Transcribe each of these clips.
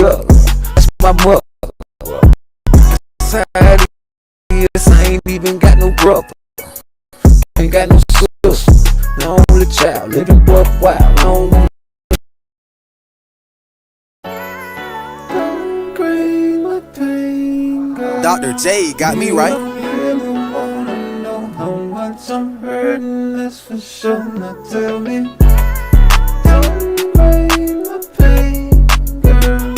good. That's my mother. That's how it is. I ain't even got no brother. Ain't got no sister. No only child, living buck wild. I don't want Dr. J got me right. I'm hurting, that's for sure. Now tell me, don't blame my pain, girl.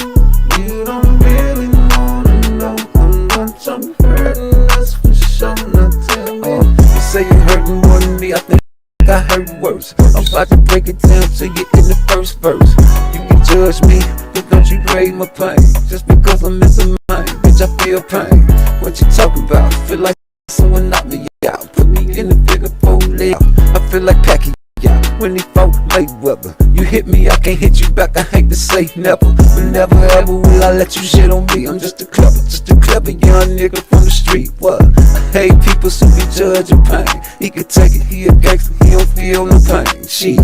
You don't really wanna know how much I'm hurting, that's for sure. Now tell me, you say you're hurting more than me, I think I hurt worse. I'm about to break it down to you in the first verse. You can judge me, but don't you grade my pain. Just because I'm missing mine, bitch, I feel pain. What you talking about? Feel like someone knocked me out, put me in the bigger four leg. I feel like Pacquiao when he fought Mayweather. You hit me, I can't hit you back. I hate to say never, but never ever will I let you shit on me. I'm just a clever young nigga from the street. What? I hate people who be judging pain. He could take it, he a gangster, he don't feel no pain. Shit,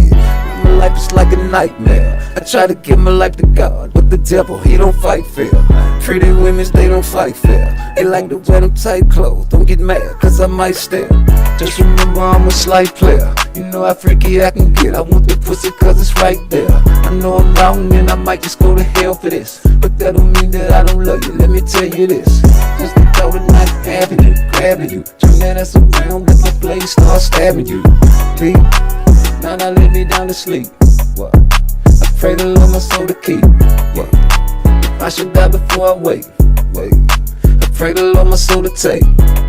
my life is like a nightmare. I try to give my life to God, but the devil, he don't fight fair. Pretty women, they don't fight fair. They like to wear them tight clothes. Don't get mad, cause I might stare. Just remember I'm a slight player. You know how freaky I can get. I want the pussy cause it's right there. I know I'm wrong and I might just go to hell for this, but that don't mean that I don't love you. Let me tell you this. Just the thought of not having you, grabbing you, turn that ass around, let my blade start stabbing you. Please, now let me down to sleep. What? I pray to love my soul to keep. What? I should die before I wait. I pray to love my soul to take.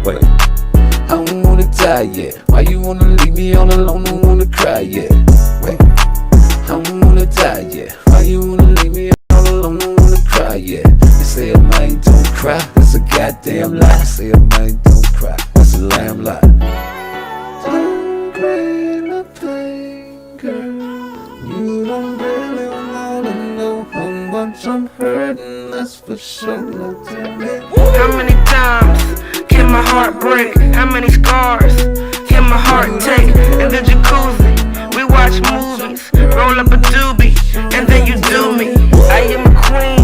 Wait, I don't wanna die yet. Why you wanna leave me all alone? Don't wanna cry yet. Wait, I don't wanna die yet. Why you wanna leave me all alone? Don't wanna cry yet. They say a man don't cry, that's a goddamn lie. They say a man don't cry, that's a lamb lie. Don't cry my pain, girl. You don't really wanna know how much I'm hurting, that's for sure. Now tell me, how many times can my heart break? How many scars can my heart take? In the jacuzzi, we watch movies, roll up a doobie, and then you do me. I am a queen,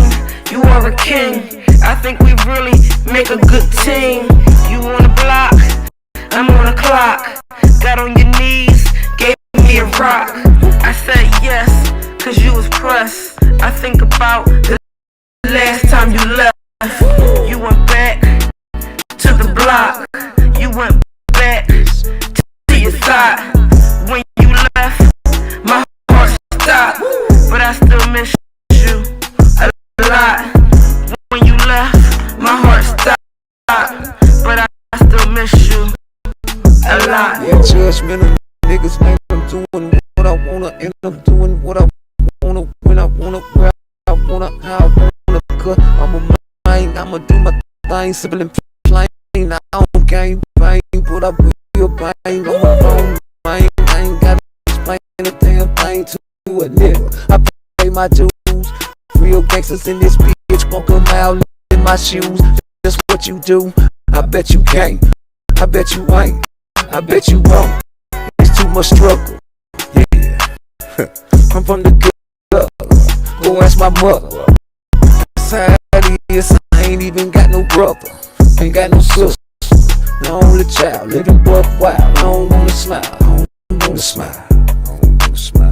you are a king. I think we really make a good team. You on a block, I'm on a clock. Got on your knees, gave me a rock. I said yes, cause you was pressed. I think about the last time you left. You went back to the block. You went back to your side. When you left, my heart stopped, but I still miss you a lot. When you left, my heart stopped, but I still miss you a lot. Yeah, judgmental niggas, man, I'm doing what I wanna, and I'm doing what I wanna, when I wanna, where I wanna, how I wanna. Cause I'm a mind, I'ma do my thing, simple and plain. I don't game bang, but I will bang on my phone, bang. I ain't gotta explain a damn thing to a nigga. I pay my dues. Real gangsters in this bitch, walk a mile in my shoes. Just what you do. I bet you can't. I bet you ain't. I bet you won't. It's too much struggle. Yeah. I'm from the good. Go ask my mother. That's how it is. I ain't even got no brother. Ain't got no sister. No only child. Living buck wild. I don't wanna smile. I don't wanna smile. I don't wanna smile.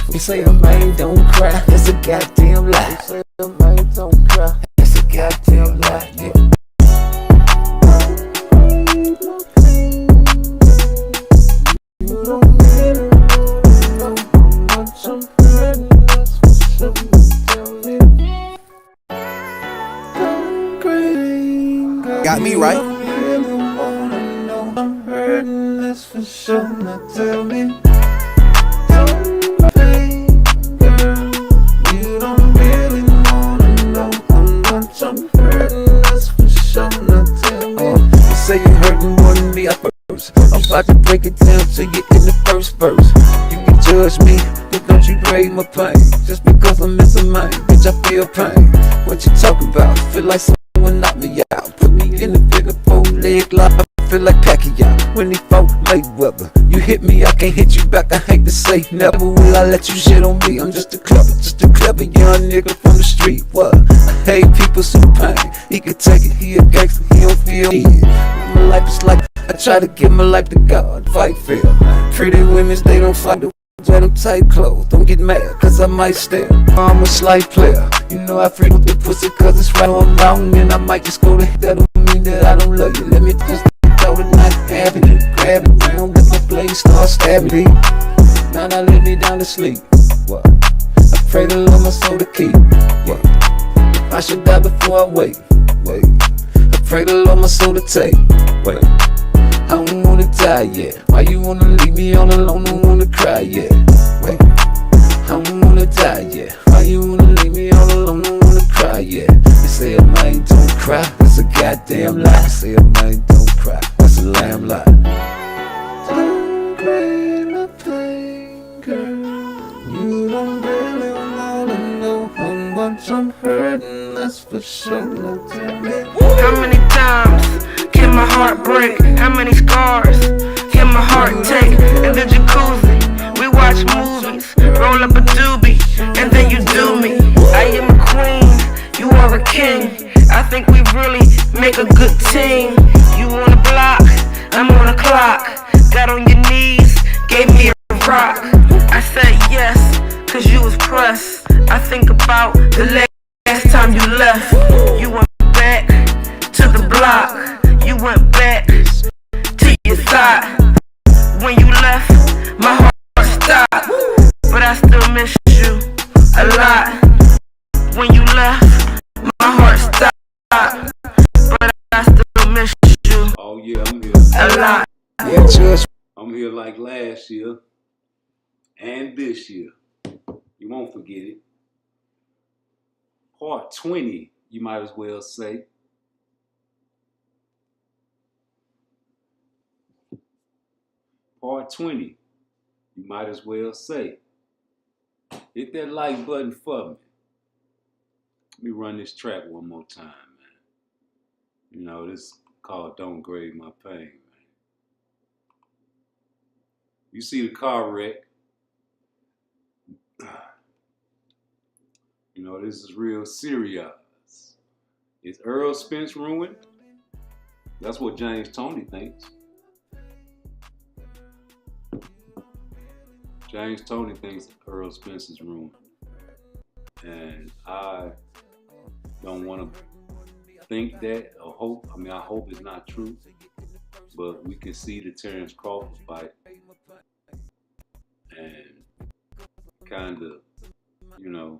They say a man don't cry. That's a goddamn lie. They say a man don't cry. That's a goddamn lie. Yeah. You don't really know how much I'm hurting, that's for sure. Tell me, don't cry. Got me right. You don't really wanna know I'm hurting, that's for sure. Now tell me, don't cry, girl. You don't really wanna know how much I'm hurting, that's for sure. Now tell me, you say you're hurting more than me. I'm about to break it down to you in the first verse. You can judge me, but don't you grade my pain. Just because I'm missing mine, bitch, I feel pain. What you talking about? Feel like someone knocked me out, put me in the bigger four leg. I feel like Pacquiao when he fought Mayweather. You hit me, I can't hit you back, I hate to say never. Will I let you shit on me? I'm just a clever young nigga from the street. What? I hate people so pain. He could take it, he a gangster, he don't feel it. My life is like, I try to give my life to God, fight fair. Pretty women, they don't fight the wear them tight clothes, don't get mad, cause I might stare. I'm a slight player, you know I freak with the pussy cause it's right or I'm wrong. And I might just go to that don't mean that I don't love you. Let me just throw the knife, having it, grab it round, let my blade start stabbing me. Now I lay me down to sleep. What? I pray to Lord my soul to keep. What? I should die before I wait. I pray to Lord my soul to take. Wait. I don't wanna die yet. Why you wanna leave me all alone? Don't wanna cry yet. Wait, I don't wanna die yet. Why you wanna leave me all alone? Don't wanna cry yet. They say a man don't cry, that's a goddamn lie. They say a man don't cry, that's a lamb lie. Don't break my pain, girl. You don't really wanna know how much I'm hurting, that's for sure. Now tell me, How many times can my heart break? How many scars can my heart take? In the jacuzzi, we watch movies, roll up a doobie, and then you do me. I am a queen, you are a king. I think we really make a good team. You on a block, I'm on a clock. Got on your knees, gave me a rock. I said yes, cause you was pressed. I think about the last time you left. You went back to the block. You went back to your side. When you left, my heart stopped. But I still miss you a lot. When you left, my heart stopped. But I still miss you Oh yeah, I'm here. a lot. yeah, just I'm here like last year and this year. You won't forget it. Part 20, you might as well say. Part 20, you might as well say. Hit that like button for me. Let me run this track one more time, man. You know, this is called Don't Grade My Pain, man. You see the car wreck. You know, this is real serious. Is Earl Spence ruined? That's what James Tony thinks. James Tony thinks Earl Spence is ruined. And I don't want to think that or hope. I mean, I hope it's not true. But we can see the Terrence Crawford fight. And kind of, you know,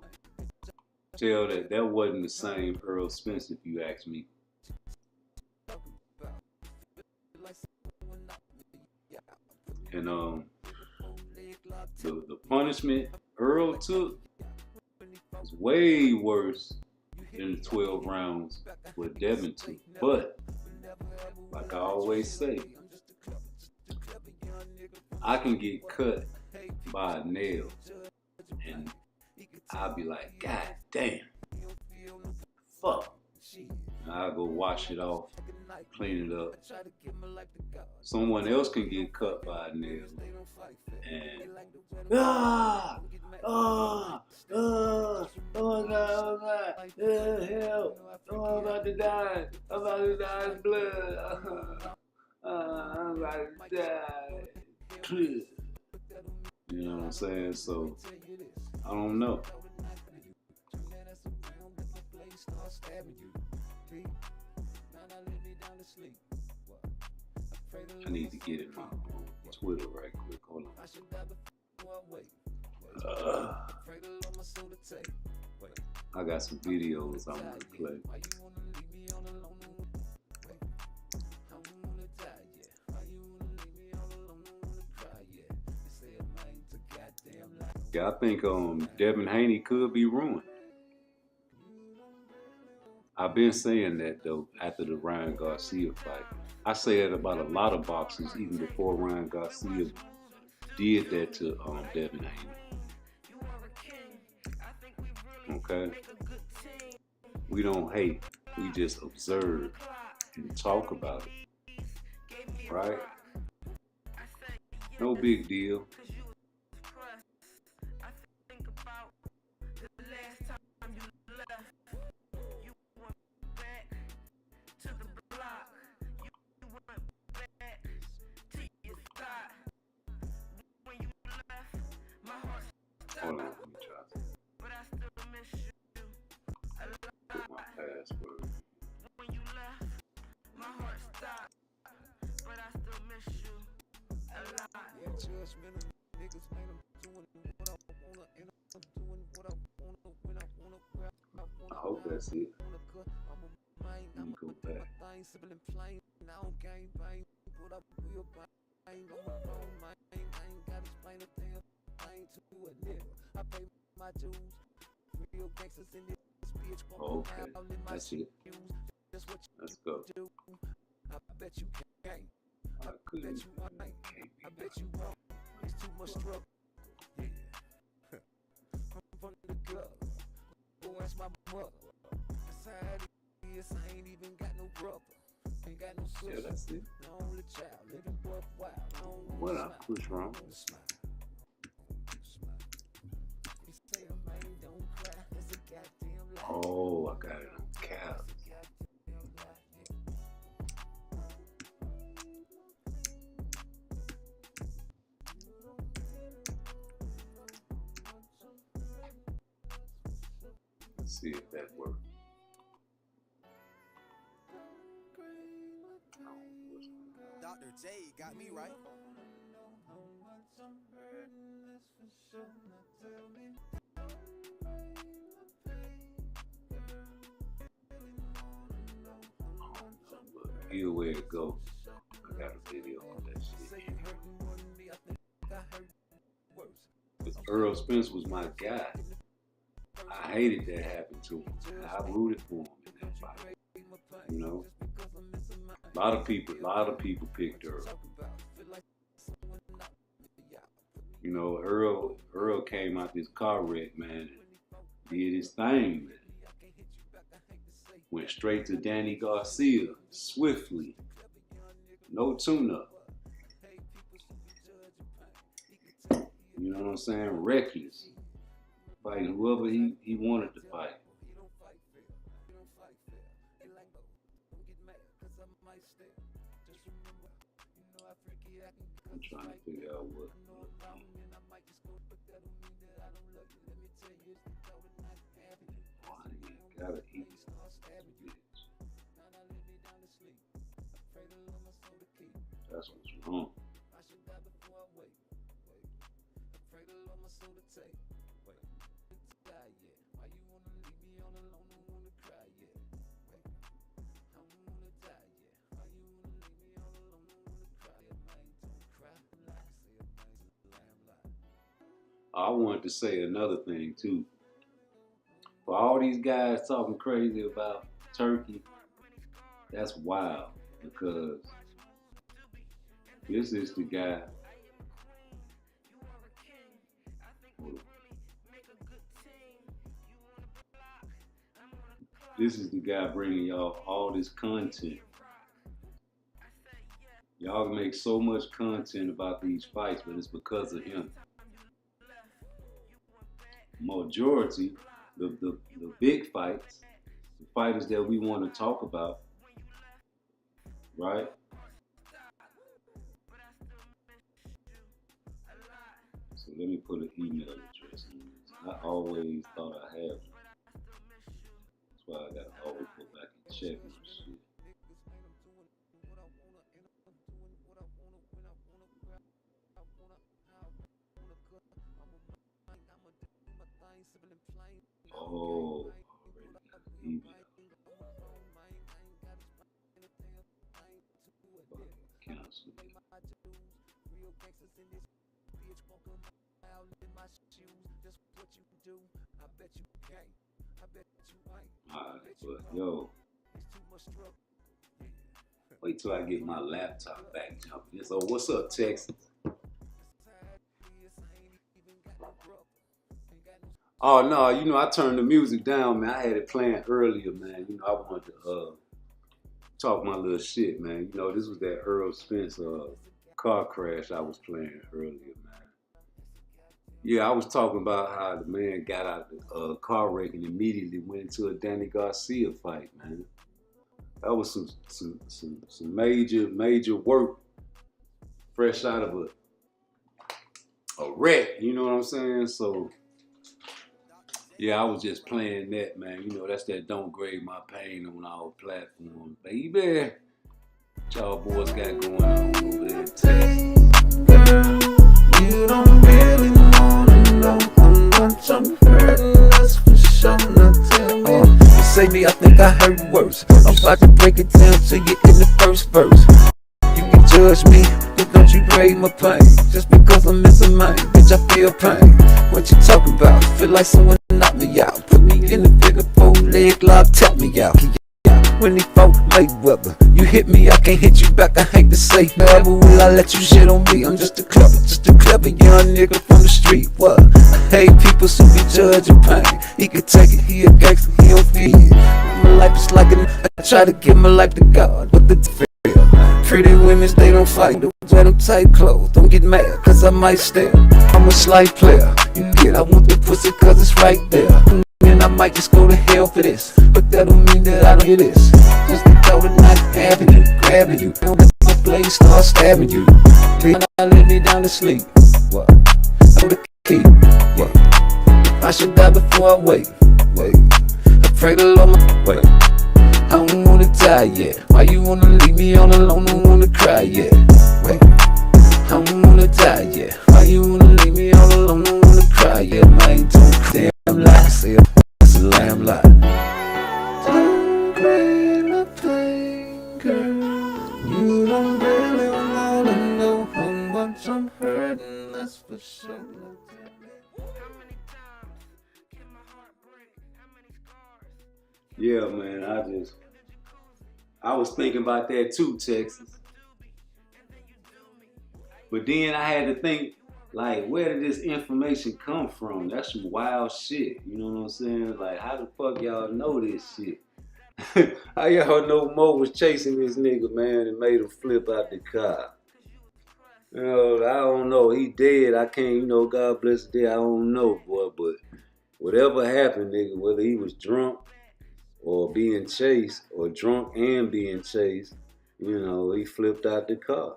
tell that that wasn't the same Earl Spence, if you ask me. And the punishment Earl took was way worse than the 12 rounds what Devin took. But like I always say, I can get cut by a nail and I'll be like, God damn, fuck. And I'll go wash it off, clean it up. Someone else can get cut by a nail and oh God, oh God, help, oh, I'm about to die of blood, I'm about to die. You know what I'm saying? So I don't know. I need to get it on Twitter right quick. Hold on. I got some videos I want to play. Yeah, I think Devin Haney could be ruined. I've been saying that though after the Ryan Garcia fight. I say that about a lot of boxers even before Ryan Garcia did that to Devin Haney. Okay? We don't hate, we just observe and talk about it. right? No big deal. Hold on, let me try to put my password. I hope that's it. Let me go back. Okay, that's it. Let's go. I couldn't. Yeah, that's it. What I push wrong? Oh, I got it on cap. Let's see if that works. Dr. J got me right. Either way it go, I got a video on that shit. Because Earl Spence was my guy. I hated that happened to him. I rooted for him in that fight. You know, a lot of people picked Earl. You know, Earl came out this car wreck, man, and did his thing, man. Went straight to Danny Garcia, swiftly. No tune-up. You know what I'm saying? Reckless. Fighting whoever he wanted to fight. I'm trying to figure out what. Oh, I ain't gotta eat. That's what's wrong. I wanted to say another thing too. For all these guys talking crazy about Turkey, that's wild, because this is the guy. This is the guy bringing y'all all this content. Y'all make so much content about these fights, but it's because of him. Majority, the big fights, the fighters that we want to talk about, right? So let me put an email address in this. I always thought I had one. That's why I gotta always go back and check my shit. Oh, already got an email. Cancel it. Alright, but yo, wait till I get my laptop back jumping. So what's up, Texas? Oh no, you know, I turned the music down, man. I had it playing earlier, man. You know, I wanted to talk my little shit, man. You know, this was that Earl Spence car crash I was playing earlier, man. Yeah, I was talking about how the man got out the car wreck and immediately went into a Danny Garcia fight, man. That was some major work fresh out of a wreck, you know what I'm saying? So yeah, I was just playing that, man. You know, that's that Don't Grade My Pain on our platform, baby. What y'all boys got going on over there? Girl, you don't really wanna know how much I'm hurting, that's for sure. Now tell me, you say me, I think I heard worse. I'm about to break it down to you in the first verse. You can judge me, but don't you grade my pain. Just because I'm missing mine, bitch, I feel pain. What you talking about? Feel like someone knocked me out. Put me in the figure 4 leg lock, tap me out. When he fought Mayweather, you hit me, I can't hit you back, I hate to say. Never will I let you shit on me, I'm just a clever young nigga from the street. What? I hate people who be judging pain. He could take it, he a gangster, he don't feel it. My life is like I try to give my life to God, but the pretty women, they don't fight, don't wear them tight clothes. Don't get mad, cause I might stare. I'm a slight player, you get, I want the pussy cause it's right there. And I might just go to hell for this, but that don't mean that I don't hear this. Just the thought of not having you, grabbing you, don't let my blade start stabbing you. Then I lay me down to sleep. What? I'm the key. What? I should die before I wait. I pray the Lord my wait. I don't wanna die yet. Why you wanna leave me all alone? Don't wanna cry yet. Wait, I don't wanna die yet. Why you wanna leave me all alone? Don't wanna cry yet. Man, don't damn lie. Say it's a lamb lie. Don't grade my pain, girl. You don't really wanna know how much I'm hurting. That's for sure. How many times can my heart break? How many scars? Yeah, man, I was thinking about that too, Texas. But then I had to think, like, where did this information come from? That's some wild shit, you know what I'm saying? Like, how the fuck y'all know this shit? How y'all know Mo was chasing this nigga, man, and made him flip out the car? You know, I don't know. He dead. I can't, you know, God bless the dead. I don't know, boy. But whatever happened, nigga, whether he was drunk or being chased, or drunk and being chased, you know, he flipped out the car.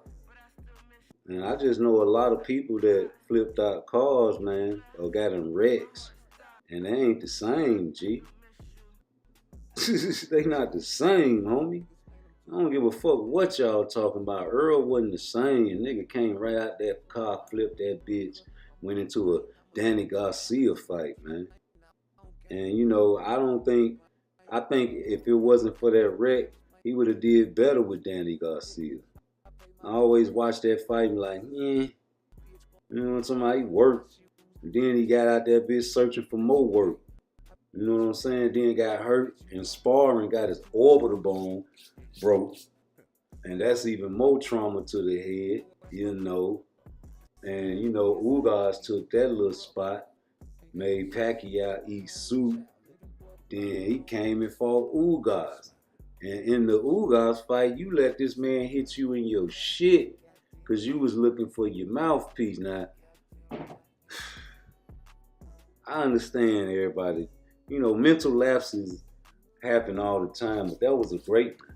And I just know a lot of people that flipped out cars, man, or got in wrecks, and they ain't the same, G. They not the same, homie. I don't give a fuck what y'all talking about. Earl wasn't the same. Nigga came right out that car, flipped that bitch, went into a Danny Garcia fight, man. And you know, I think if it wasn't for that wreck, he would have did better with Danny Garcia. I always watch that fight and like, yeah, you know, somebody worked. And then he got out that bitch searching for more work. You know what I'm saying? Then got hurt in sparring, got his orbital bone broke. And that's even more trauma to the head, you know. And, you know, Ugas took that little spot, made Pacquiao eat soup. Then he came and fought Ugas. And in the Ugas fight, you let this man hit you in your shit because you was looking for your mouthpiece. Now, I understand everybody. You know, mental lapses happen all the time, but that was a great one.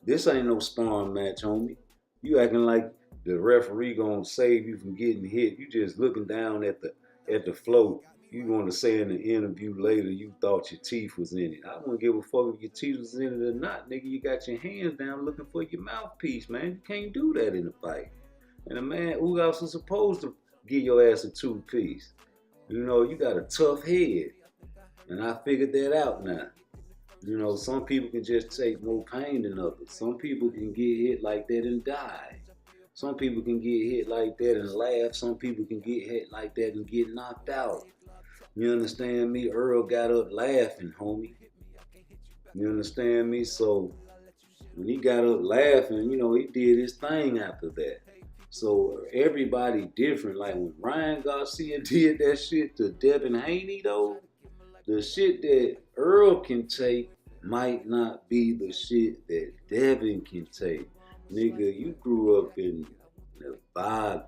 This ain't no sparring match, homie. You acting like the referee gonna save you from getting hit. You just looking down at the float. You want to say in the interview later you thought your teeth was in it. I don't give a fuck if your teeth was in it or not, nigga. You got your hands down looking for your mouthpiece, man. You can't do that in a fight. And a man who else is supposed to give your ass a two-piece. You know, you got a tough head. And I figured that out now. You know, some people can just take more pain than others. Some people can get hit like that and die. Some people can get hit like that and laugh. Some people can get hit like that and get knocked out. You understand me? Earl got up laughing, homie. You understand me? So when he got up laughing, you know, he did his thing after that. So everybody different. Like when Ryan Garcia did that shit to Devin Haney, though, the shit that Earl can take, might not be the shit that Devin can take. Nigga, you grew up in Nevada.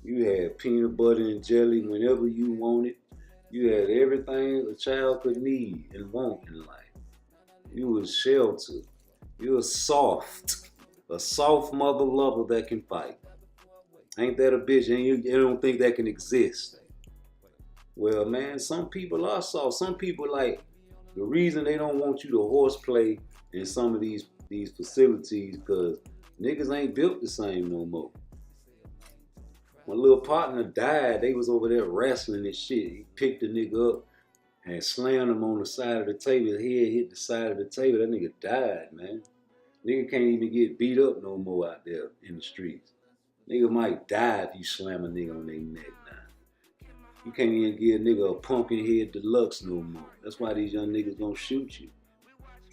You had peanut butter and jelly whenever you wanted. You had everything a child could need and want in life. You was sheltered. You was soft. A soft mother lover that can fight. Ain't that a bitch? And you don't think that can exist. Well, man, some people are soft. Some people, like, the reason they don't want you to horseplay in some of these facilities because niggas ain't built the same no more. My little partner died. They was over there wrestling and shit. He picked the nigga up and slammed him on the side of the table. His head hit the side of the table. That nigga died, man. Nigga can't even get beat up no more out there in the streets. Nigga might die if you slam a nigga on their neck now. You can't even give a nigga a pumpkin head deluxe no more. That's why these young niggas gonna shoot you.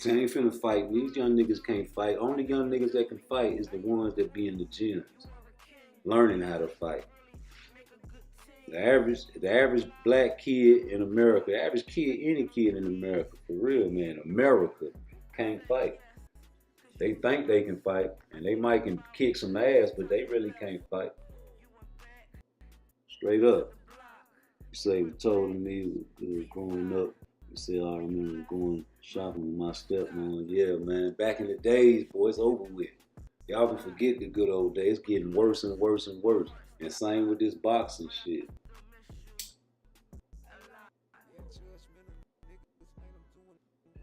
They ain't finna fight. These young niggas can't fight. Only young niggas that can fight is the ones that be in the gyms, learning how to fight. The average black kid in America, the average kid, any kid in America, for real, man, America can't fight. They think they can fight, and they might can kick some ass, but they really can't fight. Straight up. You say, we told me growing up, you say, I remember going shopping with my stepmom. Yeah, man, back in the days, boy, it's over with. Y'all can forget the good old days. It's getting worse and worse and worse. And same with this boxing shit.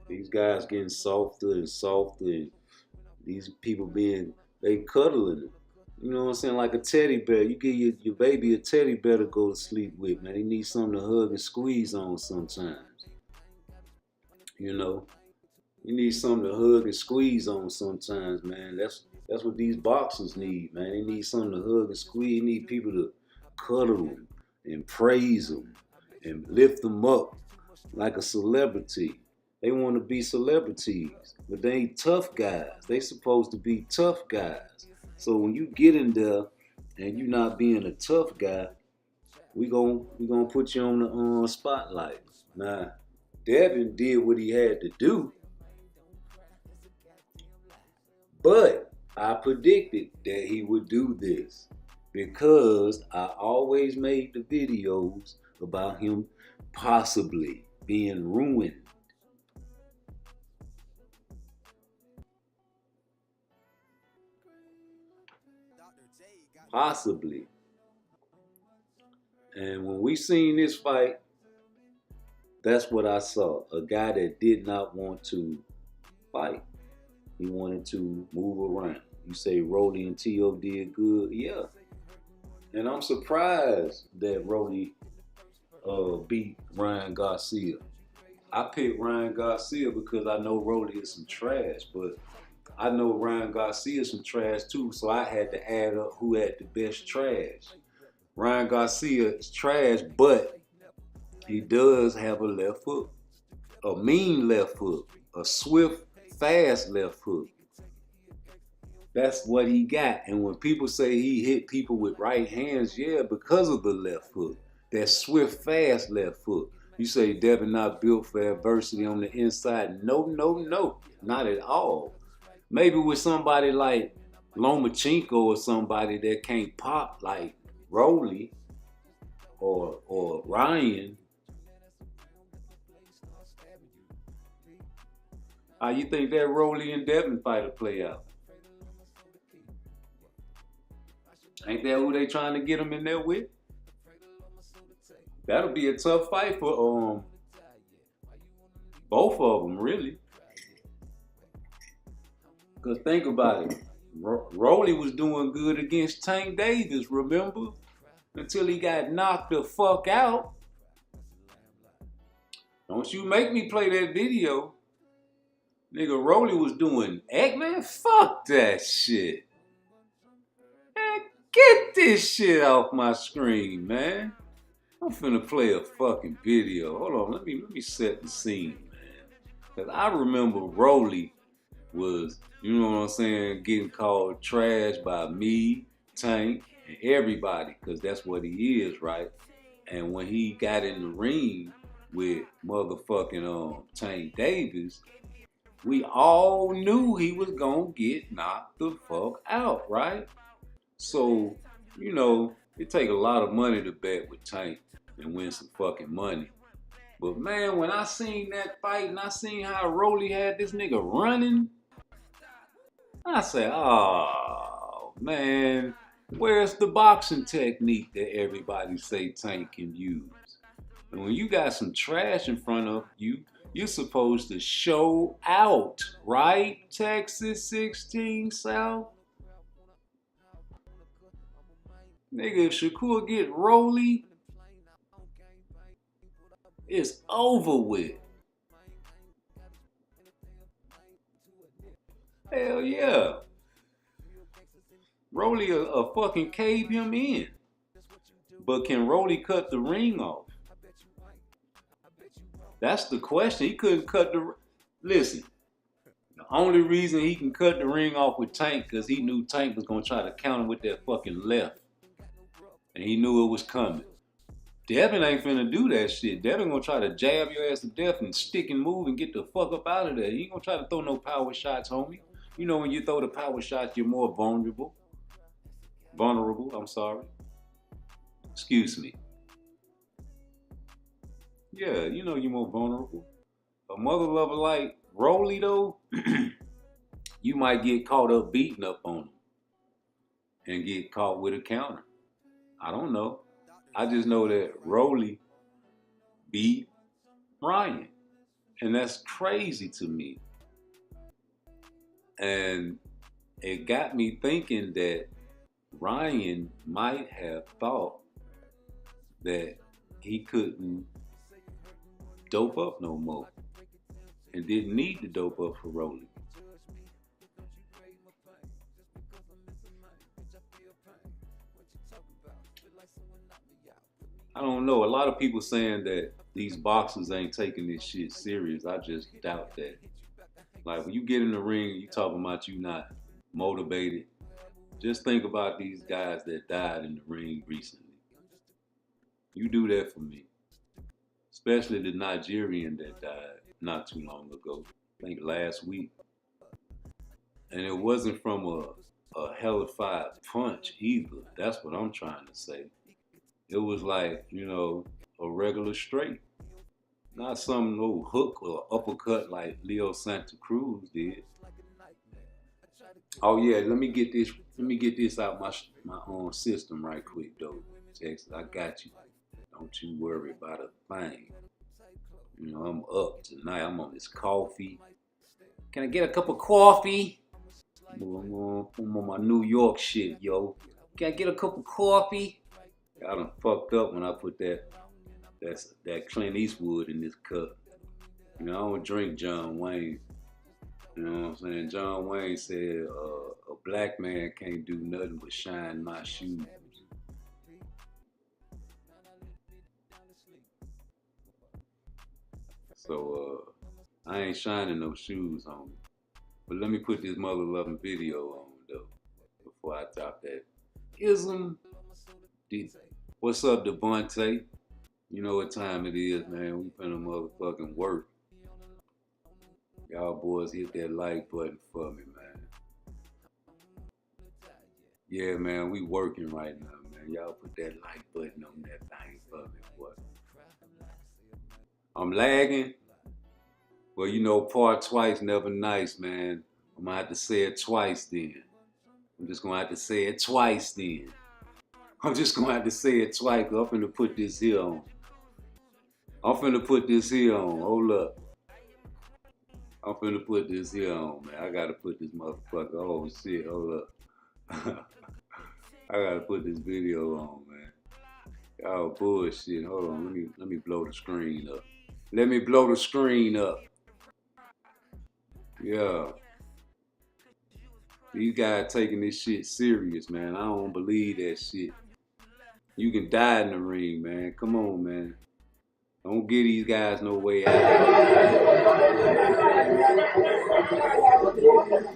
These guys getting softer and softer, and these people they cuddling them. You know what I'm saying? Like a teddy bear. You give your baby a teddy bear to go to sleep with, man. They need something to hug and squeeze on sometimes. You know? You need something to hug and squeeze on sometimes, man. That's what these boxers need, man. They need something to hug and squeeze. They need people to cuddle them and praise them and lift them up like a celebrity. They want to be celebrities, but they ain't tough guys. They supposed to be tough guys. So when you get in there and you not being a tough guy, we gonna put you on the spotlight. Now, Devin did what he had to do, but I predicted that he would do this because I always made the videos about him possibly being ruined. Possibly. And when we seen this fight, that's what I saw. A guy that did not want to fight. He wanted to move around. You say Rolly and T.O. did good? Yeah. And I'm surprised that Rolly beat Ryan Garcia. I picked Ryan Garcia because I know Rolly is some trash, but I know Ryan Garcia is some trash too, so I had to add up who had the best trash. Ryan Garcia is trash, but he does have a left hook. A mean left hook. A swift, fast left hook. That's what he got. And when people say he hit people with right hands, yeah, because of the left hook. That swift, fast left hook. You say Devin not built for adversity on the inside. No, no, no. Not at all. Maybe with somebody like Lomachenko or somebody that can't pop like Rolly or Ryan. How you think that Rolly and Devin fight will play out? Ain't that who they trying to get him in there with? That'll be a tough fight for both of them, really. Because think about it. Rolly was doing good against Tank Davis, remember? Until he got knocked the fuck out. Don't you make me play that video. Nigga, Rolly was doing Eggman? Fuck that shit. Man, get this shit off my screen, man. I'm finna play a fucking video. Hold on, let me set the scene, man. Cause I remember Rolly was, you know what I'm saying, getting called trash by me, Tank, and everybody, cause that's what he is, right? And when he got in the ring, with motherfucking Tank Davis, we all knew he was gonna get knocked the fuck out, right? So, you know, it take a lot of money to bet with Tank and win some fucking money. But man, when I seen that fight and I seen how Rolly had this nigga running, I said, oh man, where's the boxing technique that everybody say Tank can use? And when you got some trash in front of you, you're supposed to show out, right? Texas 16 South. Nigga, if Shakur get Rolly, it's over with. Hell yeah. Rolly a fucking cave him in. But can Rolly cut the ring off? That's the question. He couldn't cut the... Listen, the only reason he can cut the ring off with Tank because he knew Tank was going to try to counter with that fucking left. And he knew it was coming. Devin ain't finna do that shit. Devin gonna try to jab your ass to death and stick and move and get the fuck up out of there. He ain't gonna try to throw no power shots, homie. You know when you throw the power shots, you're more vulnerable. I'm sorry. Excuse me. Yeah, you know you're more vulnerable. A mother lover like Rolly though, you might get caught up beating up on him and get caught with a counter. I don't know. I just know that Rolly beat Ryan. And that's crazy to me. And it got me thinking that Ryan might have thought that he couldn't dope up no more and didn't need to dope up for Rolly. I don't know. A lot of people saying that these boxers ain't taking this shit serious. I just doubt that. Like when you get in the ring and you talking about you not motivated, just think about these guys that died in the ring recently. You do that for me. Especially the Nigerian that died not too long ago. I think last week. And it wasn't from a hellified punch either. That's what I'm trying to say. It was like, you know, a regular straight. Not some little hook or uppercut like Leo Santa Cruz did. Oh yeah, let me get this out my own system right quick though. Texas, I got you. Don't you worry about a thing. You know, I'm up tonight. I'm on this coffee. Can I get a cup of coffee? I'm on my New York shit, yo. Can I get a cup of coffee? I done fucked up when I put that Clint Eastwood in this cup. You know, I don't drink John Wayne. You know what I'm saying? John Wayne said a black man can't do nothing but shine my shoes. So I ain't shining no shoes on me. But let me put this mother loving video on though before I drop that ism. What's up, Devontae? You know what time it is, man. We finna motherfucking work. Y'all boys hit that like button for me, man. Yeah, man, we working right now, man. Y'all put that like button on that thing for me, boy. I'm lagging. Well, you know, part twice never nice, man. I'm gonna have to say it twice then. I'm just gonna have to say it twice then. I'm just gonna have to say it twice. I'm finna put this here on. Hold up. I'm finna put this here on, man. I gotta put this motherfucker. Oh shit, hold up. I gotta put this video on, man. Y'all bullshit. Hold on, let me blow the screen up. Let me blow the screen up. Yeah. These guys taking this shit serious, man. I don't believe that shit. You can die in the ring, man. Come on, man. Don't give these guys no way out.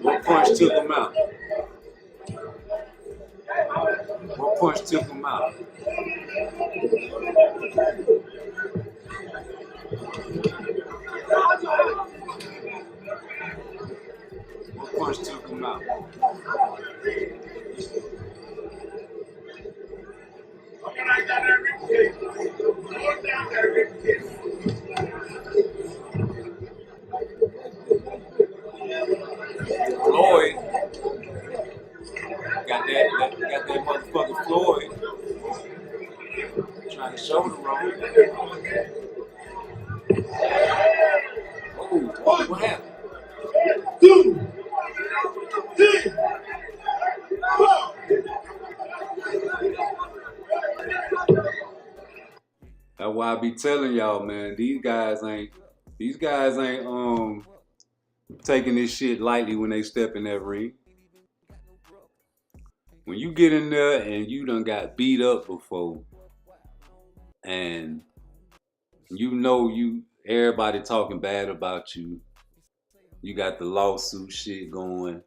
What punch took him out? What punch took him out? What punch took him out? Floyd got that motherfucker Floyd trying to shoulder roll. Oh, what happened? That's why I be telling y'all, man, these guys ain't taking this shit lightly when they step in that ring. When you get in there and you done got beat up before, and everybody talking bad about you, you got the lawsuit shit going,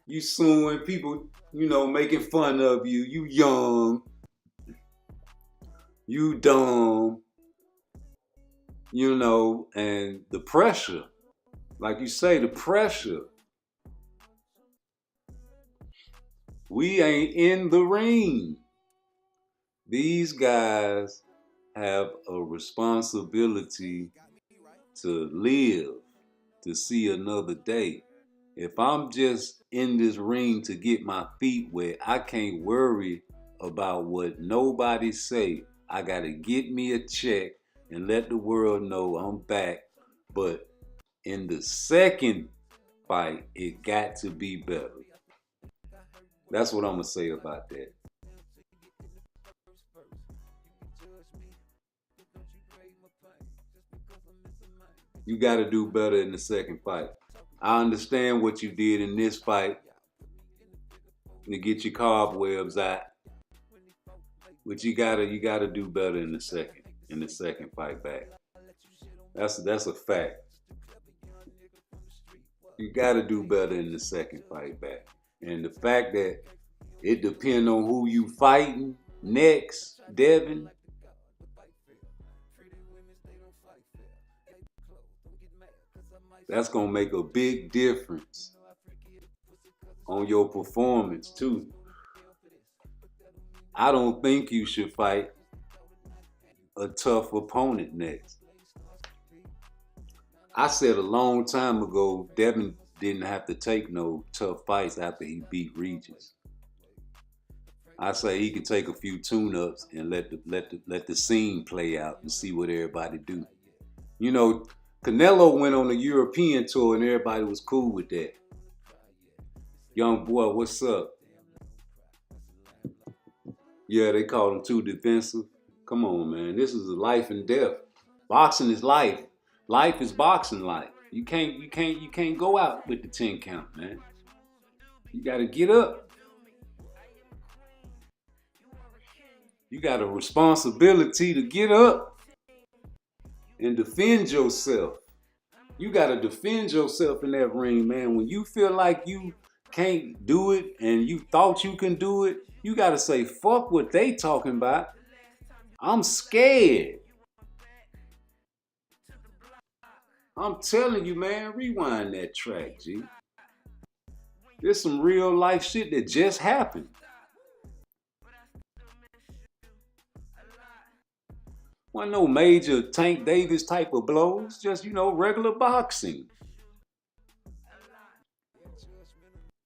you suing people, making fun of you, you young, you dumb, and the pressure, like you say, the pressure. We ain't in the ring. These guys have a responsibility to live, to see another day. If I'm just in this ring to get my feet wet, I can't worry about what nobody say. I gotta get me a check and let the world know I'm back. But in the second fight, it got to be better. That's what I'm gonna say about that. You gotta do better in the second fight. I understand what you did in this fight to get your cobwebs out, but you gotta do better in the second fight back. That's a fact. You gotta do better in the second fight back. And the fact that it depends on who you fighting next, Devin. That's gonna make a big difference on your performance too. I don't think you should fight a tough opponent next. I said a long time ago, Devin didn't have to take no tough fights after he beat Regis. I say he can take a few tune-ups and let the scene play out and see what everybody do. Canelo went on a European tour and everybody was cool with that. Young boy, what's up? Yeah, they called him too defensive. Come on, man. This is a life and death. Boxing is life. Life is boxing life. You can't go out with the 10 count, man. You gotta get up. You got a responsibility to get up and defend yourself. You gotta defend yourself in that ring, man. When you feel like you can't do it and you thought you can do it, you gotta say, fuck what they talking about. I'm scared. I'm telling you, man, rewind that track, G. There's some real life shit that just happened. Wasn't no major Tank Davis type of blows, just, regular boxing.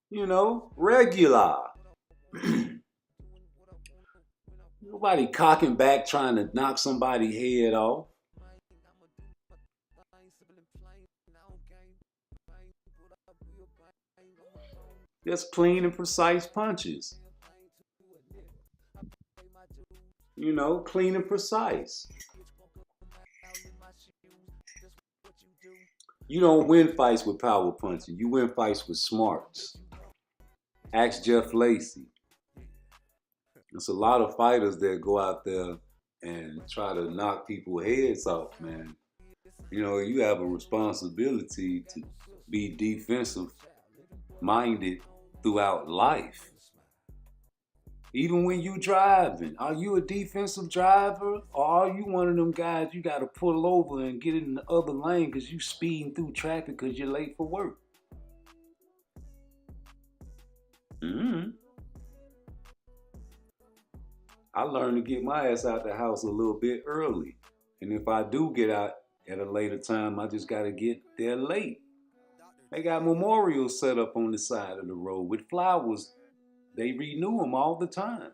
Regular. Nobody cocking back trying to knock somebody's head off. Just clean and precise punches. Clean and precise. You don't win fights with power punching. You win fights with smarts. Ask Jeff Lacey. There's a lot of fighters that go out there and try to knock people's heads off, man. You have a responsibility to be defensive minded throughout life. Even when you driving, are you a defensive driver or are you one of them guys you got to pull over and get in the other lane because you speeding through traffic because you're late for work? I learned to get my ass out the house a little bit early. And if I do get out at a later time, I just got to get there late. They got memorials set up on the side of the road with flowers. They renew them all the time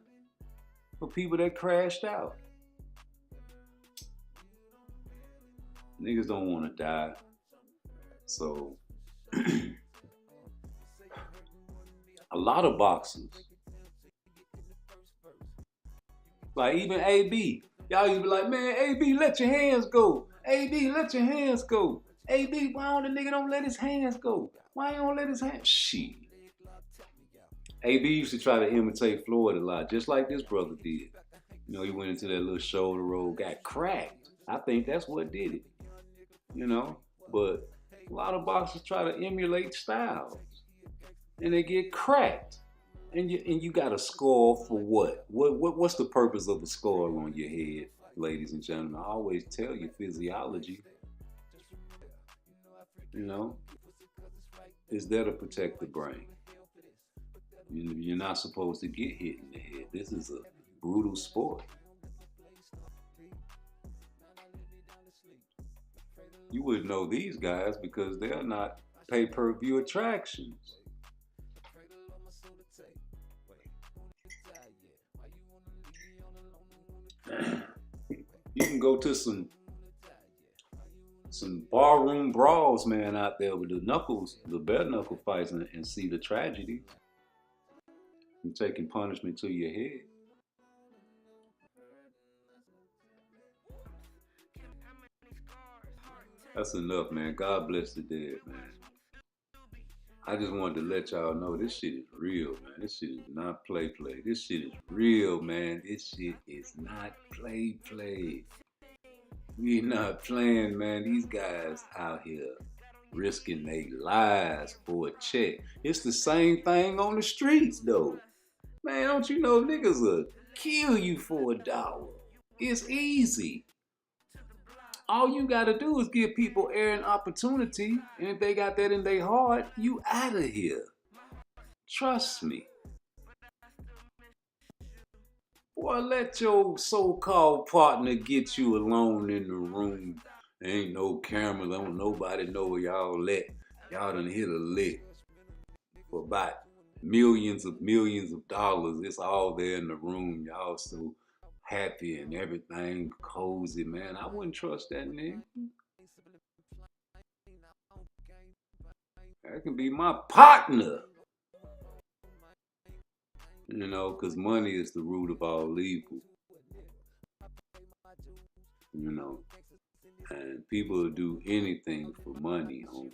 for people that crashed out. Niggas don't want to die. So, a lot of boxers, like even AB, y'all used to be like, man, AB, let your hands go. AB, let your hands go. AB, why don't the nigga don't let his hands go? Why he don't let his hands? Shit. AB used to try to imitate Floyd a lot, just like this brother did. You know, he went into that little shoulder roll, got cracked. I think that's what did it. You know, but a lot of boxers try to emulate styles, and they get cracked. And you got a scar for what? What's the purpose of a scar on your head, ladies and gentlemen? I always tell you physiology. You know, is there to protect the brain. You're not supposed to get hit in the head. This is a brutal sport. You would know these guys because they're not pay-per-view attractions. You can go to some barroom brawls, man, out there with the bare knuckle fights and see the tragedy. You're taking punishment to your head. That's enough, man. God bless the dead, man. I just wanted to let y'all know this shit is real, man. This shit is not play. This shit is real, man. This shit is not play. We not playing, man. These guys out here risking their lives for a check. It's the same thing on the streets, though. Man, don't you know niggas will kill you for $1? It's easy. All you gotta do is give people air and opportunity, and if they got that in their heart, you out of here. Trust me. Boy, let your so-called partner get you alone in the room. There ain't no cameras, don't nobody know where y'all at. Y'all done hit a lick for about millions of dollars. It's all there in the room. Y'all so happy and everything cozy, man. I wouldn't trust that nigga. That can be my partner. You know, because money is the root of all evil. You know, and people will do anything for money, homie.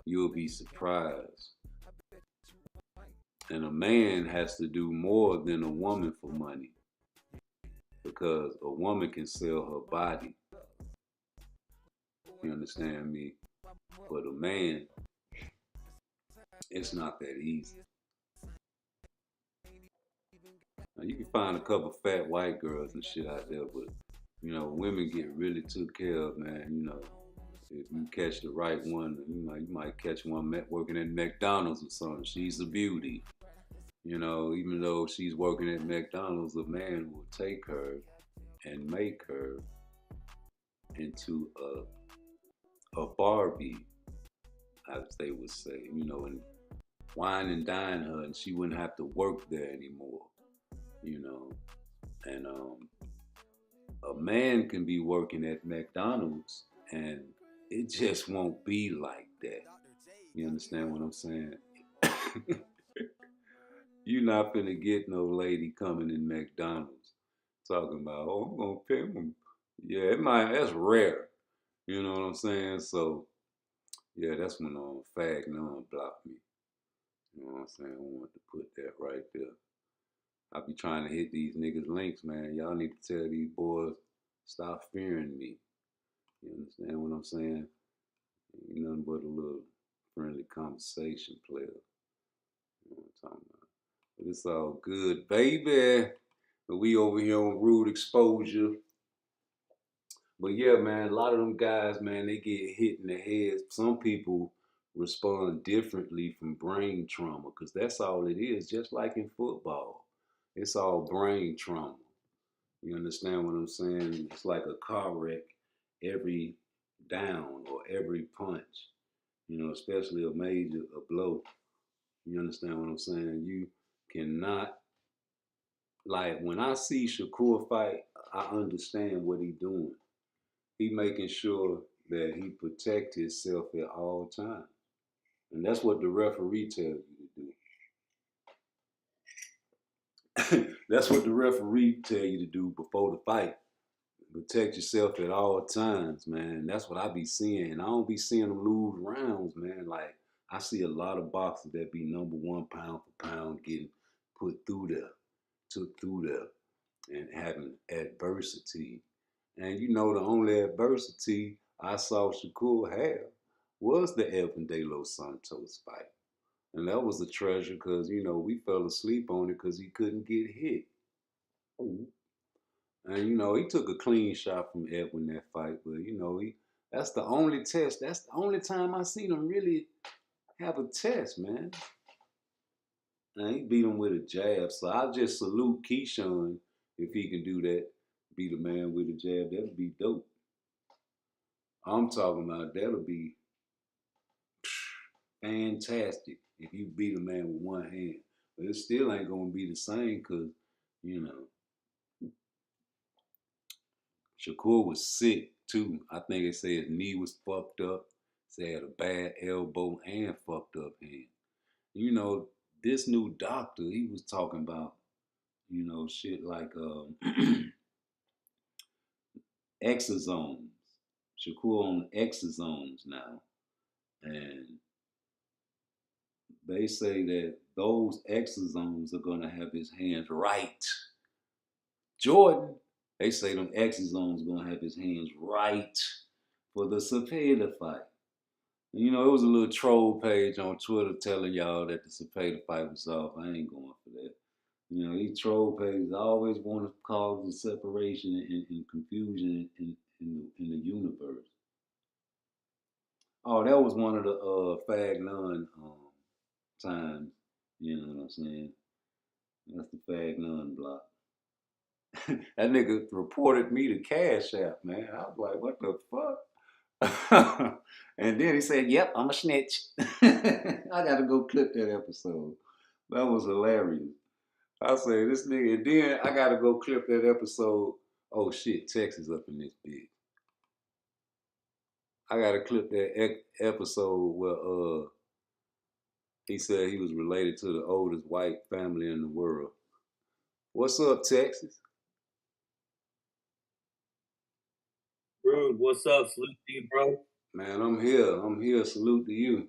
You'll be surprised. And a man has to do more than a woman for money, because a woman can sell her body. You understand me? But a man, it's not that easy. Now, you can find a couple fat white girls and shit out there, but you know, women get really took care of, man. You know, if you catch the right one, you might catch one working at McDonald's or something. She's a beauty. You know, even though she's working at McDonald's, a man will take her and make her into a Barbie, as they would say, you know, and wine and dine her, and she wouldn't have to work there anymore, you know. And a man can be working at McDonald's and it just won't be like that. You understand what I'm saying? You're not finna get no lady coming in McDonald's talking about, oh, I'm gonna pay them. Yeah, that's rare. You know what I'm saying? So, yeah, that's when Fag None blocked me. You know what I'm saying? I wanted to put that right there. I be trying to hit these niggas links, man. Y'all need to tell these boys, stop fearing me. You understand what I'm saying? Ain't nothing but a little friendly conversation player. You know what I'm talking about? It's all good, baby. We over here on Rude Exposure. But yeah, man, a lot of them guys, man, they get hit in the head. Some people respond differently from brain trauma because that's all it is, just like in football. It's all brain trauma. You understand what I'm saying? It's like a car wreck every down or every punch, especially a blow. You understand what I'm saying? You cannot, like, when I see Shakur fight, I understand what he doing. He making sure that he protect himself at all times. And that's what the referee tells you to do. That's what the referee tell you to do before the fight. Protect yourself at all times, man. That's what I be seeing. And I don't be seeing them lose rounds, man. Like, I see a lot of boxers that be number one pound for pound getting put through there, took through there, and having adversity. And the only adversity I saw Shakur have was the Evan De Los Santos fight. And that was a treasure because, we fell asleep on it because he couldn't get hit. Ooh. And, he took a clean shot from Edwin that fight. But, that's the only test. That's the only time I seen him really have a test, man. And he beat him with a jab. So I just salute Keyshawn if he can do that. Beat a man with a jab. That'd be dope. I'm talking about that'll be fantastic if you beat a man with one hand. But it still ain't going to be the same because, Shakur was sick too. I think they say his knee was fucked up. Say he had a bad elbow and fucked up hand. This new doctor, he was talking about, shit like exosomes. Shakur on exosomes now. And they say that those exosomes are going to have his hands right. Jordan, they say them exosomes going to have his hands right for the Cepeda fight. It was a little troll page on Twitter telling y'all that the Cepeda fight was off. I ain't going for that. These troll pages always want to cause the separation and confusion in the universe. Oh, that was one of the Fag None times. You know what I'm saying? That's the Fag None block. That nigga reported me to Cash App, man. I was like, what the fuck? And then he said, yep, I'm a snitch. I gotta go clip that episode. That was hilarious. I said, this nigga, and then I gotta go clip that episode. Oh shit, Texas up in this bitch. I gotta clip that episode where he said he was related to the oldest white family in the world. What's up, Texas? Rude, what's up? Salute to you, bro. Man, I'm here. Salute to you.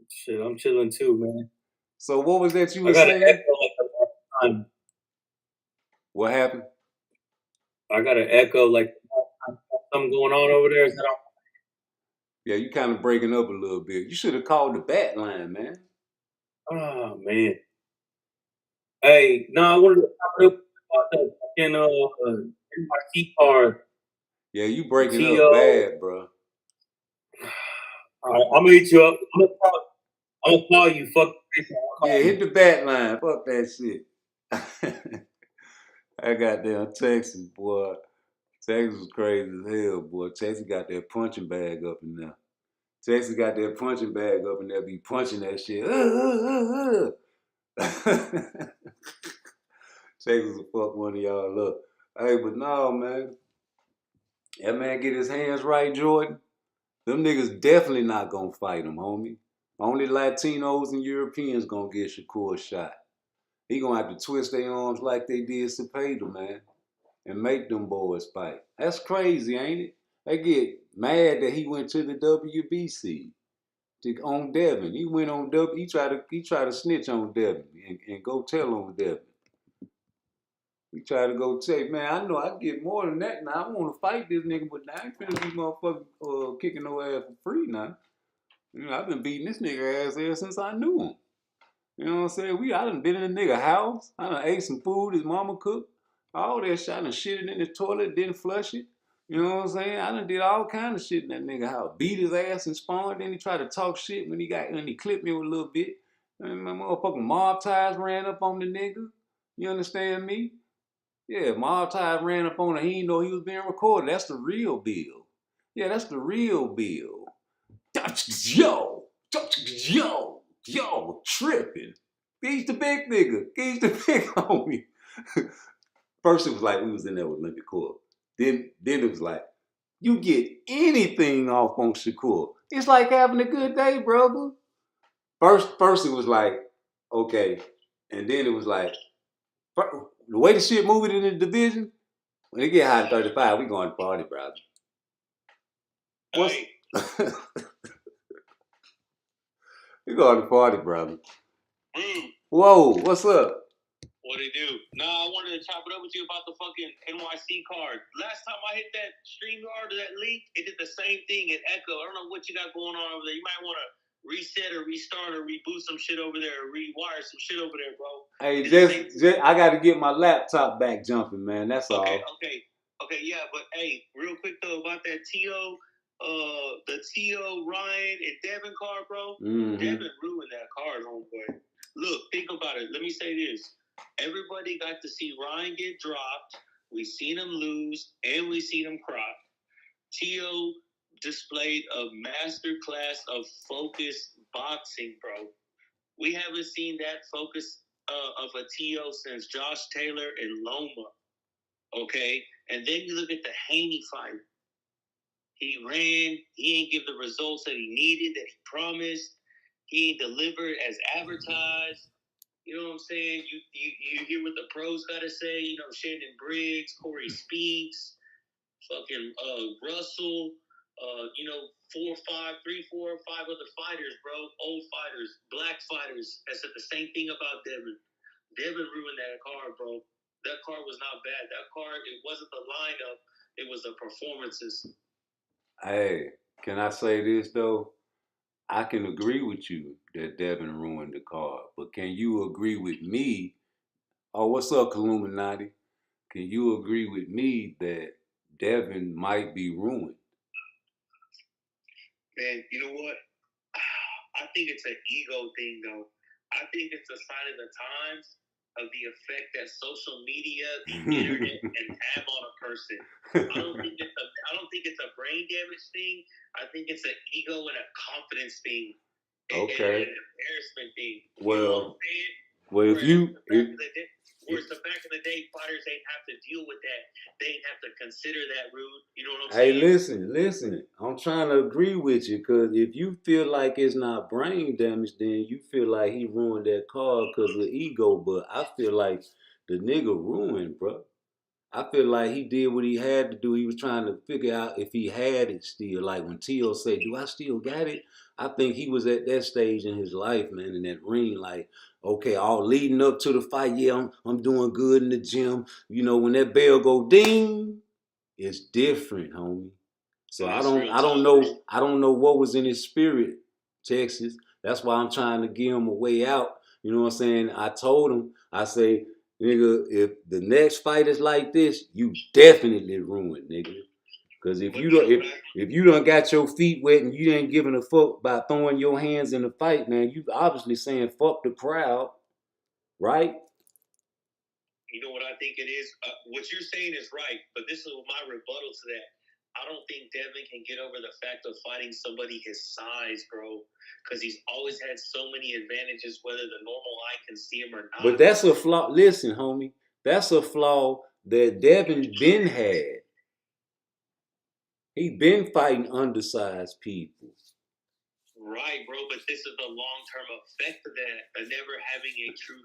Shit, I'm chilling too, man. So what was that you were saying? Echo like the last time. What happened? I got an echo like something going on over there. Is that all? Yeah, you kind of breaking up a little bit. You should have called the bat line, man. Oh man. Hey, no, I wanted to talk about that fucking NYC card. Yeah, you breaking up bad, bro. All right, I'm gonna hit you up. I'm gonna call you. Fuck. Yeah, hit the bat line. Fuck that shit. I got down Texas, boy. Texas was crazy as hell, boy. Texas got that punching bag up in there. Texas got that punching bag up in there, be punching that shit. Texas will fuck one of y'all up. Hey, but no, man. That man get his hands right, Jordan. Them niggas definitely not gonna fight him, homie. Only Latinos and Europeans gonna get Shakur a shot. He gonna have to twist their arms like they did Cepeda, man, and make them boys fight. That's crazy, ain't it? They get mad that he went to the WBC on Devin. He went on W. He tried to snitch on Devin and go tell on Devin. He tried to go say, man, I know I get more than that now. I want to fight this nigga, but I ain't finna be motherfucking kicking no ass for free now. I've been beating this nigga ass ever since I knew him. You know what I'm saying? I done been in a nigga house. I done ate some food his mama cooked. All that shit. I done shit it in the toilet, didn't flush it. You know what I'm saying? I done did all kind of shit in that nigga house. Beat his ass and spawned. Then he tried to talk shit when he clipped me with a little bit. And my motherfucking mob ties ran up on the nigga. You understand me? Yeah, mob ties ran up on him. He didn't know he was being recorded. That's the real bill. Yeah, that's the real bill. Yo, tripping. He's the big nigga. He's the big homie. First it was like we was in there with Olympic Core. Then it was like, you get anything off on Shakur. It's like having a good day, brother. First it was like, okay. And then it was like, the way the shit moving in the division, when it get high to 35, we going to party, brother. What's we going to party, brother. Whoa, what's up? What they do? Nah, I wanted to chop it up with you about the fucking NYC card. Last time I hit that StreamYard or that link, it did the same thing. It echoed. I don't know what you got going on over there. You might want to reset or restart or reboot some shit over there or rewire some shit over there, bro. Hey, just I got to get my laptop back jumping, man. That's all. Okay, yeah, but hey, real quick though about that the T.O. Ryan and Devin card, bro. Mm-hmm. Devin ruined that card, homeboy. Look, think about it. Let me say this. Everybody got to see Ryan get dropped. We seen him lose, and we seen him cry. T.O. displayed a masterclass of focused boxing, bro. We haven't seen that focus of a T.O. since Josh Taylor and Loma. Okay? And then you look at the Haney fight. He ran. He ain't give the results that he needed, that he promised. He ain't delivered as advertised. You know what I'm saying? You hear what the pros got to say. You know, Shannon Briggs, Corey Speaks, fucking Russell, you know, 3, 4, 5 other fighters, bro. Old fighters, black fighters that said the same thing about Devin. Devin ruined that card, bro. That card was not bad. That card, it wasn't the lineup. It was the performances. Hey, can I say this, though? I can agree with you that Devin ruined the card, but can you agree with me? Oh, what's up, Illuminati? Can you agree with me that Devin might be ruined? Man, you know what? I think it's an ego thing, though. I think it's a sign of the times of the effect that social media, the internet, can have on a person. I don't think it's a brain damage thing. I think it's an ego and a confidence thing. Okay. And an embarrassment thing. Well, whereas the back in the day, fighters ain't have to deal with that. They ain't have to consider that rude. You know what I'm saying? Hey, listen. I'm trying to agree with you, because if you feel like it's not brain damage, then you feel like he ruined that card because of ego. But I feel like the nigga ruined, bro. I feel like he did what he had to do. He was trying to figure out if he had it still. Like when T.O. said, do I still got it? I think he was at that stage in his life, man, in that ring. Like, okay, all leading up to the fight, yeah, I'm doing good in the gym. You know, when that bell go ding, it's different, homie. So I don't know what was in his spirit, Texas. That's why I'm trying to give him a way out. You know what I'm saying? I told him, I say, nigga, if the next fight is like this, you definitely ruined, nigga. Because if you done got your feet wet and you ain't giving a fuck by throwing your hands in the fight, man, you obviously saying fuck the crowd, right? You know what I think it is? What you're saying is right, but this is my rebuttal to that. I don't think Devin can get over the fact of fighting somebody his size, bro, because he's always had so many advantages, whether the normal eye can see him or not. But that's a flaw. Listen, homie, that's a flaw that Devin been had. He been fighting undersized people. Right, bro, but this is the long-term effect of that, of never having a true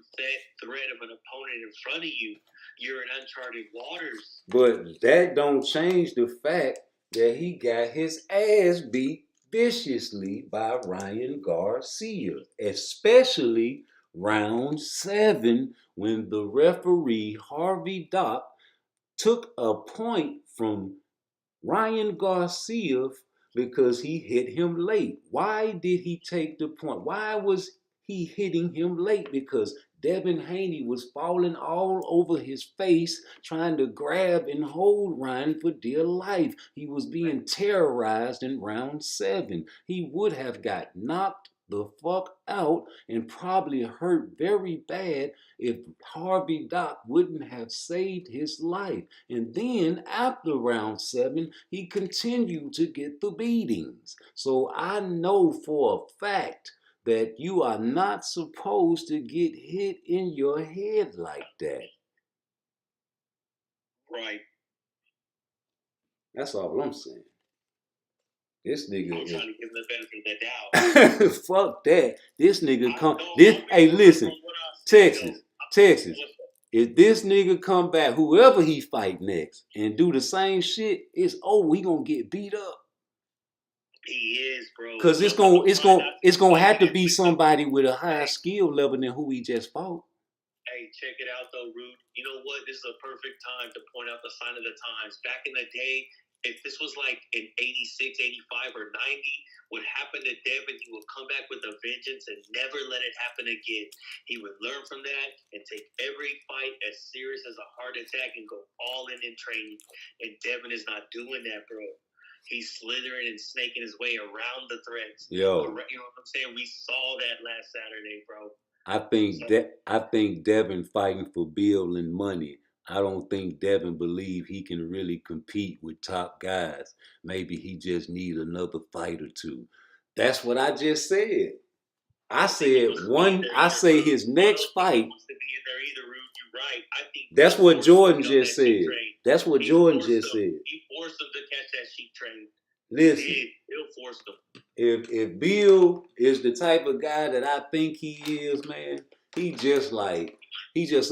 threat of an opponent in front of you. You're in uncharted waters. But that don't change the fact that he got his ass beat viciously by Ryan Garcia, especially round 7 when the referee Harvey Dock took a point from Ryan Garcia because he hit him late. Why did he take the point? Why was he hitting him late because Devin Haney was falling all over his face, trying to grab and hold Ryan for dear life. He was being terrorized in round 7. He would have got knocked the fuck out and probably hurt very bad if Harvey Dock wouldn't have saved his life. And then after round 7, he continued to get the beatings. So I know for a fact that you are not supposed to get hit in your head like that. Right. That's all I'm saying. This nigga I'm is trying to give him the benefit of the doubt. fuck that. This nigga come. Hey, Listen, Texas. If this nigga come back, whoever he fight next, and do the same shit, it's over. He gonna get beat up. He is, bro. Cause it's gonna have to be somebody with a higher skill level than who he just fought. Hey, check it out though, Rude. You know what? This is a perfect time to point out the sign of the times. Back in the day, if this was like in 86, 85, or 90, what happened to Devin, he would come back with a vengeance and never let it happen again. He would learn from that and take every fight as serious as a heart attack and go all in training. And Devin is not doing that, bro. He's slithering and snaking his way around the threats. Yo. You know what I'm saying? We saw that last Saturday, bro. I think Devin fighting for Bill and money. I don't think Devin believe he can really compete with top guys. Maybe he just need another fight or two. That's what I just said. I say his next fight. That's what Jordan just said. That's what Jordan just said. He forced him to catch that sheep train. Listen, Bill forced him. If Bill is the type of guy that I think he is, man, he just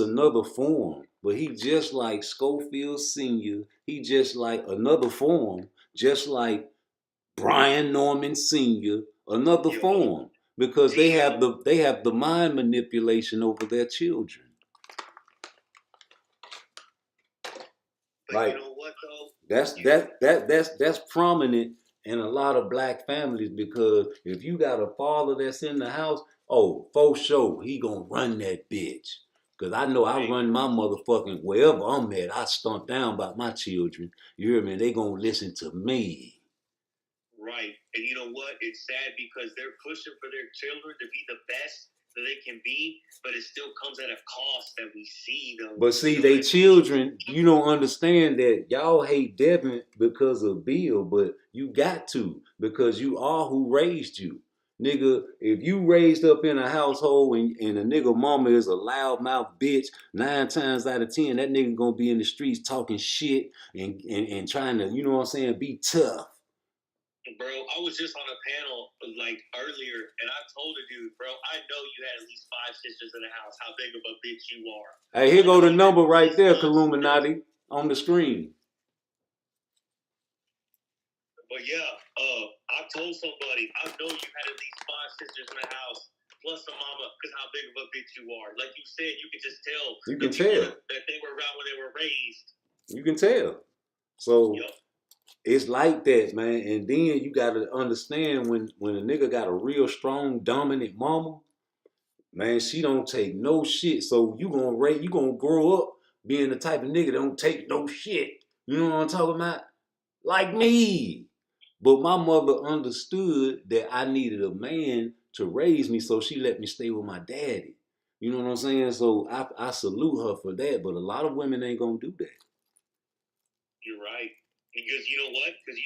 another form. But he just like Schofield Sr. He just like another form, just like Brian Norman Sr. Another form. Because they have the mind manipulation over their children. But like, you know what though? That's prominent in a lot of black families, because if you got a father that's in the house, oh, for sure, he gonna run that bitch. Because I know I run my motherfucking, wherever I'm at, I stomp down about my children. You hear me? They gonna listen to me. Right. And you know what? It's sad because they're pushing for their children to be the best that they can be, but it still comes at a cost that we see, though. But see, they children, you don't understand that y'all hate Devin because of Bill, but you got to, because you are who raised you. Nigga, if you raised up in a household and a nigga mama is a loudmouth bitch, 9 times out of 10, that nigga gonna be in the streets talking shit and trying to, you know what I'm saying, be tough. Bro, I was just on a panel like earlier, and I told a dude, bro, I know you had at least 5 sisters in the house. How big of a bitch you are. Hey, here go the number right there, Illuminati, on the screen. But yeah, I told somebody, I know you had at least 5 sisters in the house, plus a mama, because how big of a bitch you are. Like you said, you could just tell. You can tell that they were around when they were raised. You can tell. So. Yep. It's like that, man. And then you gotta understand when a nigga got a real strong, dominant mama, man, she don't take no shit. So you gonna grow up being the type of nigga that don't take no shit. You know what I'm talking about? Like me. But my mother understood that I needed a man to raise me, so she let me stay with my daddy. You know what I'm saying? So I salute her for that. But a lot of women ain't gonna do that. You're right. Because you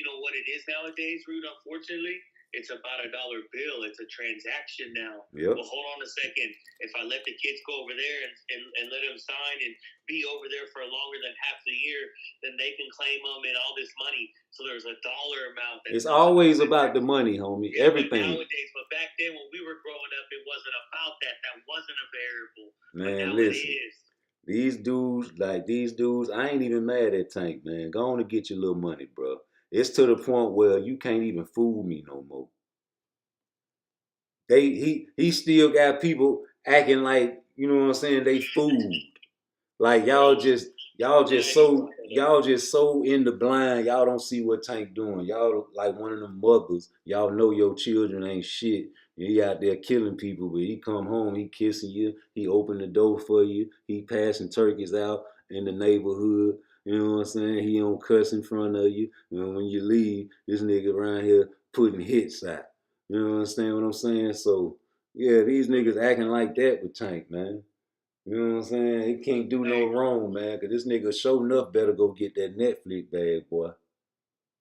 know what it is nowadays, Rude, unfortunately? It's about $1 bill. It's a transaction now. Yep. Well, hold on a second. If I let the kids go over there and let them sign and be over there for longer than half the year, then they can claim them and all this money. So there's a dollar amount. It's always about the money, homie. Yeah, everything. But back then when we were growing up, it wasn't about that. That wasn't a variable. Man, listen. These dudes, I ain't even mad at Tank, man. Go on and get your little money, bro. It's to the point where you can't even fool me no more. He still got people acting like, you know what I'm saying, they fooled. Like y'all just Y'all just so in the blind. Y'all don't see what Tank doing. Y'all like one of them mothers. Y'all know your children ain't shit. And he out there killing people, but he come home, he kissing you, he open the door for you, he passing turkeys out in the neighborhood. You know what I'm saying? He don't cuss in front of you. You know, when you leave, this nigga around here putting hits out. You know what I'm saying? So yeah, these niggas acting like that with Tank, man. You know what I'm saying? He can't do no wrong, man. Cause this nigga sure enough better go get that Netflix bag, boy.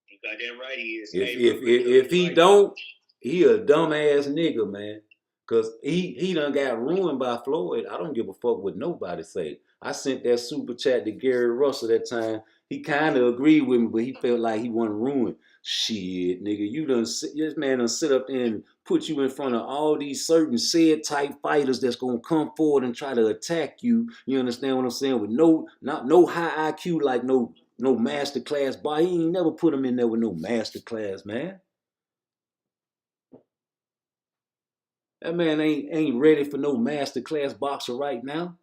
You goddamn right he is. If he don't, he a dumbass nigga, man. Cause he done got ruined by Floyd. I don't give a fuck what nobody say. I sent that super chat to Gary Russell that time. He kind of agreed with me, but he felt like he wasn't ruined. Shit, nigga, this man done sit up there and put you in front of all these certain said type fighters that's gonna come forward and try to attack you. You understand what I'm saying? With no high IQ like no master class boy. He ain't never put him in there with no master class, man. That man ain't ready for no master class boxer right now.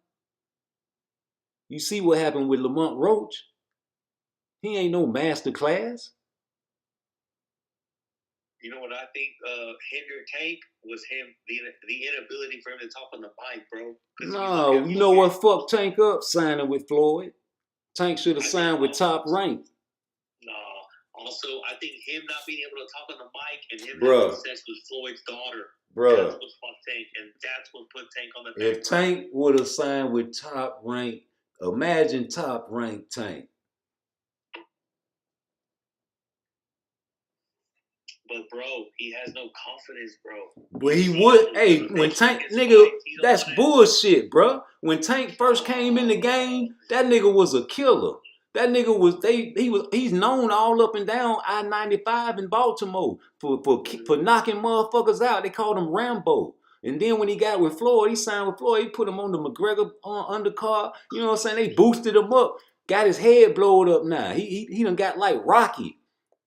You see what happened with Lamont Roach? He ain't no master class. You know what I think hindered Tank was the inability for him to talk on the mic, bro. No, you know what fucked Tank up signing with Floyd? Tank should have signed with Top Rank. No. Also, I think him not being able to talk on the mic and him Bruh. having sex with Floyd's daughter. Bruh. That's what fucked Tank, and that's what put Tank on the back. If Tank would have signed with Top Rank, imagine Top Rank Tank. But bro, he has no confidence, bro. But he would. Hey, when Tank, nigga, that's bullshit, bro. When Tank first came in the game, that nigga was a killer. That nigga was he's known all up and down I-95 in Baltimore for knocking motherfuckers out. They called him Rambo. And then when he got with Floyd, he signed with Floyd. He put him on the McGregor undercard. You know what I'm saying? They boosted him up. Got his head blowed up now. He done got like Rocky.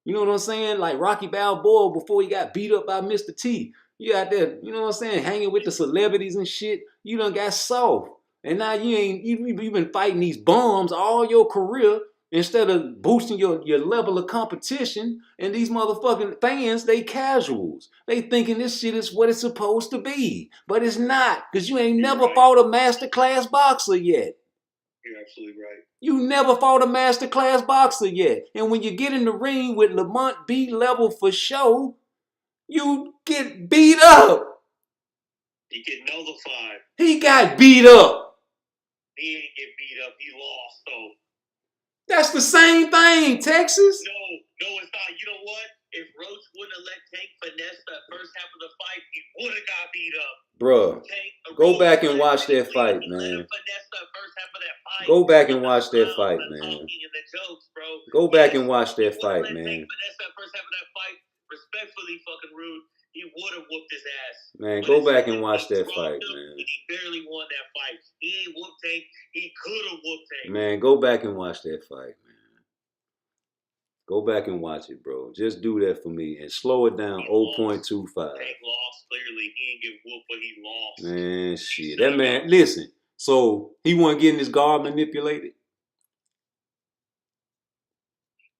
You know what I'm saying? Like Rocky Balboa before he got beat up by Mr. T. You out there, you know what I'm saying, hanging with the celebrities and shit. You done got soft. And now you've been fighting these bums all your career instead of boosting your level of competition. And these motherfucking fans, they casuals. They thinking this shit is what it's supposed to be. But it's not, because you ain't never fought a masterclass boxer yet. You're absolutely right. You never fought a masterclass boxer yet. And when you get in the ring with Lamont B level for show, you get beat up. You get nullified. He got beat up. He ain't get beat up. He lost, though. That's the same thing, Texas. No, it's not. You know what? If Roach wouldn't have let Tank finesse that first half of the fight, he would have got beat up. Bruh, go back and watch that fight, man. Go back and watch that fight, man. Go back and watch that fight, man. Respectfully, fucking rude. He would have whooped his ass. Man, go back and watch that fight, man. He barely won that fight. He ain't whooped Tank. He could have whooped Tank. Man, go back and watch that fight, man. Go back and watch it, bro. Just do that for me and slow it down 0.25. Tank lost, clearly. He ain't get whooped, but he lost. Man, shit. That man, listen. So, he wasn't getting his guard manipulated?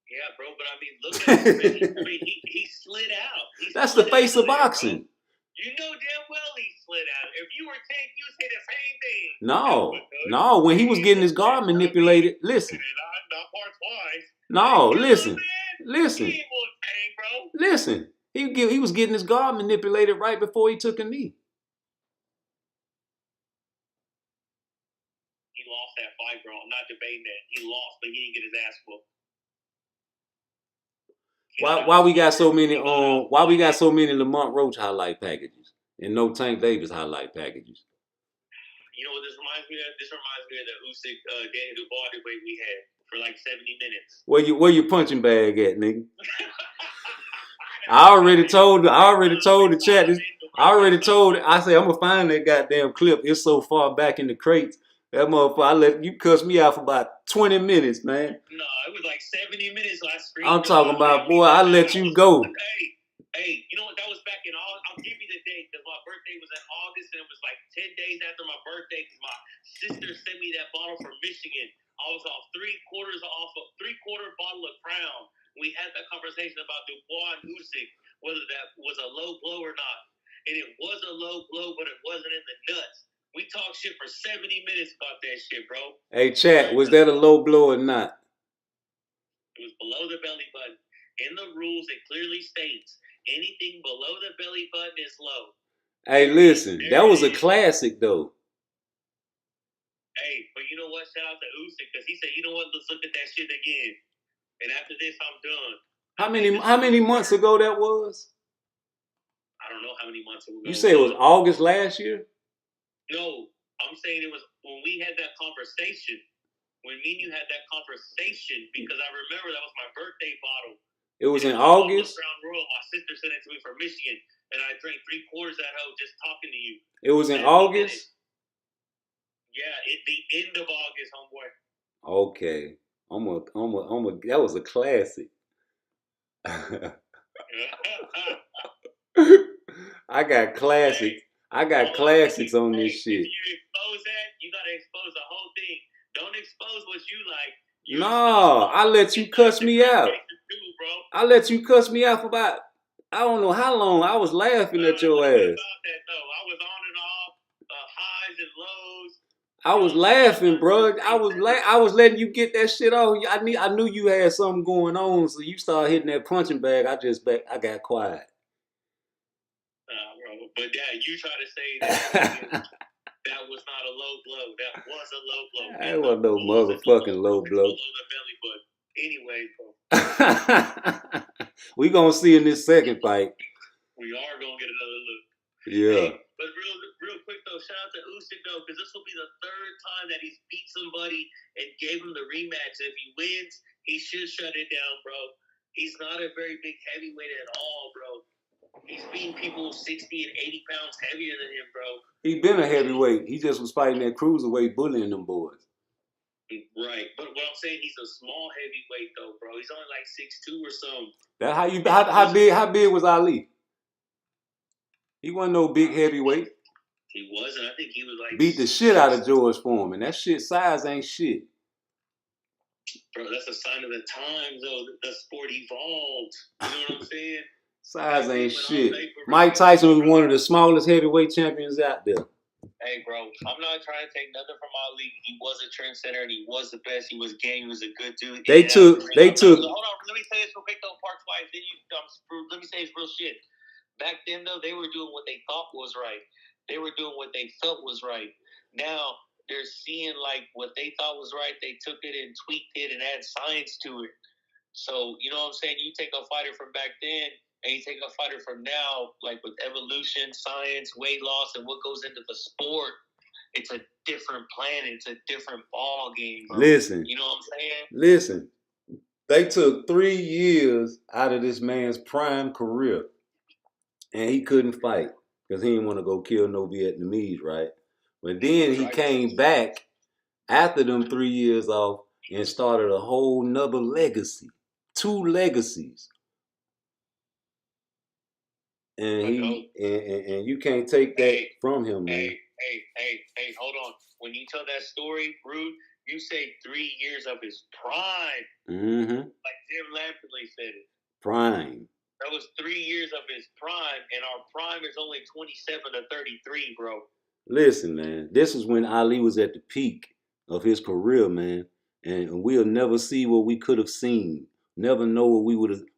Yeah, bro, but I mean, look at him. I mean, he slid out. That's the face of boxing. You know damn well he slid out. If you were Tank, you'd say the same thing. No. When he was getting his guard manipulated, listen. Not PARTTWICE. No, listen. Listen. He was getting his guard manipulated right before he took a knee. He lost that fight, bro. I'm not debating that. He lost, but he didn't get his ass whooped. Why we got so many Lamont Roach highlight packages and no Tank Davis highlight packages? You know what this reminds me of? This reminds me of the Usyk Danny Dubois debate we had for like 70 minutes. Where your punching bag at, nigga? I already told the chat. I say I'm gonna find that goddamn clip. It's so far back in the crates. That motherfucker, I let you cuss me out for about 20 minutes, man. No, it was like 70 minutes last screen. I'm talking about, boy, I let you go. Hey, you know what? That was back in August. I'll give you the date because my birthday was in August and it was like 10 days after my birthday because my sister sent me that bottle from Michigan. I was was off 3/4 bottle of Crown. We had that conversation about Dubois and Usyk, whether that was a low blow or not. And it was a low blow, but it wasn't in the nuts. We talked shit for 70 minutes about that shit, bro. Hey, chat, was that a low blow or not? It was below the belly button. In the rules, it clearly states anything below the belly button is low. Hey, listen, that was a classic, though. Hey, but you know what? Shout out to Usyk, because he said, you know what? Let's look at that shit again. And after this, I'm done. How many months ago that was? I don't know how many months ago. You say it was August last year? No, I'm saying it was when we had that conversation. When me and you had that conversation, because I remember that was my birthday bottle. It was in August? Crown Royal. My sister sent it to me from Michigan, and I drank 3/4 of that hoe just talking to you. It was in August? Yeah, the end of August, homeboy. Okay. That was a classic. I got classics. I got classics on this shit. If you expose that, you gotta expose the whole thing. Don't expose what you like. No, I let you cuss me out. I let you cuss me out for about, I don't know how long. I was laughing at your ass. About that, though. I was on and off, highs and lows. I was laughing, bro. I was letting you get that shit off. I knew you had something going on, so you started hitting that punching bag. I got quiet. Bro. But yeah, you try to say that that was not a low blow. That was a low blow. That wasn't no motherfucking low blow. Below the belly button. Anyway, bro. We gonna see in this second fight. We are gonna get another look. Yeah. Hey, but real quick though, shout out to Usyk though, because this will be the third time that he's beat somebody and gave him the rematch. If he wins, he should shut it down, bro. He's not a very big heavyweight at all, bro. He's beating people 60 and 80 pounds heavier than him, bro. He been a heavyweight. He just was fighting that cruiserweight, bullying them boys. Right, but what I'm saying, he's a small heavyweight though, bro. He's only like 6'2" or something. That how big was Ali? He wasn't no big heavyweight. He wasn't. I think he was like beat the shit out of George Foreman. That shit size ain't shit. Bro, that's a sign of the times though. The sport evolved. You know what I'm saying? Size ain't shit. Mike Tyson was one of the smallest heavyweight champions out there. Hey, bro, I'm not trying to take nothing from Ali. He was a trendsetter and he was the best. He was game. He was a good dude. They took. Hold on, let me say this real quick though. PARTTWICE. Then let me say this real shit. Back then though, they were doing what they thought was right. They were doing what they felt was right. Now they're seeing like what they thought was right. They took it and tweaked it and add science to it. So you know what I'm saying? You take a fighter from back then and you take a fighter from now, like with evolution, science, weight loss, and what goes into the sport, it's a different planet. It's a different ball game, bro. Listen. You know what I'm saying? Listen. They took 3 years out of this man's prime career. And he couldn't fight. Because he didn't want to go kill no Vietnamese, right? But then he came back after them 3 years off and started a whole nother legacy. 2 legacies. And and you can't take that from him, man. Hey, hold on. When you tell that story, Rude, you say 3 years of his prime. Mm-hmm. Like Jim Lampley said it. Prime. That was 3 years of his prime, and our prime is only 27 to 33, bro. Listen, man, this is when Ali was at the peak of his career, man. And we'll never see what we could have seen. Never know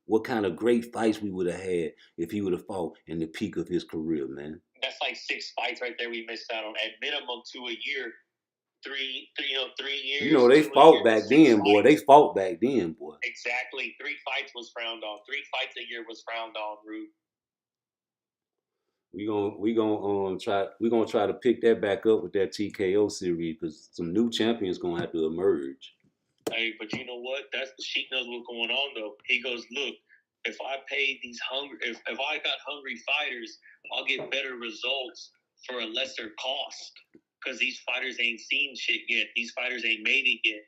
what kind of great fights we would have had if he would have fought in the peak of his career, man. That's like 6 fights right there we missed out on. At minimum 2 a year. 3 years. You know, they fought back then, boy. They fought back then, boy. Exactly. 3 fights was frowned on. 3 fights a year was frowned on, Rude. We gonna try to pick that back up with that TKO series because some new champions gonna have to emerge. Hey, but you know what? Sheik knows what's going on though. He goes, look, if I pay these if I got hungry fighters, I'll get better results for a lesser cost. Because these fighters ain't seen shit yet. These fighters ain't made it yet.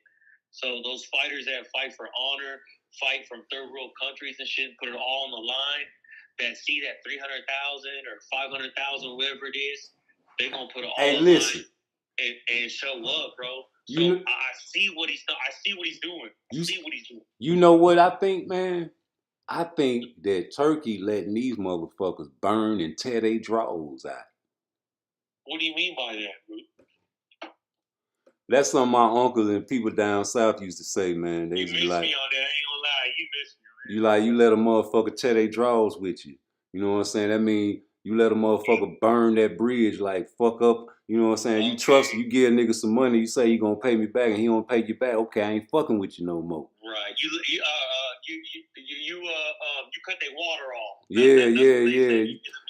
So those fighters that fight for honor, fight from third world countries and shit, put it all on the line, that see that 300,000 or 500,000, whatever it is, they're gonna put it all on the line. and show up, bro. So You, I see what he's doing. I see what he's doing. You know what I think, man? I think that Turkey letting these motherfuckers burn and tear their drawers out. What do you mean by that, bro? That's something my uncles and people down south used to say, man. They You used to miss be like, me on that. I ain't gonna lie. You miss me, man. you like, you let a motherfucker tear their drawers with you. You know what I'm saying? That mean you let a motherfucker burn that bridge, like fuck up. You know what I'm saying? You trust, you give a nigga some money, you say you gonna pay me back, and he don't pay you back. Okay, I ain't fucking with you no more. Right. You cut their water off. Yeah.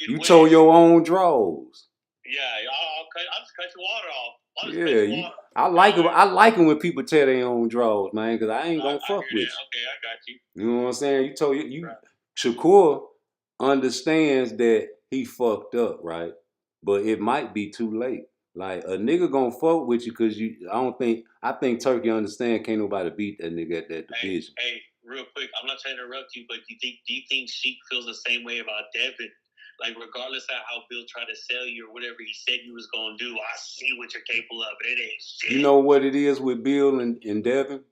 You told your own drawers. Yeah, I'll just cut your water off. Yeah, I like it. I like it when people tear their own drawers, man, because I ain't gonna fuck with you. Okay, I got you. You know what I'm saying? You told you right. Shakur understands that he fucked up, right? But it might be too late. Like a nigga gonna fuck with you because I think Turkey understand can't nobody beat that nigga at that division. Hey, real quick, I'm not trying to interrupt you, but do you think Sheik feels the same way about Devin? Like, regardless of how Bill tried to sell you or whatever he said he was going to do, I see what you're capable of. It ain't shit. You know what it is with Bill and Devin?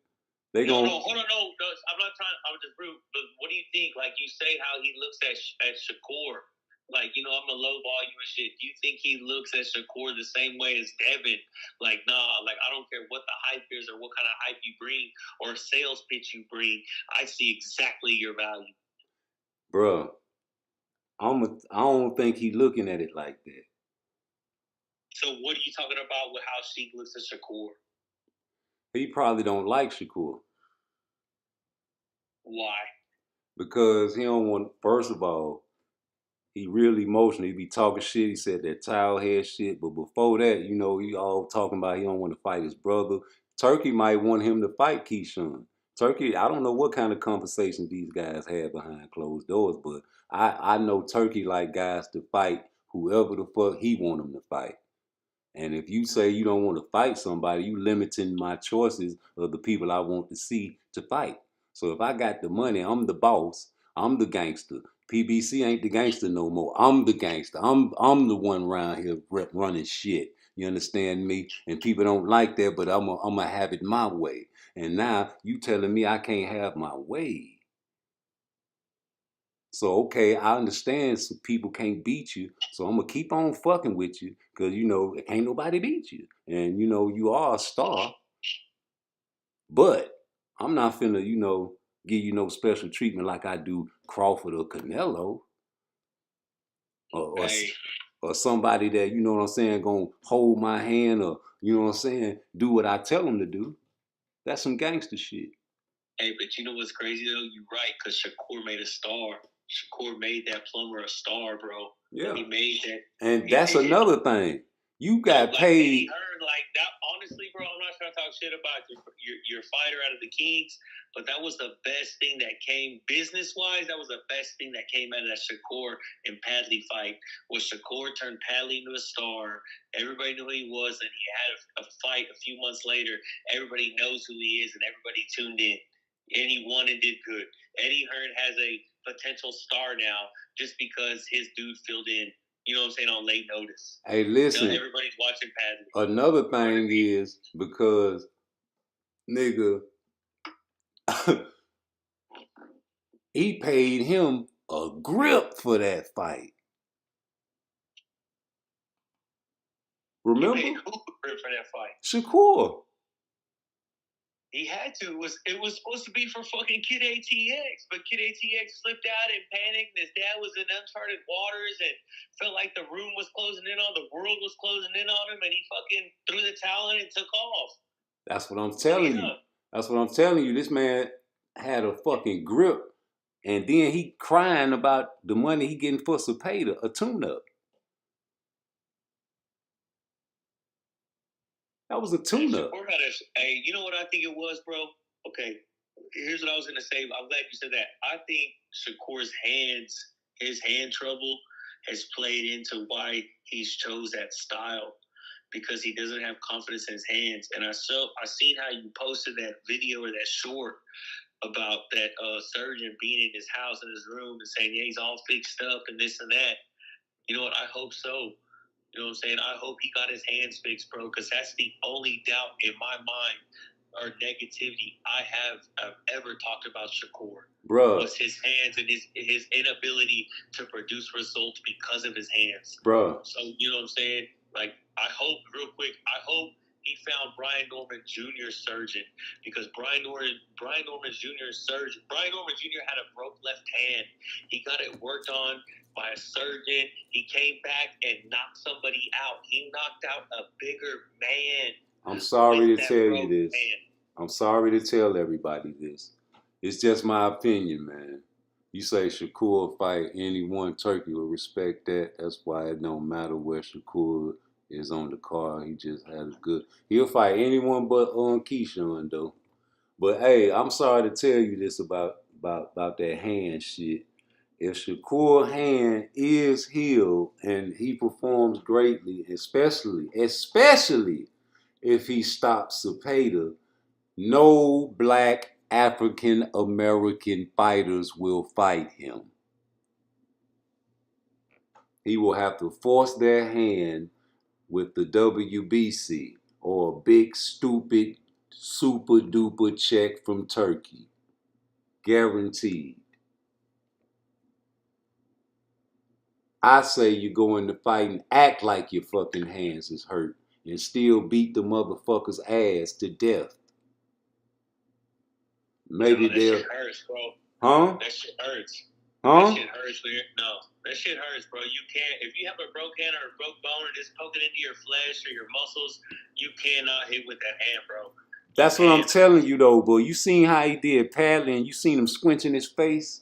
Hold on, no. I'm not trying. I'm just rude. But what do you think? Like, you say how he looks at Shakur. Like, I'm gonna lowball you and shit. Do you think he looks at Shakur the same way as Devin? Like, nah. Like, I don't care what the hype is or what kind of hype you bring or sales pitch you bring. I see exactly your value, bruh. I don't think he looking at it like that. So what are you talking about with how Sheik looks at Shakur? He probably don't like Shakur. Why? Because he don't want, first of all, he really emotional. He be talking shit. He said that towel head shit. But before that, he all talking about he don't want to fight his brother. Turkey might want him to fight Keyshawn. Turkey, I don't know what kind of conversation these guys had behind closed doors, but I know Turkey like guys to fight whoever the fuck he want them to fight. And if you say you don't want to fight somebody, you limiting my choices of the people I want to see to fight. So if I got the money, I'm the boss. I'm the gangster. PBC ain't the gangster no more. I'm the gangster. I'm the one around here running shit. You understand me? And people don't like that, but I'm gonna have it my way. And now you telling me I can't have my way. So, okay, I understand some people can't beat you, so I'm going to keep on fucking with you because, ain't nobody beat you. And, you are a star, but I'm not finna, give you no special treatment like I do Crawford or Canelo or somebody that, you know what I'm saying, going to hold my hand or, you know what I'm saying, do what I tell them to do. That's some gangster shit. Hey, but you know what's crazy, though? You're right, because Shakur made a star. Shakur made that plumber a star, bro. Yeah. He made that. And that's another thing. You got paid. Like that, honestly, bro, I'm not trying to talk shit about your fighter out of the Kings, but that was the best thing that came business-wise. That was the best thing that came out of that Shakur and Padley fight. Was Shakur turned Padley into a star. Everybody knew who he was, and he had a fight a few months later. Everybody knows who he is, and everybody tuned in. And he won and did good. Eddie Hearn has a potential star now just because his dude filled in, you know what I'm saying, on late notice. Hey, listen. Everybody's watching Padley. Another thing is because, nigga, he paid him a grip for that fight. Remember? He paid who a grip for that fight? Shakur. He had to. It was supposed to be for fucking Kid ATX, but Kid ATX slipped out and panicked. And his dad was in uncharted waters and felt like the room was closing in on, the world was closing in on him, and he fucking threw the towel in and took off. That's what I'm telling you. That's what I'm telling you. This man had a fucking grip, and then he crying about the money he getting for Cepeda, a tune-up. That was a tune-up. Hey, you know what I think it was, bro? Okay, here's what I was going to say. I'm glad you said that. I think Shakur's his hand trouble has played into why he's chose that style, because he doesn't have confidence in his hands. And I seen how you posted that video or that short about that surgeon being in his house, in his room, and saying, yeah, he's all fixed up and this and that. You know what? I hope so. You know what I'm saying? I hope he got his hands fixed, bro, because that's the only doubt in my mind or negativity I have ever talked about Shakur. Bruh. Was his hands and his inability to produce results because of his hands. Bruh. So, you know what I'm saying? Like, I hope, real quick, I hope he found Brian Norman Jr.'s surgeon, because Brian Norman Jr.'s surgeon. Brian Norman Jr. had a broke left hand. He got it worked on by a surgeon. He came back and knocked somebody out. He knocked out a bigger man. I'm sorry to tell you this. I'm sorry to tell everybody this. It's just my opinion, man. You say Shakur fight anyone, Turkey will respect that. That's why it don't matter where Shakur is on the card. He just had a good. He'll fight anyone but Keyshawn though. But hey, I'm sorry to tell you this about that hand shit. If Shakur's hand is healed and he performs greatly, especially if he stops Zepeda, no black African American fighters will fight him. He will have to force their hand with the WBC or a big, stupid, super duper check from Turkey. Guaranteed. I say you go in the fight and act like your fucking hands is hurt and still beat the motherfucker's ass to death. Maybe that shit hurts, bro. Huh? That shit hurts. Huh? That shit hurts, man. No, that shit hurts, bro. You can't, if you have a broke hand or a broke bone and it's poking into your flesh or your muscles, you cannot hit with that hand, bro. That's what I'm telling you, though, boy. You seen how he did paddling? You seen him squinching his face?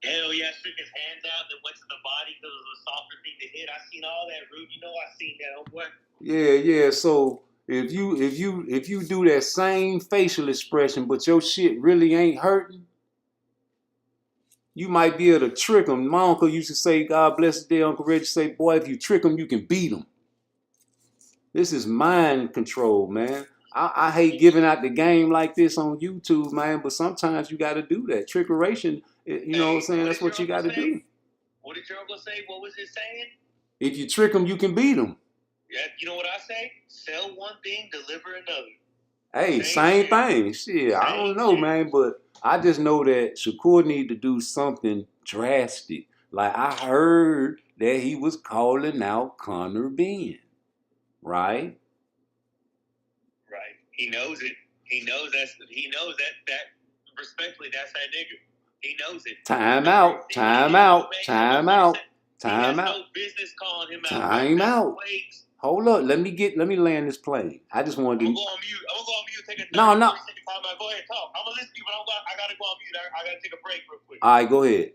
Hell yeah, shook his hands out and went to the body because it was a softer thing to hit. I seen all that, Rube. You know I seen that, homeboy. Yeah. So if you do that same facial expression, but your shit really ain't hurting, you might be able to trick him. My uncle used to say, God bless his day, Uncle Reggie say, boy, if you trick him, you can beat him. This is mind control, man. I hate giving out the game like this on YouTube, man, but sometimes you got to do that. Trickeration, you know what I'm saying? That's what you got to do. What did your uncle say? What was it saying? If you trick him, you can beat him. Yeah, you know what I say? Sell one thing, deliver another. Hey, same thing. Shit, I don't know, man, but I just know that Shakur need to do something drastic. Like, I heard that he was calling out Conor Benn, right? Right. He knows it. He knows that respectfully, that's that nigga. He knows it. Time out. No business calling him out. Time out. Hold up. Let me land this plane. I just wanted to. I'm gonna go on mute. Take a 30 No. second time out. Go ahead, talk. I'm gonna listen to you, but I gotta go on mute. I gotta take a break real quick. All right, go ahead.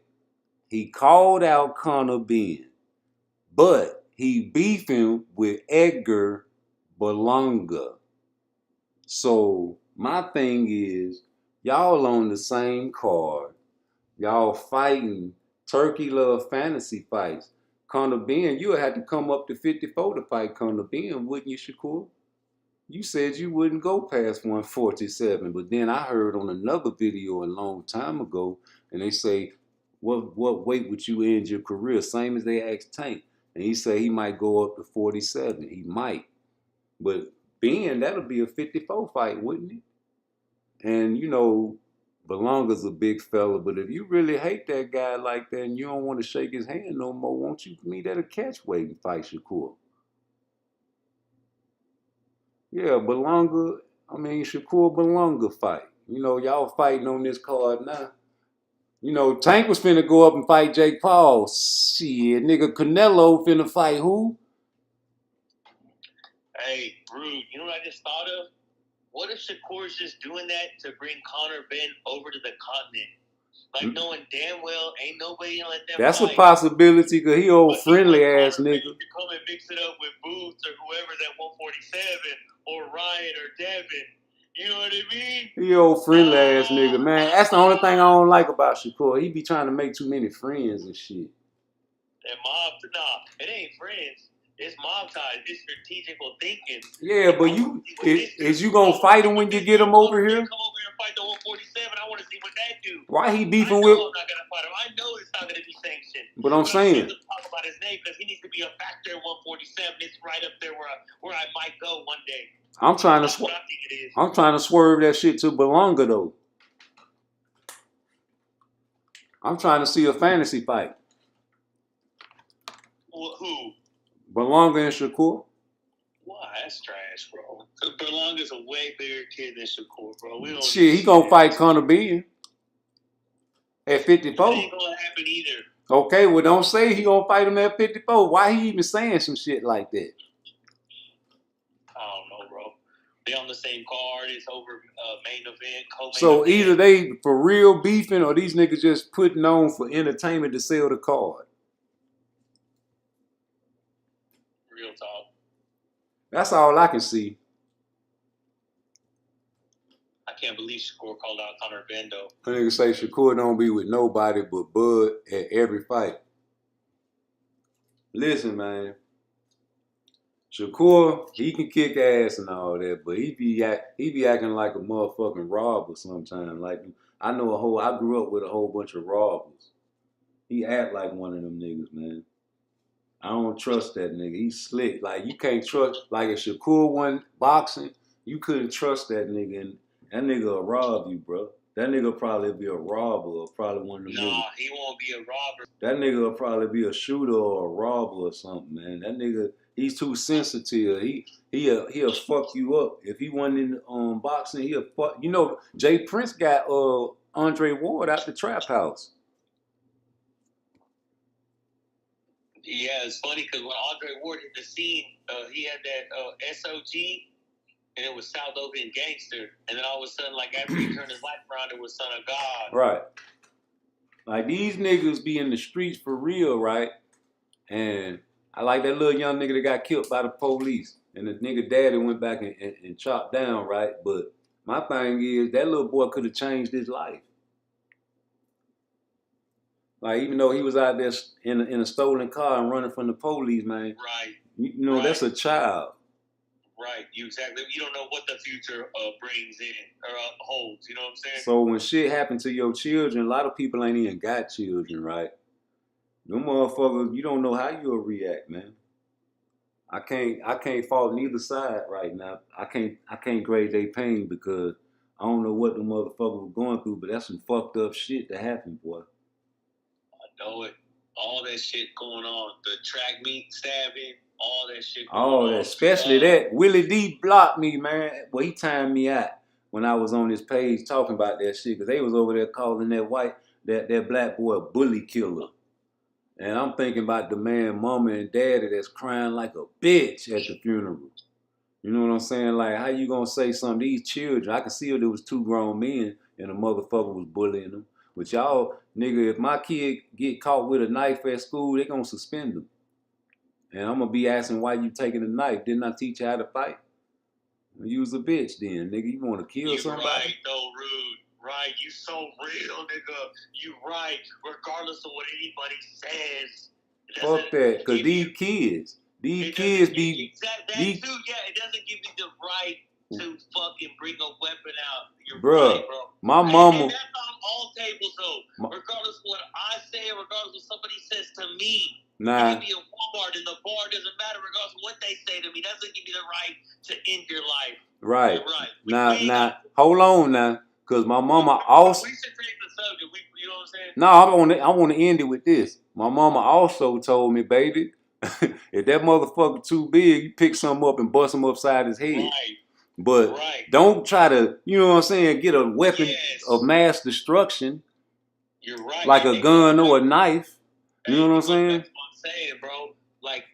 He called out Conor Benn, but he beefed him with Edgar Berlanga. So my thing is, y'all on the same card. Y'all fighting. Turkey love fantasy fights. Conor Benn, you would have to come up to 54 to fight Conor Benn, wouldn't you, Shakur? You said you wouldn't go past 147, but then I heard on another video a long time ago, and they say, what weight would you end your career? Same as they asked Tank. And he said he might go up to 47. He might. But Benn, that'll be a 54 fight, wouldn't it? And, you know, Berlanga's a big fella, but if you really hate that guy like that and you don't want to shake his hand no more, won't you meet at a catch weight and fight Shakur? Yeah, Shakur Berlanga fight. You know, y'all fighting on this card now. You know, Tank was finna go up and fight Jake Paul. Shit, nigga, Canelo finna fight who? Hey, Rude, you know what I just thought of? What if Shakur's just doing that to bring Conor Benn over to the continent? Like, knowing damn well ain't nobody gonna let them That's fight. a possibility, because he old friendly ass nigga. You can come and mix it up with Boots or whoever's at 147 or Ryan or Devin. You know what I mean? He old friendly ass nigga, man. That's the only thing I don't like about Shakur. He be trying to make too many friends and shit. That mob, nah, it ain't friends. It's mob ties. It's strategical thinking. Yeah, but is you gonna fight him when you get him over here? Come over here and fight the 147. I want to see what that do. Why he beefing with? with? I'm not gonna fight him. I know it's not gonna be sanctioned. But I'm saying. Talk about about his name because he needs to be up back there 147. It's right up there where I might go one day. I'm trying That's to what I think it is. I'm trying to swerve that shit to Belonga though. I'm trying to see a fantasy fight. Who? Belonga and Shakur. Wow, that's trash, bro. Berlonga's a way bigger kid than Shakur, bro. We don't Shit, he gonna fight Conor Bean at 54. That ain't gonna happen either. Okay, well don't say he gonna fight him at 54. Why he even saying some shit like that? I don't know, bro. They on the same card. It's over main event, co-main So event. either they for real beefing or these niggas just putting on for entertainment to sell the card. Real talk. That's all I can see. I can't believe Shakur called out Conor Bendo. I nigga say Shakur don't be with nobody but Bud at every fight. Listen, man. Shakur, he can kick ass and all that, but he be acting like a motherfucking robber sometimes. Like I grew up with a whole bunch of robbers. He act like one of them niggas, man. I don't trust that nigga. He's slick. Like you can't trust. Like if Shakur won boxing, you couldn't trust that nigga, and that nigga will rob you, bro. That nigga will probably be a robber or probably one of them niggas. Nah, he won't be a robber. That nigga will probably be a shooter or a robber or something, man. That nigga, he's too sensitive. He'll fuck you up. If he wasn't in boxing, he'll fuck. You know, Jay Prince got Andre Ward out the trap house. Yeah, it's funny because when Andre Ward hit the scene, he had that SOG, and it was South Oakland Gangster. And then all of a sudden, like after he turned his life around, it was Son of God. Right. Like these niggas be in the streets for real, right? And I like that little young nigga that got killed by the police. And the nigga daddy went back and chopped down, right? But my thing is, that little boy could have changed his life. Like, even though he was out there in a stolen car and running from the police, man. Right. You know, right. That's a child. Right. You exactly. You don't know what the future brings in or holds. You know what I'm saying? So when shit happened to your children, a lot of people ain't even got children, right? Them motherfuckers, you don't know how you'll react, man. I can't fault neither side right now. I can't grade their pain because I don't know what the motherfuckers were going through, but that's some fucked up shit that happened, boy. Know it. All that shit going on. The track meet stabbing, all that shit going on. That, especially that. Willie D blocked me, man. Well, he timed me out when I was on his page talking about that shit because they was over there calling that black boy a bully killer. And I'm thinking about the man, mama and daddy that's crying like a bitch at the funeral. You know what I'm saying? Like, how you gonna say something? These children, I can see if there was two grown men and a motherfucker was bullying them. But y'all, nigga, if my kid get caught with a knife at school, they gonna suspend him. And I'm gonna be asking why you taking a knife. Didn't I teach you how to fight? You was a bitch then, nigga. You wanna kill somebody? Right, though, Rude. Right, you so real, nigga. You right, regardless of what anybody says. Fuck that, cause these kids be... That too, yeah, it doesn't give you the right to fucking bring a weapon out. You're right, bro. My mama... And that's on all tables, though. Regardless of what I say, regardless of what somebody says to me. Nah. You can be at Walmart in the bar, doesn't matter, regardless of what they say to me. Doesn't give you the right to end your life. Right. You're right. Now, hold on now. Because my mama also... We should change the subject. You know what I'm saying? No, I want to end it with this. My mama also told me, baby, if that motherfucker too big, you pick something up and bust him upside his head. Right. But don't try to, you know what I'm saying, get a weapon of mass destruction. You're right. Like a gun or a knife. You know what I'm saying? That's what I'm saying, bro. Like,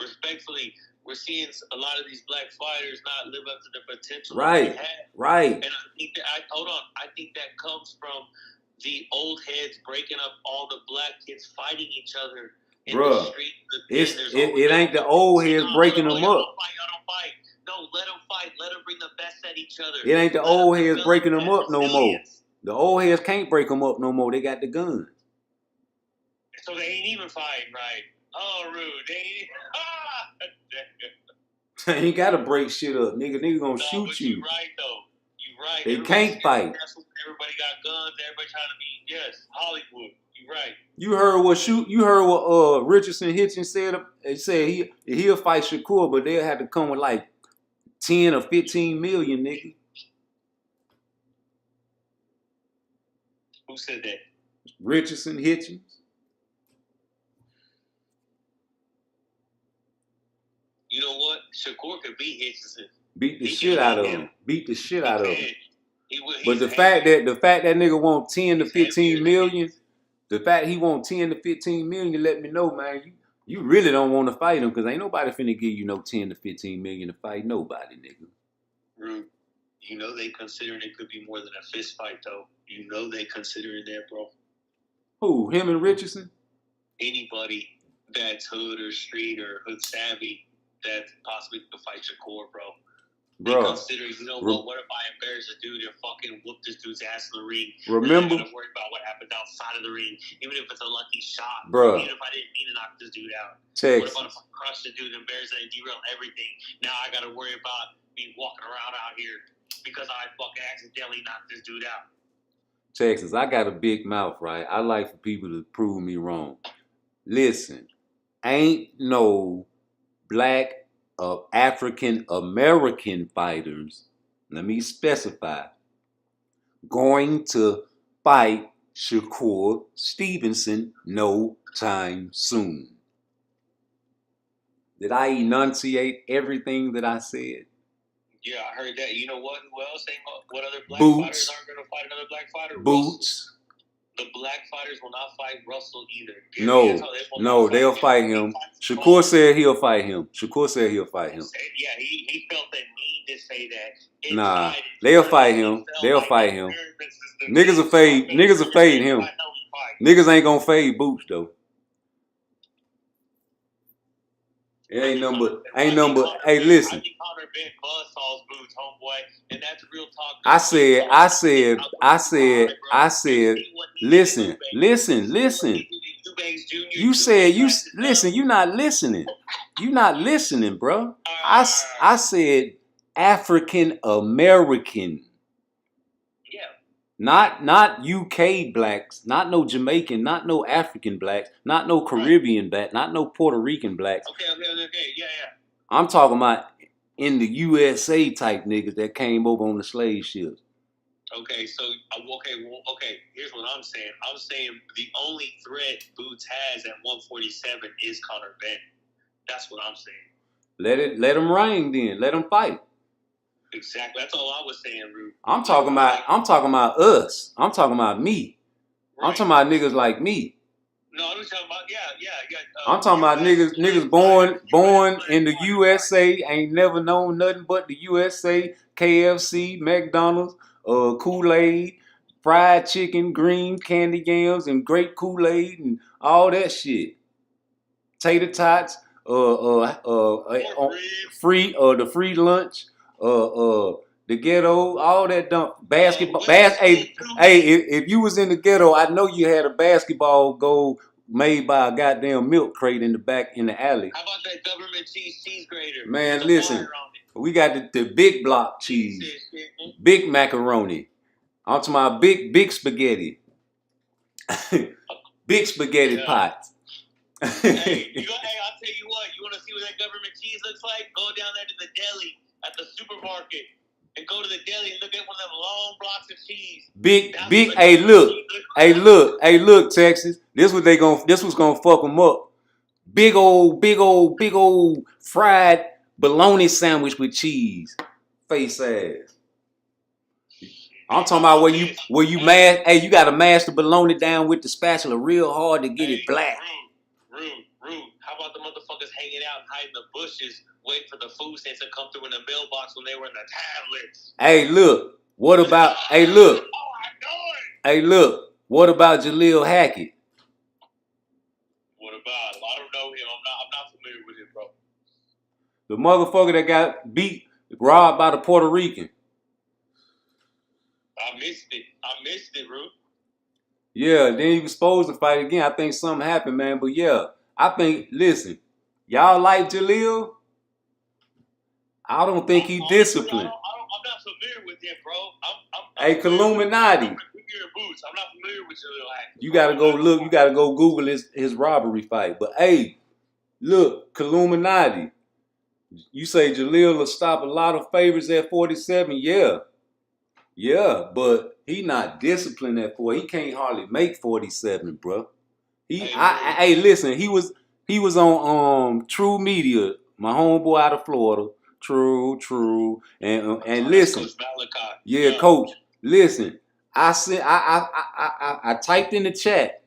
respectfully, we're seeing a lot of these black fighters not live up to the potential right, they have. Right. And I think that, I think that comes from the old heads breaking up all the black kids fighting each other in the street. It ain't the old heads breaking them up. Y'all don't fight. No, let them fight. Let them bring the best at each other. It ain't the old heads breaking them up no more. The old heads can't break them up no more. They got the guns. So they ain't even fighting, right? Oh, Rude. They ain't got to break shit up. Nigga gonna shoot you. You're right, though. You're right. They can't fight. Everybody got guns. Everybody trying to be, yes, Hollywood. You're right. You heard what Richardson Hitchens said. He said he'll fight Shakur, but they'll have to come with like 10 or 15 million, nigga. Who said that? Richardson Hitchens. You know what? Shakur could beat Hitchison. Beat the shit out of him. Beat the shit out of him. But the fact that nigga want 10 to 15 million, the fact he want 10 to 15 million, let me know, man. You really don't want to fight him because ain't nobody finna give you no 10 to 15 million to fight nobody, nigga. Rude. You know they considering it could be more than a fist fight, though. You know they considering that, bro. Who? Him and Richardson? Anybody that's hood or street or hood savvy that possibly could fight Shakur, bro. They consider, you know what if I embarrass a dude and fucking whoop this dude's ass in the ring? Remember? I'm not worried about what happens outside of the ring, even if it's a lucky shot. Bro. Even if I didn't mean to knock this dude out. Texas. What about if I crush the dude, embarrass and derail everything? Now I got to worry about me walking around out here because I fucking accidentally knocked this dude out. Texas, I got a big mouth, right? I like for people to prove me wrong. Listen, ain't no black African American fighters, let me specify, going to fight Shakur Stevenson no time soon. Did I enunciate everything that I said? Yeah, I heard that. You know what? Who else ain't? What other black Boots. fighters aren't going to fight another black fighter? Boots. The black fighters will not fight Russell either. No, they'll fight him. Shakur said he'll fight him. Yeah, he felt the need to say that. Nah, they'll fight him. They'll fight him. Niggas will fade. Niggas will fade him. Niggas ain't gonna fade Boots though. It ain't number. Hey, listen. I said. Listen. You said listen. You not listening. You not listening, bro. I said African American. Yeah. Not UK blacks, not no Jamaican, not no African blacks, not no Caribbean black, not no Puerto Rican blacks. Okay. Yeah. I'm talking about in the USA type niggas that came over on the slave ships. Okay, so here's what I'm saying. I'm saying the only threat Boots has at 147 is Conor Benn. That's what I'm saying. Let him ring then. Let him fight. Exactly. That's all I was saying, Rude. I'm talking about us. I'm talking about me. Right. I'm talking about niggas like me. No, I'm talking about I'm talking about niggas born in the USA, ain't never known nothing but the USA, KFC, McDonald's, Kool-Aid, fried chicken, green candy yams, and grape Kool-Aid, and all that shit. Tater tots, the free lunch, the ghetto, all that dumb basketball. Hey, if you was in the ghetto, I know you had a basketball goal made by a goddamn milk crate in the back in the alley. How about that government cheese grater? Man, listen, we got the big block cheese, big macaroni. I'm talking about big spaghetti, big spaghetti pots. I'll tell you what. You want to see what that government cheese looks like? Go down there to the deli at the supermarket and go to the deli and look at one of them long blocks of cheese. Big. Hey, look, Texas. This was gonna fuck them up. Big old fried bologna sandwich with cheese. Face ass. I'm talking about where you mash. Hey, you gotta mash the bologna down with the spatula real hard to get it black. Rude. How about the motherfuckers hanging out and hiding in the bushes, waiting for the food stamps to come through in the mailbox when they were in the tablets? Hey, look. What about? Hey, look. What about Jaleel Hackett? What about him? I don't know him. I'm not familiar with him, bro. The motherfucker that got robbed by the Puerto Rican. I missed it, Rude. Yeah, then he was supposed to fight again. I think something happened, man. But yeah, I think, listen, y'all like Jaleel? I don't think he disciplined. I'm not familiar with him, bro. Hey, Illuminati. Gear Boots. I'm not familiar with Jaleel Hackett. You gotta go look. You gotta go Google his robbery fight. But hey, look, Illuminati. You say Jaleel will stop a lot of favors at 47. Yeah, but he not disciplined at 40. He can't hardly make 47, bro. Hey, listen, he was on True Media, my homeboy out of Florida. True, and listen, Coach Malachi. yeah, coach, listen. I said I typed in the chat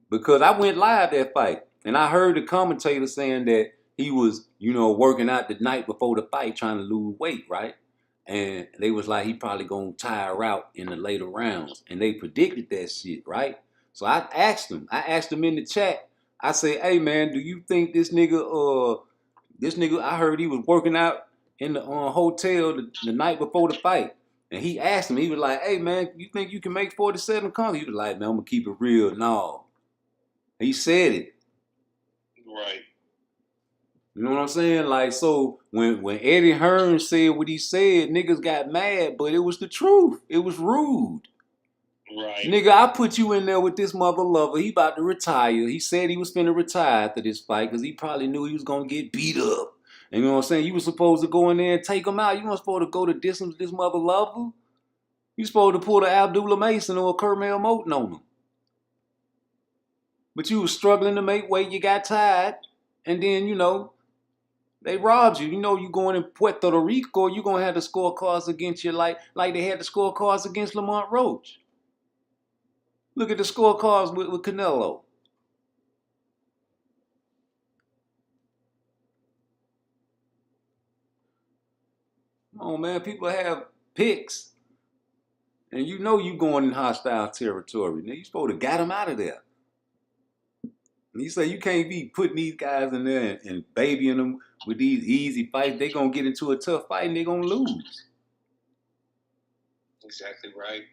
because I went live that fight, and I heard the commentator saying that he was, working out the night before the fight, trying to lose weight, right? And they was like, he probably gonna tire out in the later rounds, and they predicted that shit, right? So I asked him in the chat. I say, hey man, do you think this nigga, I heard he was working out in the hotel the night before the fight. And he asked him, he was like, hey man, you think you can make 47 comes? He was like, man, I'm gonna keep it real. No. He said it. Right. You know what I'm saying? Like, so when Eddie Hearn said what he said, niggas got mad, but it was the truth. It was rude. Right. Nigga, I put you in there with this mother lover. He about to retire. He said he was finna retire after this fight because he probably knew he was gonna get beat up. And you know what I'm saying? You was supposed to go in there and take him out. You weren't supposed to go to distance this mother lover. You supposed to pull the Abdullah Mason or a Kermel Moton on him. But you was struggling to make weight. You got tired. And then, they robbed you. You going in Puerto Rico, you going to have the scorecards against you like they had the scorecards against Lamont Roach. Look at the scorecards with Canelo. Come on, man. People have picks. And you going in hostile territory. Now, you supposed to got them out of there. And you say you can't be putting these guys in there and babying them with these easy fights. They going to get into a tough fight and they going to lose. Exactly right.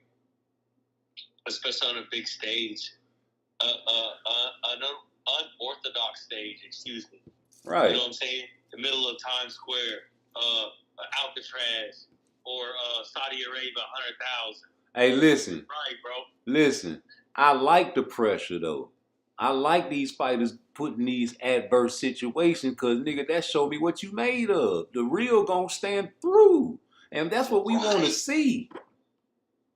Especially on a big stage. An unorthodox stage, excuse me. Right. You know what I'm saying? The middle of Times Square, Alcatraz, or Saudi Arabia, 100,000. Hey, listen. Right, bro. Listen. I like the pressure, though. I like these fighters putting these adverse situations because, nigga, that show me what you made of. The real gonna stand through. And that's what we want to see.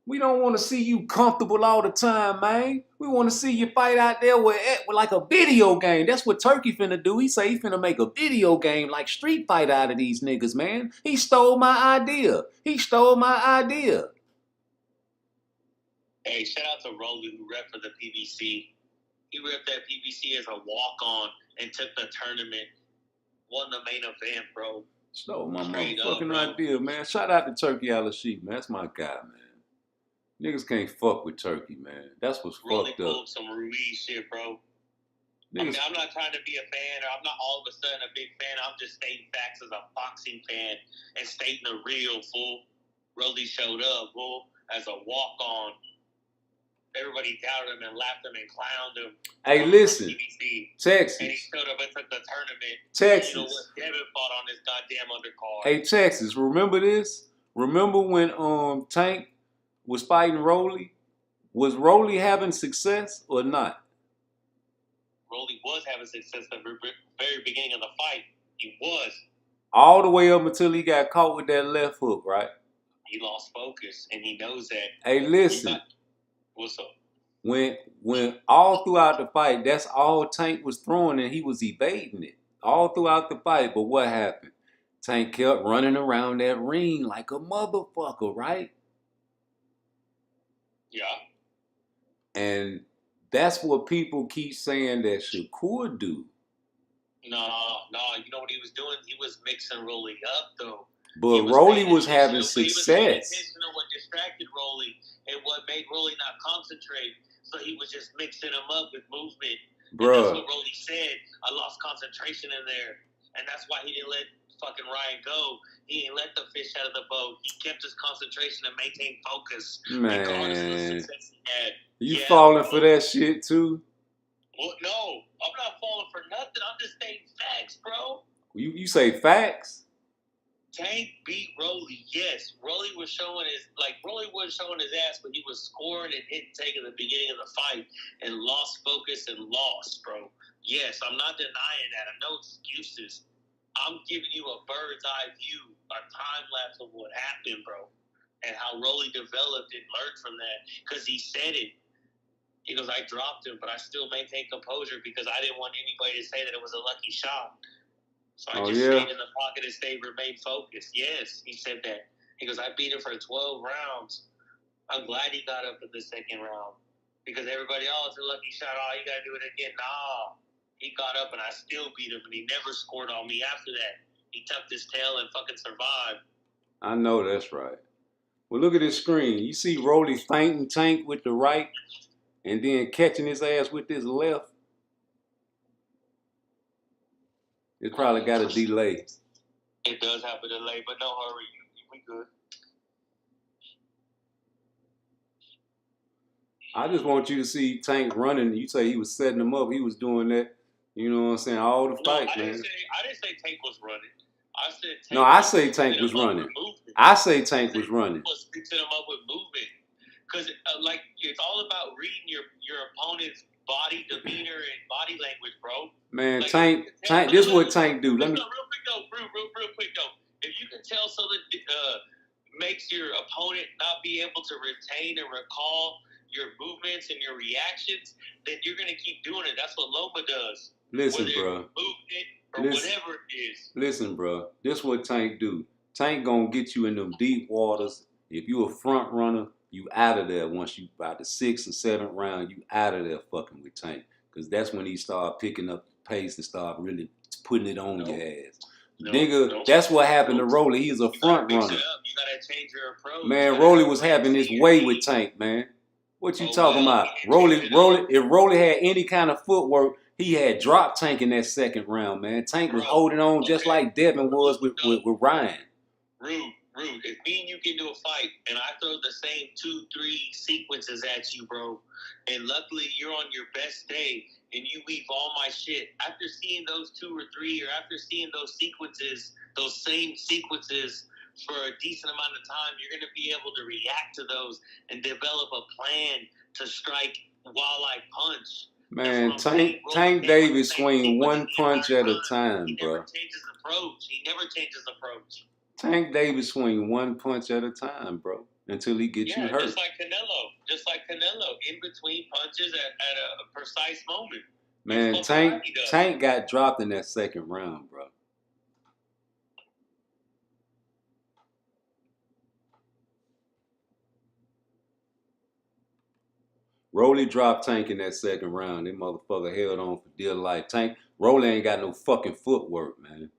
We don't want to see you comfortable all the time, man. We want to see you fight out there with like a video game. That's what Turkey finna do. He say he finna make a video game like Street Fight out of these niggas, man. He stole my idea. Hey, shout out to Rolly who rep for the PBC. He repped that PBC as a walk-on and took the tournament, won the main event, bro. Stole my motherfucking idea, man. Shout out to Turkey Al-Sheikh, man. That's my guy, man. Niggas can't fuck with Turkey, man. That's what's really fucked up. Pulled some Ruiz shit, bro. I mean, I'm not trying to be a fan, or I'm not all of a sudden a big fan. I'm just stating facts as a boxing fan and stating the real, fool. Rolly showed up, fool, as a walk-on. Everybody doubted him and laughed him and clowned him. Hey, listen, Texas. And he showed up and took the tournament. Texas. You know what? Devin fought on this goddamn undercard. Hey, Texas, remember this? Remember when Tank was fighting Rolly? Was Rolly having success or not? Rolly was having success at the very beginning of the fight. He was. All the way up until he got caught with that left hook, right? He lost focus, and he knows that. Hey, listen. What's up? When all throughout the fight, that's all Tank was throwing, and he was evading it all throughout the fight. But what happened? Tank kept running around that ring like a motherfucker, right? Yeah. And that's what people keep saying that Shakur do. No. You know what he was doing? He was mixing Rolly up, though. But Rolly was having success. He was paying attention to what distracted Rolly and what made Rolly not concentrate. So he was just mixing him up with movement. Bruh. And that's what Rolly said. I lost concentration in there. And that's why he didn't let fucking Ryan go. He didn't let the fish out of the boat. He kept his concentration and maintained focus. Man. Regardless of the success he had. You falling for that shit too? Well, no. I'm not falling for nothing. I'm just stating facts, bro. You say facts? Tank beat Rolly, yes. Rolly wasn't showing his ass, but he was scoring and hitting Tank at the beginning of the fight and lost focus and lost, bro. Yes, I'm not denying that. No excuses. I'm giving you a bird's eye view, a time lapse of what happened, bro, and how Rolly developed and learned from that. Because he said it. He goes, I dropped him, but I still maintained composure because I didn't want anybody to say that it was a lucky shot. So I just stayed in the pocket and remained focused. Yes, he said that. He goes, I beat him for 12 rounds. I'm glad he got up in the second round. Because everybody, it's a lucky shot. You got to do it again. Nah. He got up and I still beat him, and he never scored on me after that. He tucked his tail and fucking survived. I know that's right. Well, look at this screen. You see Rolly fainting Tank with the right and then catching his ass with his left. It probably got a delay. It does have a delay, but no hurry. We good. I just want you to see Tank running. You say he was setting him up. He was doing that. You know what I'm saying? All the fights, man. I didn't say Tank was running. I said Tank. No, I say Tank was running. I say Tank was running. Was fixing him up with movement, because it's all about reading your opponent's body demeanor and body language, bro. Man, Tank. This is what Tank do. Let me. Real quick though. If you can tell something makes your opponent not be able to retain and recall your movements and your reactions, then you're gonna keep doing it. That's what Loma does. Listen, bro. Movement or whatever it is. Listen, bro. This is what Tank do. Tank gonna get you in them deep waters. If you a front runner, you out of there once you by the 6th or 7th round. You out of there fucking with Tank, because that's when he start picking up the pace and start really putting it on your ass. Nigga, that's what happened to Rolly. He's a front runner. You gotta change your approach. Man, Rolly was having his way with Tank, man. What you talking about? If Rolly had any kind of footwork, he had dropped Tank in that second round, man. Tank was holding on just like Devin was with Ryan. Rude. If me and you get into a fight and I throw the same 2-3 sequences at you, bro, and luckily you're on your best day and you weave all my shit, after seeing those 2 or 3 or after seeing those sequences, those same sequences for a decent amount of time, you're going to be able to react to those and develop a plan to strike while I punch. Man, Tank Davis swing one punch at a time, bro. He never changes approach. Tank Davis swing one punch at a time, bro, until he gets you hurt. Just like Canelo, in between punches at a precise moment. Man, Tank got dropped in that second round, bro. Rolly dropped Tank in that second round. That motherfucker held on for dear life. Rolly ain't got no fucking footwork, man.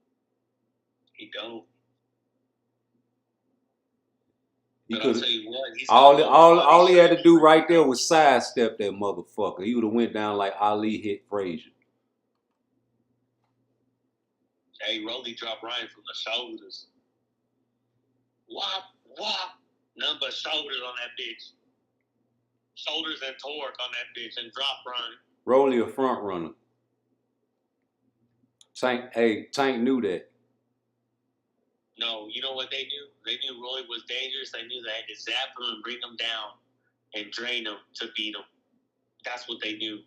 He don't. All he had to do right there was sidestep that motherfucker. He would have went down like Ali hit Frazier. Hey, Rolly dropped Ryan from the shoulders. Wop. None but shoulders on that bitch. Shoulders and torque on that bitch and drop Ryan. Rolly a front runner. Tank knew that. No, you know what they knew? They knew Rolly was dangerous. They knew they had to zap him and bring him down and drain him to beat him. That's what they knew.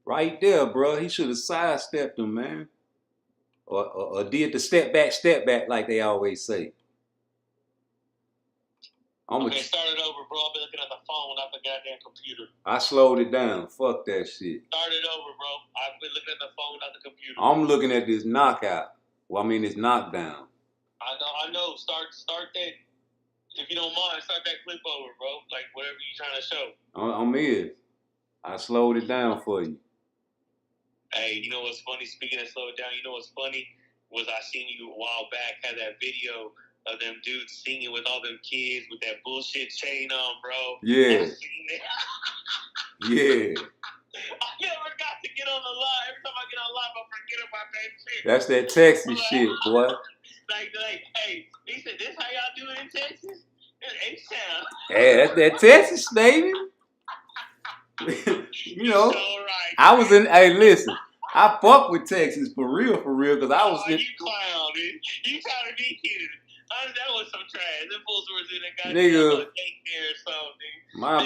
Right there, bro. He should have sidestepped him, man. Or did the step back like they always say. Start it over, bro. I'll be looking at the phone, not the goddamn computer. I slowed it down. Fuck that shit. Start it over, bro. I've been looking at the phone, not the computer. I'm looking at this knockout. This knockdown. I know. Start that. If you don't mind, start that clip over, bro. Like whatever you're trying to show. I'm in. I slowed it down for you. Hey, you know what's funny? Speaking of slow it down, you know what's funny? Was I seen you a while back had that video of them dudes singing with all them kids with that bullshit chain on, bro. Yeah. Yeah. I never got to get on the line. Every time I get on live, I forget about that shit. That's that Texas shit, boy. Like, hey, he said, this how y'all do it in Texas? It's H-Town. Hey, that's that Texas, baby. You know, so right, I was in, hey, listen, I fuck with Texas for real, because I was you clown, dude. You trying to be cute. That was some trash. Them fools were in a goddamn nigga, daycare or something. my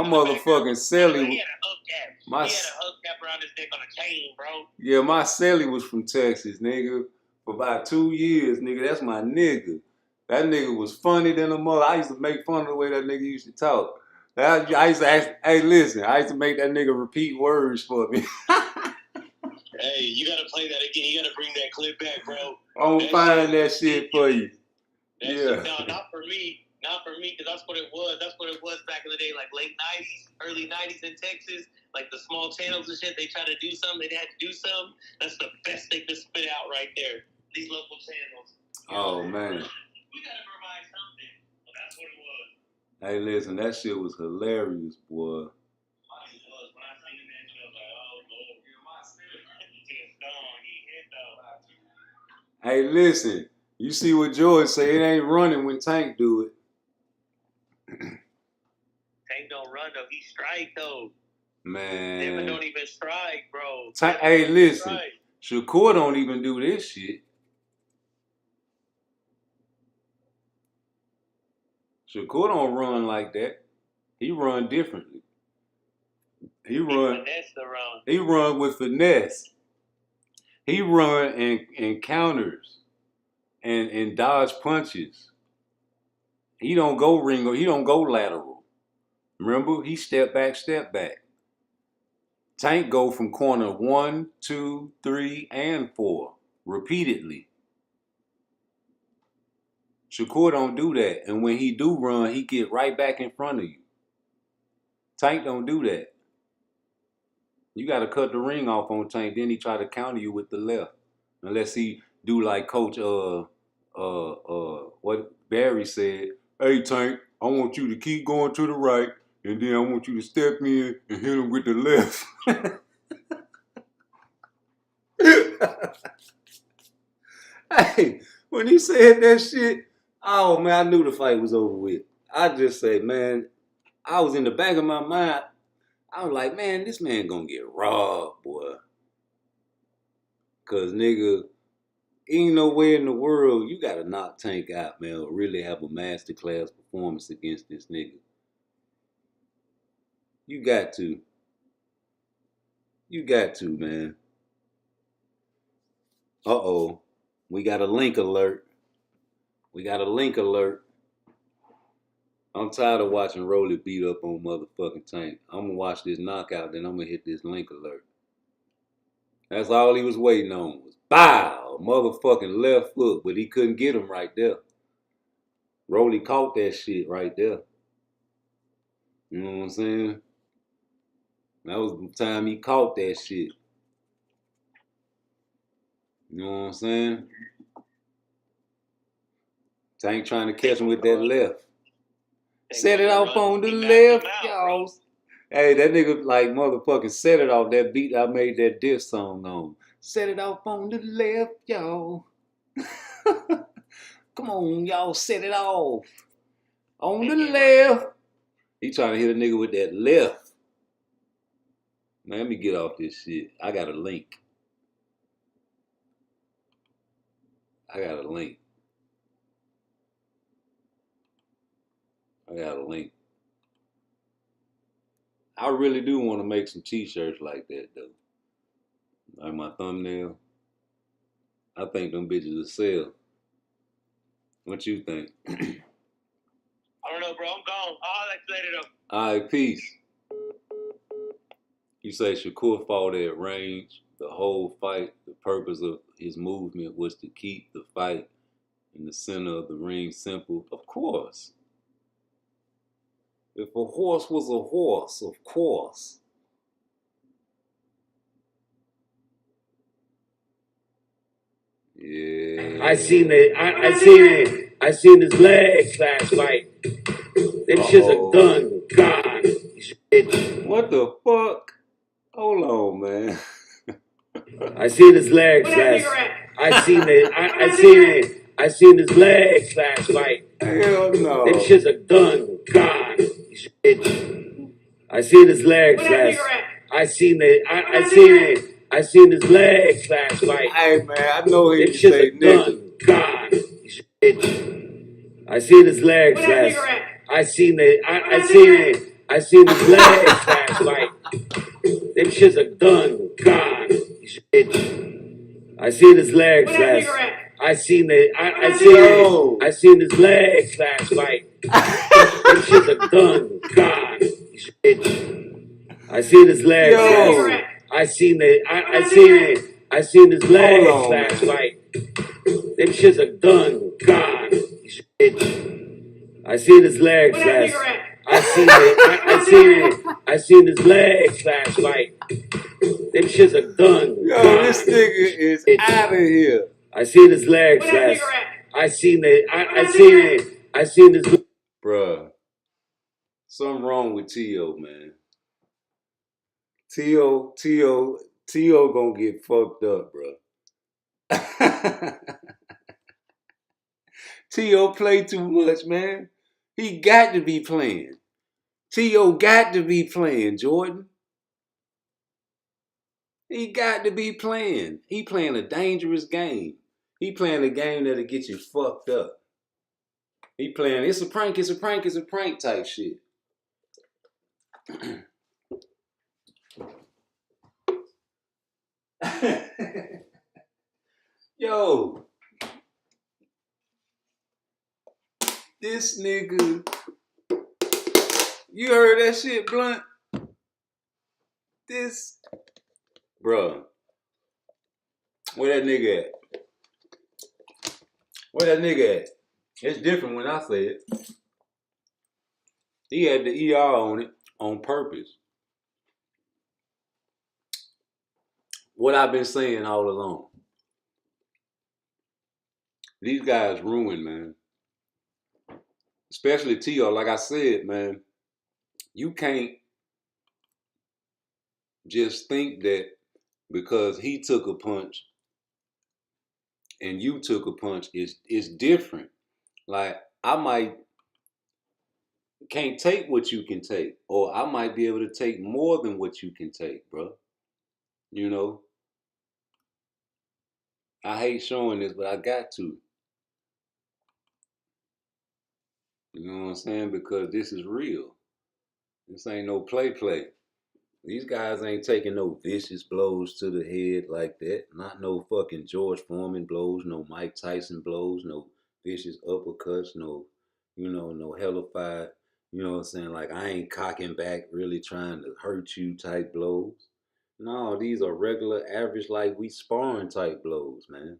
motherfucking celly. He had a hubcap. He had a hubcap around his neck on a chain, bro. Yeah, my celly was from Texas, nigga. For about 2 years, nigga. That's my nigga. That nigga was funny than a mother. I used to make fun of the way that nigga used to talk. I used to ask, hey, listen, I used to make that nigga repeat words for me. Hey, you gotta play that again. You gotta bring that clip back, bro. I'm gonna find that shit for you. Yeah. No, not for me, because that's what it was. That's what it was back in the day, like late 90s, early 90s in Texas. Like the small channels and shit, they try to do something, they had to do something. That's the best they could spit out right there. These local channels. Oh, man. We gotta provide something. Well, that's what it was. Hey, listen, that shit was hilarious, boy. Hey, listen, you see what George say? It ain't running when Tank do it. Tank don't run though. He strike though. Man. Devin don't even strike, bro. Tank, hey, listen, Shakur don't even do this shit. Shakur don't run like that. He run differently. He run with finesse. He run and counters and dodge punches. He don't go ring, he don't go lateral. Remember, he step back. Tank go from corner 1, 2, 3, and 4 repeatedly. Shakur don't do that. And when he do run, he get right back in front of you. Tank don't do that. You got to cut the ring off on Tank. Then he try to counter you with the left. Unless he do like Coach what Barry said. Hey, Tank, I want you to keep going to the right. And then I want you to step in and hit him with the left. Hey, when he said that shit, oh, man, I knew the fight was over with. I just say, man, I was in the back of my mind. I was like, man, this man gonna get robbed, boy. Cause nigga, ain't no way in the world you gotta knock Tank out, man, or really have a masterclass performance against this nigga. You got to. You got to, man. Uh-oh. We got a link alert. I'm tired of watching Rolly beat up on motherfucking Tank. I'm gonna watch this knockout, then I'm gonna hit this link alert. That's all he was waiting on was bow, motherfucking left foot, but he couldn't get him right there. Rolly caught that shit right there. You know what I'm saying? That was the time he caught that shit. You know what I'm saying? Tank trying to catch him with that left. Set it off on the left, y'all. Hey, that nigga like motherfucking set it off that beat I made that diss song on. Set it off on the left, y'all. Come on, y'all, set it off. On the left. He trying to hit a nigga with that left. Man, let me get off this shit. I got a link. I got a link. I really do want to make some t-shirts like that, though. Like my thumbnail. I think them bitches will sell. What you think? I don't know, bro. I'm gone. I'll let you later, though. All right, peace. You say Shakur fought at range. The whole fight, the purpose of his movement was to keep the fight in the center of the ring simple. Of course. If a horse was a horse, of course. Yeah. I seen his legs last night. Them shit's a gun. God. What the fuck? Hold on, man. I seen his legs last. I seen his legs last night. Hell no. Them shit's a gun. God. I seen his legs last. I seen his legs last night. Hey man, I know he Them shit's say a gun. God, bitch. I seen his legs last. I seen his legs last night. Them shit's a gun. God, bitch. I seen his legs last. I seen his legs last night. Them shit's a gun. God, bitch. I seen his legs last. I seen his legs last night. Them shit's a gun. God, bitch. I seen his legs last. I seen his legs last night. Them shit's a gun. Yo, this nigga is out of here. I seen his legs last. I seen his. Bruh, something wrong with T.O., man. T.O. gonna get fucked up, bro. T.O. play too much, man. He got to be playing. T.O. got to be playing, Jordan. He got to be playing. He playing a dangerous game. He playing a game that'll get you fucked up. He playing, it's a prank type shit. Yo. This nigga. You heard that shit, Blunt? This. Bruh. Where that nigga at? Where that nigga at? It's different when I say it. He had the ER on it on purpose. What I've been saying all along. These guys ruined, man. Especially T.O. Like I said, man, you can't just think that because he took a punch and you took a punch, it's different. Like, I can't take what you can take, or I might be able to take more than what you can take, bro. You know? I hate showing this, but I got to. You know what I'm saying? Because this is real. This ain't no play. These guys ain't taking no vicious blows to the head like that. Not no fucking George Foreman blows, no Mike Tyson blows, no vicious uppercuts, no, no hellified, you know what I'm saying? Like, I ain't cocking back, really trying to hurt you type blows. No, these are regular, average, like we sparring type blows, man.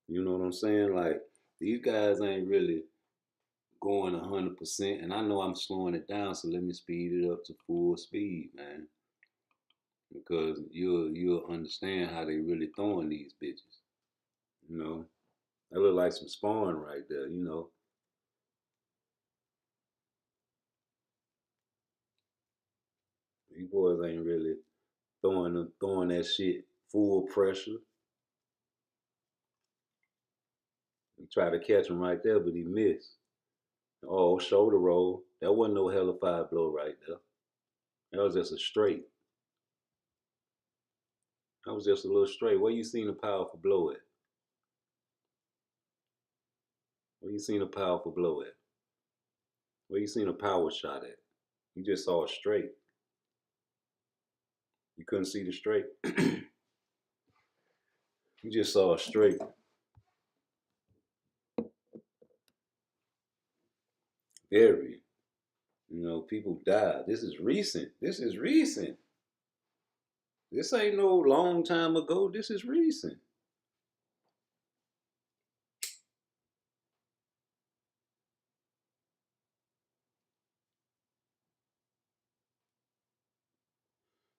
You know what I'm saying? Like, these guys ain't really going 100%, and I know I'm slowing it down, so let me speed it up to full speed, man. Because you'll understand how they really throwing these bitches. You know, that look like some sparring right there. You know, these boys ain't really throwing that shit full pressure. He tried to catch him right there, but he missed. Oh, shoulder roll. That wasn't no hellified blow right there. That was just a straight. That was just a little straight. Where you seen a powerful blow at? Where you seen a powerful blow at? Where you seen a power shot at? You just saw a straight. You couldn't see the straight. You just saw a straight. Very. You know, people died. This is recent. This ain't no long time ago. This is recent.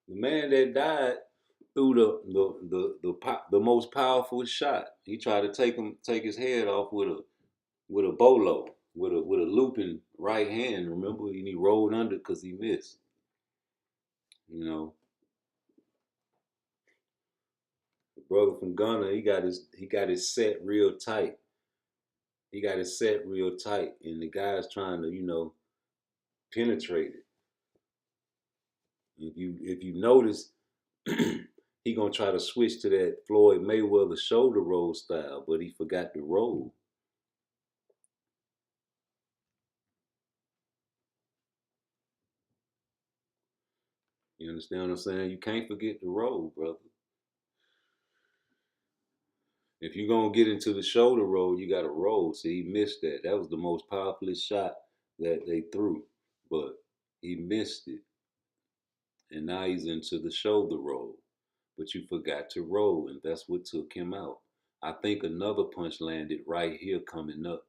The man that died threw the most powerful shot. He tried to take his head off with a bolo, with a looping right hand. Remember, and he rolled under because he missed. You know, the brother from Ghana, he got his set real tight. He got his set real tight, and the guy's trying to, penetrate it. If you notice, he gonna try to switch to that Floyd Mayweather shoulder roll style, but he forgot to roll. You understand what I'm saying? You can't forget to roll, brother. If you're gonna get into the shoulder roll, you gotta roll. See, he missed that. That was the most powerful shot that they threw, but he missed it. And now he's into the shoulder roll. But you forgot to roll, and that's what took him out. I think another punch landed right here coming up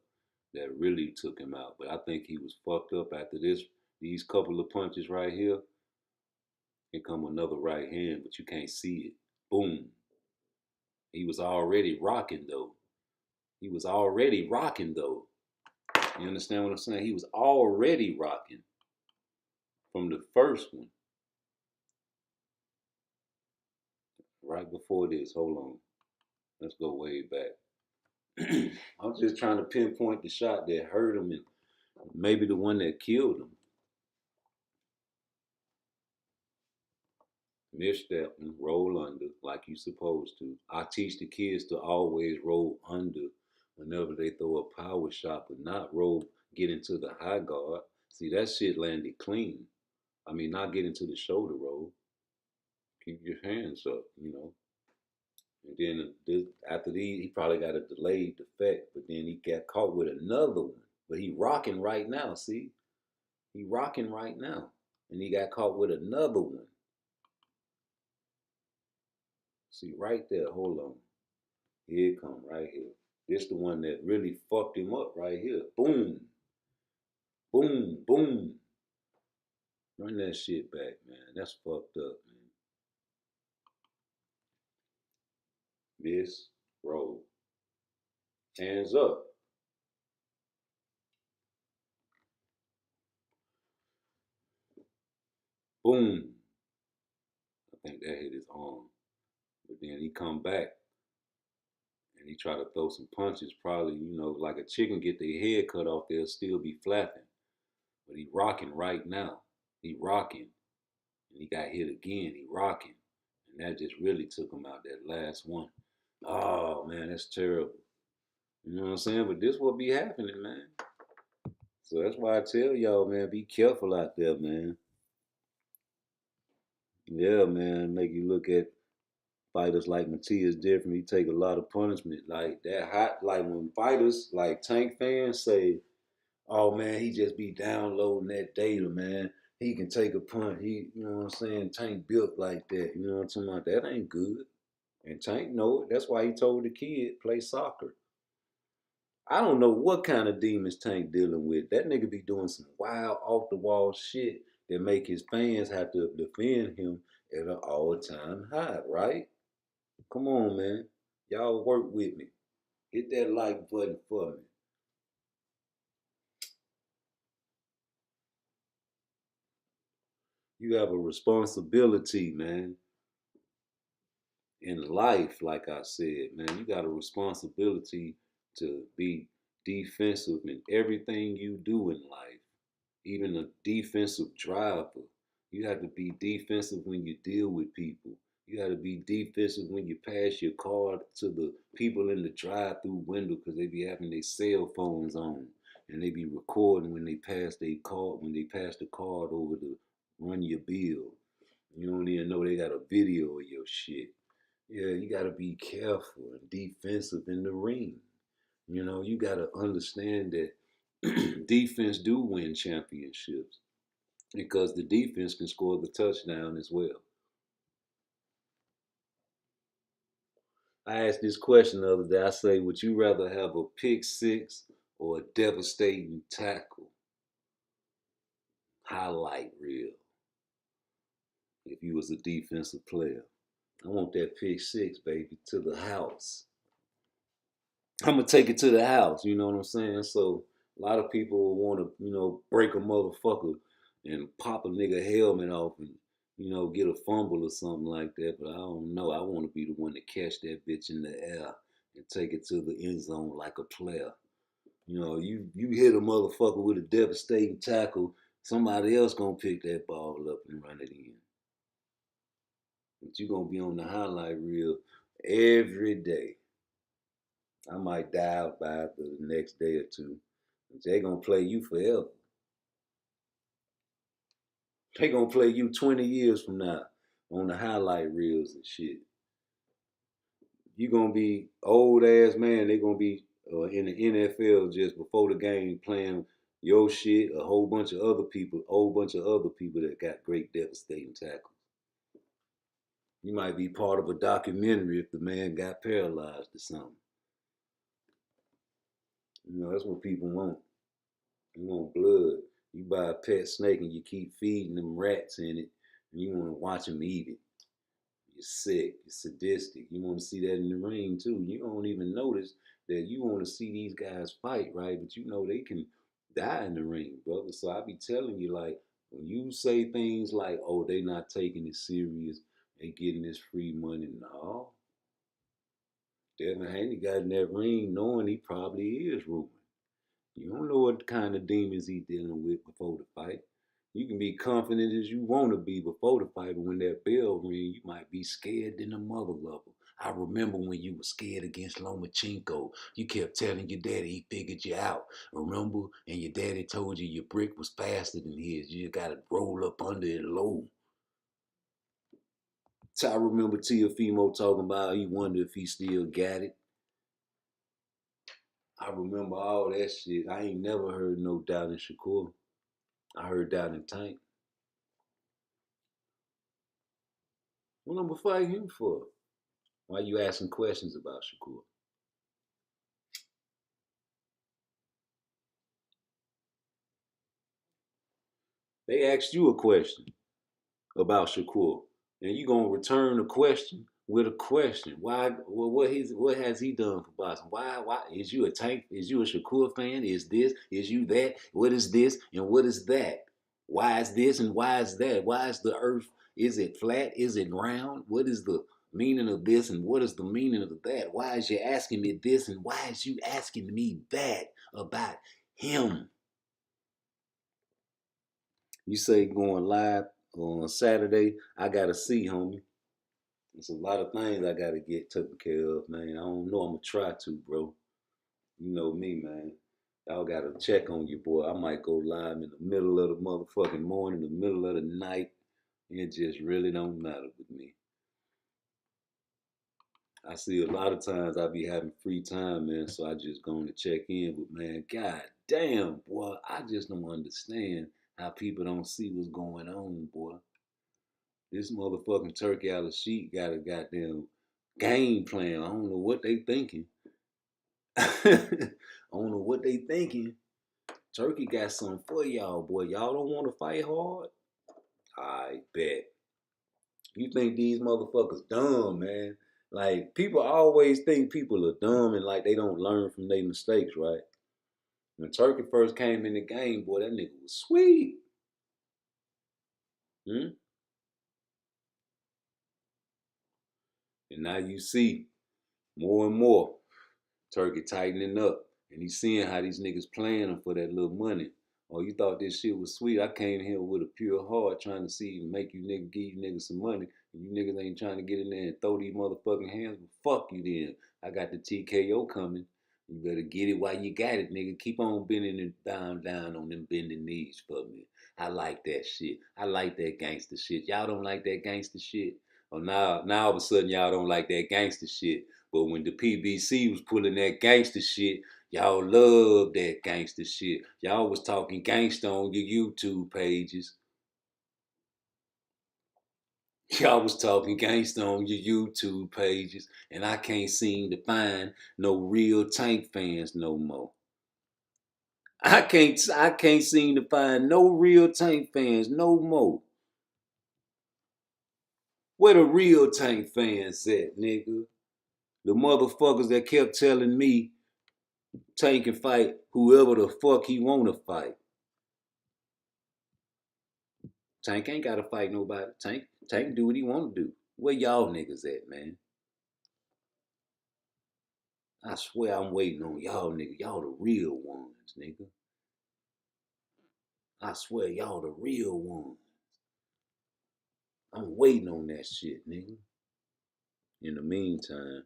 that really took him out. But I think he was fucked up after these couple of punches right here. Here come another right hand, but you can't see it. Boom. He was already rocking though. He was already rocking though. You understand what I'm saying? He was already rocking from the first one. Right before this, hold on. Let's go way back. I'm just trying to pinpoint the shot that hurt him and maybe the one that killed him. Misstep and roll under like you supposed to. I teach the kids to always roll under whenever they throw a power shot, but not roll, get into the high guard. See, that shit landed clean. I mean, not get into the shoulder roll. Keep your hands up, you know. And then after these, he probably got a delayed effect, but then he got caught with another one. But he rocking right now, see? He rocking right now. And he got caught with another one. See, right there, hold on. Here it come, right here. This the one that really fucked him up right here. Boom. Boom, boom. Run that shit back, man. That's fucked up, man. Miss, roll. Hands up. Boom. I think that hit his arm. But then he come back and he try to throw some punches. Probably, you know, like a chicken get their head cut off, they'll still be flapping. But he rocking right now. He rocking. And he got hit again. He rocking. And that just really took him out, that last one. Oh, man, that's terrible. You know what I'm saying? But this what be happening, man. So that's why I tell y'all, man, be careful out there, man. Yeah, man, make you look at fighters like Matias different. He take a lot of punishment. Like that hot, like when fighters, like Tank fans say, oh man, he just be downloading that data, man. He can take a punt. He, you know what I'm saying? Tank built like that. You know what I'm talking about? That ain't good. And Tank know it. That's why he told the kid, play soccer. I don't know what kind of demons Tank dealing with. That nigga be doing some wild, off the wall shit that make his fans have to defend him at an all-time high, right? Come on, man. Y'all work with me. Hit that like button for me. You have a responsibility, man. In life, like I said, man, you got a responsibility to be defensive in everything you do in life. Even a defensive driver. You have to be defensive when you deal with people. You got to be defensive when you pass your card to the people in the drive-through window because they be having their cell phones on and they be recording when they pass their card, when they pass the card over to run your bill. You don't even know they got a video of your shit. Yeah, you got to be careful and defensive in the ring. You know, you got to understand that defense do win championships because the defense can score the touchdown as well. I asked this question the other day. I say, would you rather have a pick six or a devastating tackle? Highlight reel. If you was a defensive player. I want that pick six, baby, to the house. I'm going to take it to the house, you know what I'm saying? So a lot of people will want to, you know, break a motherfucker and pop a nigga helmet off and, you know, get a fumble or something like that. But I don't know. I want to be the one to catch that bitch in the air and take it to the end zone like a player. You know, you hit a motherfucker with a devastating tackle, somebody else going to pick that ball up and run it in. But you gonna be on the highlight reel every day. I might die out by the next day or two. But they gonna play you forever. They gonna play you 20 years from now on the highlight reels and shit. You gonna be old ass man. They gonna be in the NFL just before the game playing your shit. A whole bunch of other people, that got great devastating tackles. You might be part of a documentary if the man got paralyzed or something. You know, that's what people want. You want blood. You buy a pet snake and you keep feeding them rats in it, and you want to watch them eat it. You're sick. You're sadistic. You want to see that in the ring too. You don't even notice that you want to see these guys fight, right? But you know they can die in the ring, brother. So I be telling you, like, when you say things like, "Oh, they not taking it serious, they getting this free money," no. Devin Haney got in that ring knowing he probably is ruined. You don't know what kind of demons he dealing with before the fight. You can be confident as you want to be before the fight, but when that bell ring, you might be scared than a mother lover. I remember when you were scared against Lomachenko. You kept telling your daddy he figured you out. Remember? And your daddy told you your brick was faster than his. You just got to roll up under it low. So I remember Teofimo talking about he wondered if he still got it. I remember all that shit. I ain't never heard no doubt in Shakur. I heard doubt in Tank. What I'm gonna fight him for? Why you asking questions about Shakur? They asked you a question about Shakur, and you gonna return the question with a question. Why? Well, what has he done for boxing? Why? Is you a Tank? Is you a Shakur fan? Is this? Is you that? What is this and what is that? Why is this and why is that? Why is the earth? Is it flat? Is it round? What is the meaning of this and what is the meaning of that? Why is you asking me this and why is you asking me that about him? You say going live on Saturday, I gotta see, homie. There's a lot of things I gotta get taken care of, man. I don't know. I'm gonna try to, bro. You know me, man. Y'all gotta check on your boy. I might go live in the middle of the motherfucking morning, the middle of the night. It just really don't matter with me. I see a lot of times I be having free time, man, so I just going to check in. But man, god damn, boy, I just don't understand how people don't see what's going on, boy. This motherfucking turkey out of sheet got a goddamn game plan. I don't know what they thinking. I don't know what they thinking. Turkey got something for y'all, boy. Y'all don't want to fight hard? I bet. You think these motherfuckers dumb, man. Like, people always think people are dumb and like they don't learn from their mistakes, right? When Turkey first came in the game, boy, that nigga was sweet. And now you see more and more Turkey tightening up. And he's seeing how these niggas playing him for that little money. Oh, you thought this shit was sweet? I came here with a pure heart trying to see and make you niggas, give you niggas some money. And you niggas ain't trying to get in there and throw these motherfucking hands. But fuck you then. I got the TKO coming. You better get it while you got it, nigga. Keep on bending it down on them bending knees for me. I like that shit. I like that gangster shit. Y'all don't like that gangster shit? Oh, now all of a sudden y'all don't like that gangster shit. But when the PBC was pulling that gangster shit, y'all love that gangster shit. Y'all was talking gangster on your YouTube pages. Y'all was talking gangster on your YouTube pages. And I can't seem to find no real Tank fans no more. I can't seem to find no real Tank fans no more. Where the real Tank fans at, nigga? The motherfuckers that kept telling me Tank can fight whoever the fuck he wanna fight. Tank ain't gotta fight nobody. Tank do what he wanna do. Where y'all niggas at, man? I swear I'm waiting on y'all niggas. Y'all the real ones, nigga. I swear y'all the real ones. I'm waiting on that shit, nigga. In the meantime.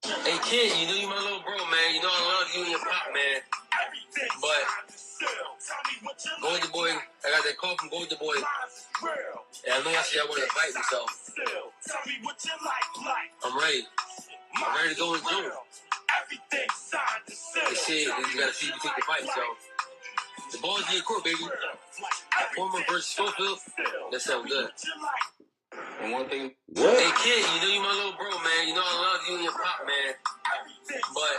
Hey kid, you know you my little bro, man. You know I love you and your pop, man. But Golden Boy, I got that call from Golden Boy. And I know I said I want to fight myself. I'm ready. I'm ready to go in June. They said you gotta see if you take the fight, so the ball's in your court, baby. Former versus Schofield, that sounds good. And one thing, hey kid, you know you my little bro, man. You know I love you and your pop, man. But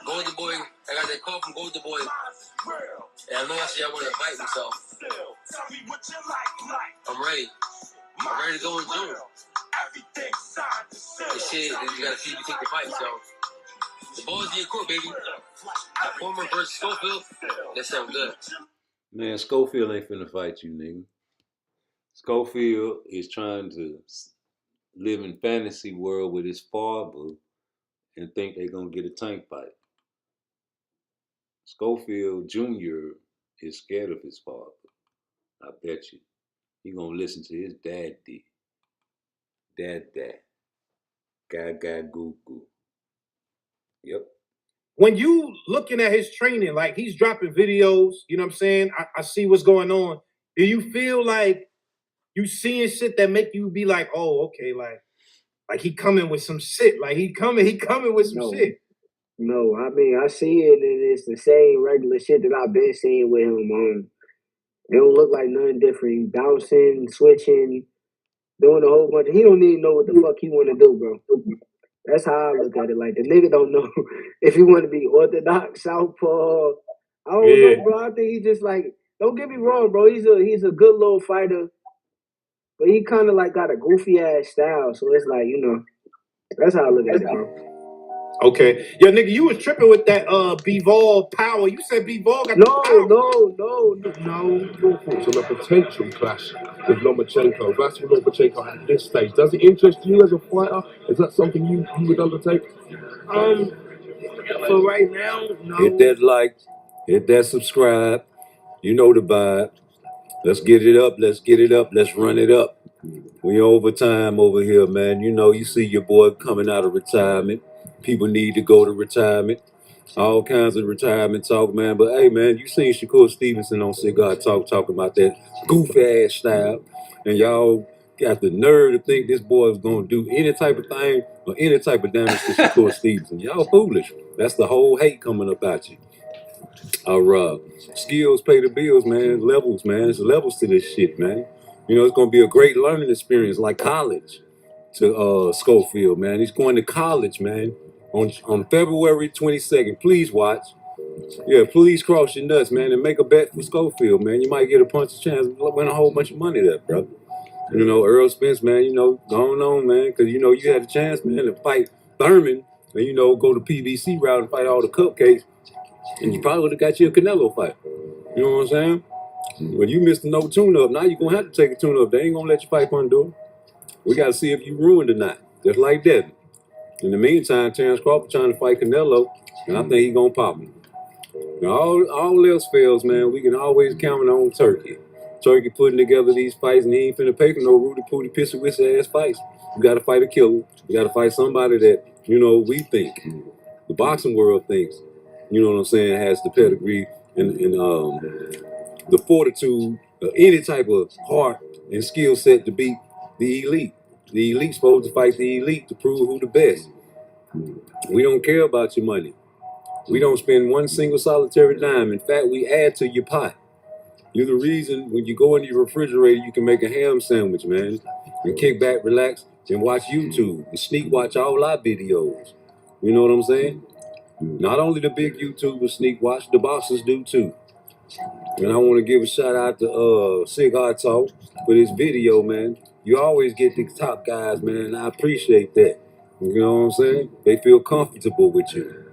Golden Boy, I got that call from Golden Boy. And I know I said I want to fight myself. I'm ready. I'm ready to go in June. They said you gotta see if you take the fight, so the ball's in your court, baby. Former versus Schofield, that sounds good. Man, Schofield ain't finna fight you, nigga. Schofield is trying to live in fantasy world with his father and think they're gonna get a tank fight. Schofield Jr. is scared of his father. I bet you. He gonna listen to his daddy. Dad. Gaga goo goo. Yep. When you looking at his training, like he's dropping videos, you know what I'm saying? I see what's going on. Do you feel like you seeing shit that make you be like, oh, okay, like he coming with some shit. Like he coming with some shit. No, I mean I see it and it's the same regular shit that I've been seeing with him. It don't look like nothing different. He bouncing, switching, doing a whole bunch. He don't even know what the fuck he want to do, bro. That's how I look at it. Like the nigga don't know if he want to be orthodox, southpaw. I don't know, bro. I think he just like. Don't get me wrong, bro. He's a good little fighter, but he kind of like got a goofy ass style. So it's like that's how I look at it, bro. Okay. Yo, nigga, you was tripping with that Bivol power. You said Bivol got No. Your thoughts on a potential clash with Lomachenko? That's what Lomachenko at this stage. Does it interest you as a fighter? Is that something you would undertake? For right now, no. Hit that like, hit that subscribe. You know the vibe. Let's get it up. Let's run it up. We overtime over here, man. You know, you see your boy coming out of retirement. People need to go to retirement. All kinds of retirement talk, man. But hey, man, you seen Shakur Stevenson on Cigar Talk talking about that goofy ass style, and y'all got the nerve to think this boy is gonna do any type of thing or any type of damage to Shakur Stevenson. Y'all foolish. That's the whole hate coming up at you. Skills pay the bills, man. Levels, man. There's levels to this shit, man. You know, it's gonna be a great learning experience, like college, to Schofield, man. He's going to college, man, on February 22nd. Please watch. Yeah, please cross your nuts, man, and make a bet for Schofield, man. You might get a punch of chance to win a whole bunch of money there, brother. You know, Earl Spence, man, you know, going on, man, because, you know, you had a chance, man, to fight Thurman and, you know, go the PBC route and fight all the cupcakes, and you probably would have got you a Canelo fight. You know what I'm saying? When you missed the no tune-up, now you're going to have to take a tune-up. They ain't going to let you fight Pandora. We got to see if you ruined or not, just like that. In the meantime, Terrence Crawford trying to fight Canelo, and I think he's going to pop him. Now, all else fails, man, we can always count on Turkey. Turkey putting together these fights, and he ain't finna pay for no Rudy Pooty Pissy Wissy ass fights. You got to fight a killer. You got to fight somebody that, you know, we think, the boxing world thinks, you know what I'm saying, has the pedigree and the fortitude, any type of heart and skill set to beat the elite. The elite's supposed to fight the elite to prove who the best. We don't care about your money. We don't spend one single solitary dime. In fact, we add to your pot. You're the reason when you go into your refrigerator, you can make a ham sandwich, man. And kick back, relax, and watch YouTube. And sneak watch all our videos. You know what I'm saying? Not only the big YouTubers sneak watch, the boxers do too. And I want to give a shout out to Cigar Talk for this video, man. You always get the top guys, man, and I appreciate that. You know what I'm saying? They feel comfortable with you.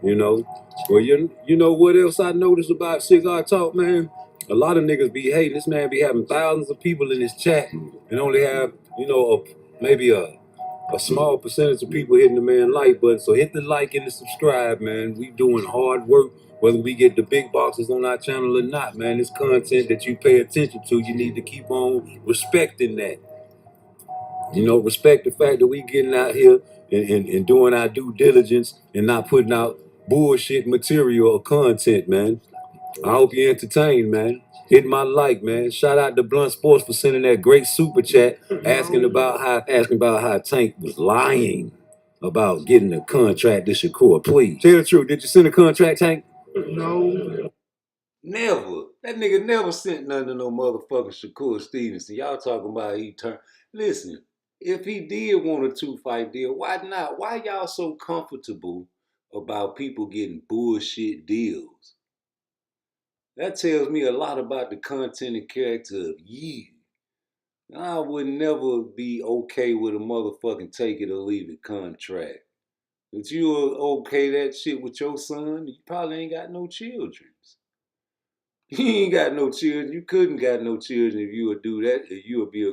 You know? Well, you know what else I noticed about Cigar Talk, man? A lot of niggas be hating. This man be having thousands of people in his chat and only have, you know, maybe a a small percentage of people hitting the man like button. So hit the like and the subscribe, man. We doing hard work, whether we get the big boxes on our channel or not, man. It's content that you pay attention to. You need to keep on respecting that. You know, respect the fact that we getting out here and doing our due diligence and not putting out bullshit material or content, man. I hope you entertained, man. Hit my like, man. Shout out to Blunt Sports for sending that great super chat asking about how Tank was lying about getting a contract to Shakur. Please tell the truth. Did you send a contract, Tank? No. Never. That nigga never sent nothing to no motherfucking Shakur Stevenson. Y'all talking about he turned. Listen, if he did want a 2-fight deal, why not? Why y'all so comfortable about people getting bullshit deals? That tells me a lot about the content and character of you. I would never be okay with a motherfucking take it or leave it contract. If you okay that shit with your son, you probably ain't got no children. You ain't got no children. You couldn't got no children if you would do that. If you would be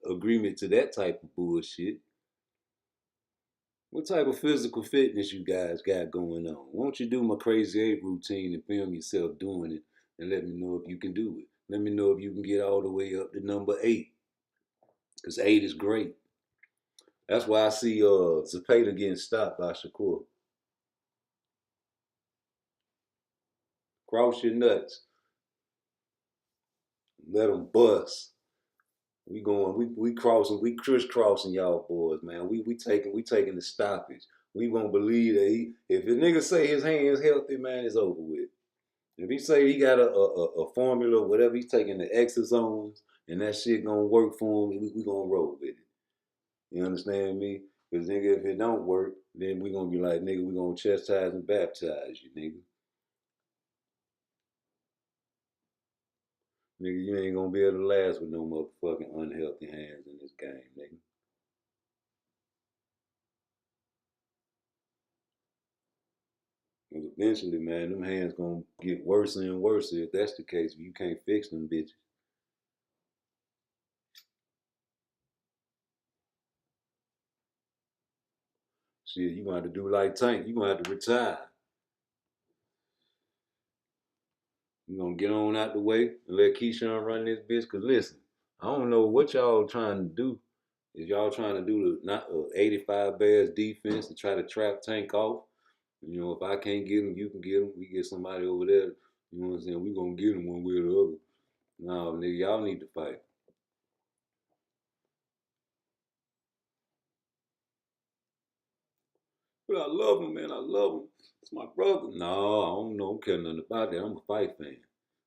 agreement to that type of bullshit. What type of physical fitness you guys got going on? Won't you do my Crazy 8 routine and film yourself doing it and let me know if you can do it. Let me know if you can get all the way up to number 8. Because 8 is great. That's why I see Zepeda getting stopped by Shakur. Cross your nuts. Let them bust. We crisscrossing y'all boys, man. We taking the stoppage. We won't believe that if a nigga say his hand's healthy, man, it's over with. If he say he got a formula, whatever, he's taking the exosomes and that shit gonna work for him, we gonna roll with it. You understand me? Because nigga, if it don't work, then we gonna be like, nigga, we gonna chastise and baptize you, nigga. Nigga, you ain't gonna be able to last with no motherfucking unhealthy hands in this game, nigga. Because eventually, man, them hands gonna get worse and worse if that's the case. If you can't fix them bitches. Shit, you gonna have to do like Tank. You gonna have to retire. You gonna get on out the way and let Keyshawn run this bitch. Cause listen, I don't know what y'all trying to do. Is y'all trying to do the 85 Bears defense and try to trap Tank off? You know, if I can't get him, you can get him. We get somebody over there. You know what I'm saying? We gonna get him one way or the other. No, nigga, y'all need to fight. But I love him, man. I love him. It's my brother. No, I don't care nothing about that. I'm a fight fan.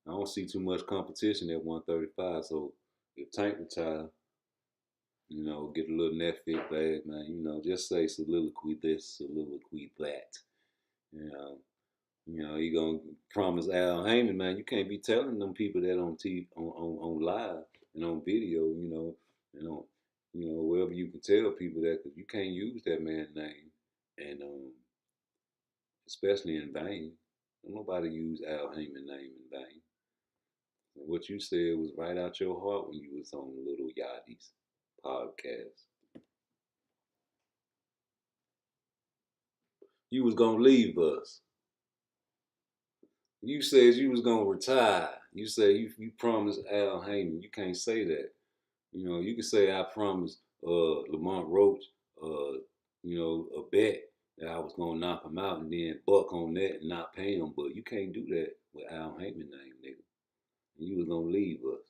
I don't see too much competition at 135. So if Tank retire, you know, get a little Netflix bag, man. You know, just say soliloquy this, soliloquy that. You know, you gonna promise Al Heyman, man. You can't be telling them people that on TV, on live and on video. You know, wherever you can tell people that, because you can't use that man's name, and especially in vain. Don't nobody use Al Heyman's name in vain. And what you said was right out your heart when you was on Little Yachty's podcast. You was gonna leave us. You said you was gonna retire. You said you promised Al Heyman. You can't say that. You know, you can say I promised Lamont Roach, you know, a bet that I was gonna knock him out and then buck on that and not pay him. But you can't do that with Al Heyman name, nigga. And you was gonna leave us.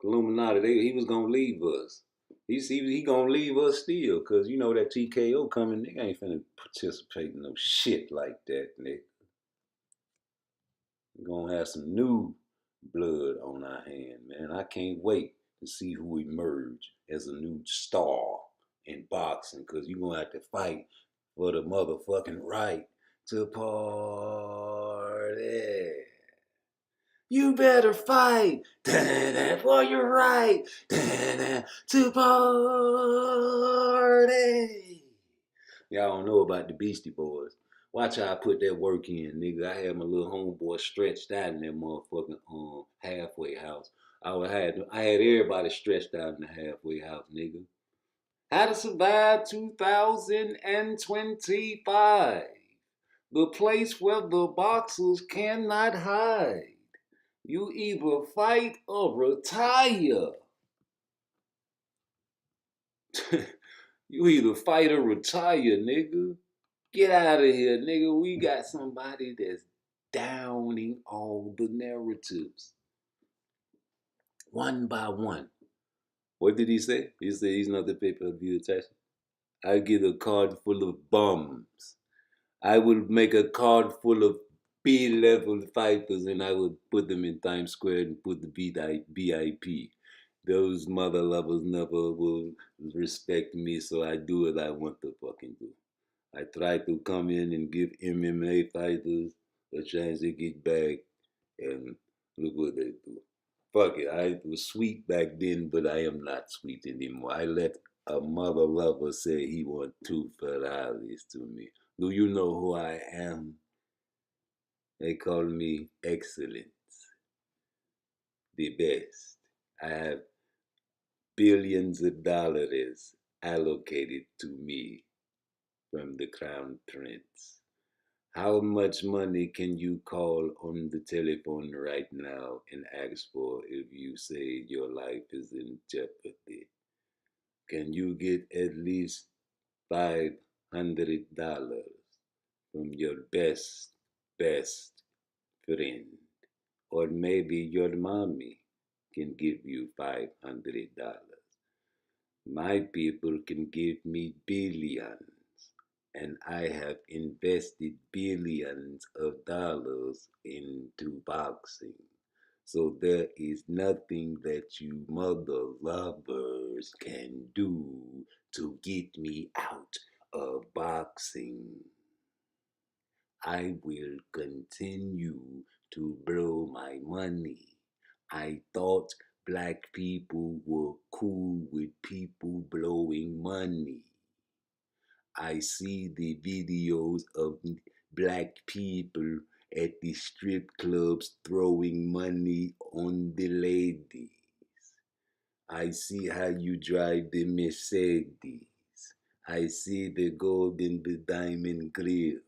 Illuminati, he was gonna leave us. He gonna leave us still, cause you know that TKO coming, nigga ain't finna participate in no shit like that, nigga. We're gonna have some new blood on our hand, man. I can't wait to see who emerge as a new star in boxing, because you're gonna have to fight for the motherfucking right to party. You better fight for your right to party. Y'all don't know about the Beastie Boys. Watch how I put that work in, nigga. I had my little homeboy stretched out in that motherfucking halfway house. I had everybody stretched out in the halfway house, nigga. How to Survive 2025. The place where the boxers cannot hide. You either fight or retire. You either fight or retire, nigga. Get out of here, nigga. We got somebody that's downing all the narratives. One by one. What did he say? He said he's not the pay-per-view attachment. I get a card full of bombs. I will make a card full of B-level fighters and I will put them in Times Square and put the VIP. Those mother lovers never will respect me, so I do what I want to fucking do. I try to come in and give MMA fighters a chance to get back, and look what they do. Fuck it, I was sweet back then, but I am not sweet anymore. I let a mother lover say he want 2 Ferraris to me. Do you know who I am? They call me excellence, the best. I have billions of dollars allocated to me from the Crown Prince. How much money can you call on the telephone right now and ask for if you say your life is in jeopardy? Can you get at least $500 from your best friend? Or maybe your mommy can give you $500. My people can give me billions. And I have invested billions of dollars into boxing. So there is nothing that you mother lovers can do to get me out of boxing. I will continue to blow my money. I thought black people were cool with people blowing money. I see the videos of black people at the strip clubs throwing money on the ladies. I see how you drive the Mercedes. I see the gold and the diamond grills.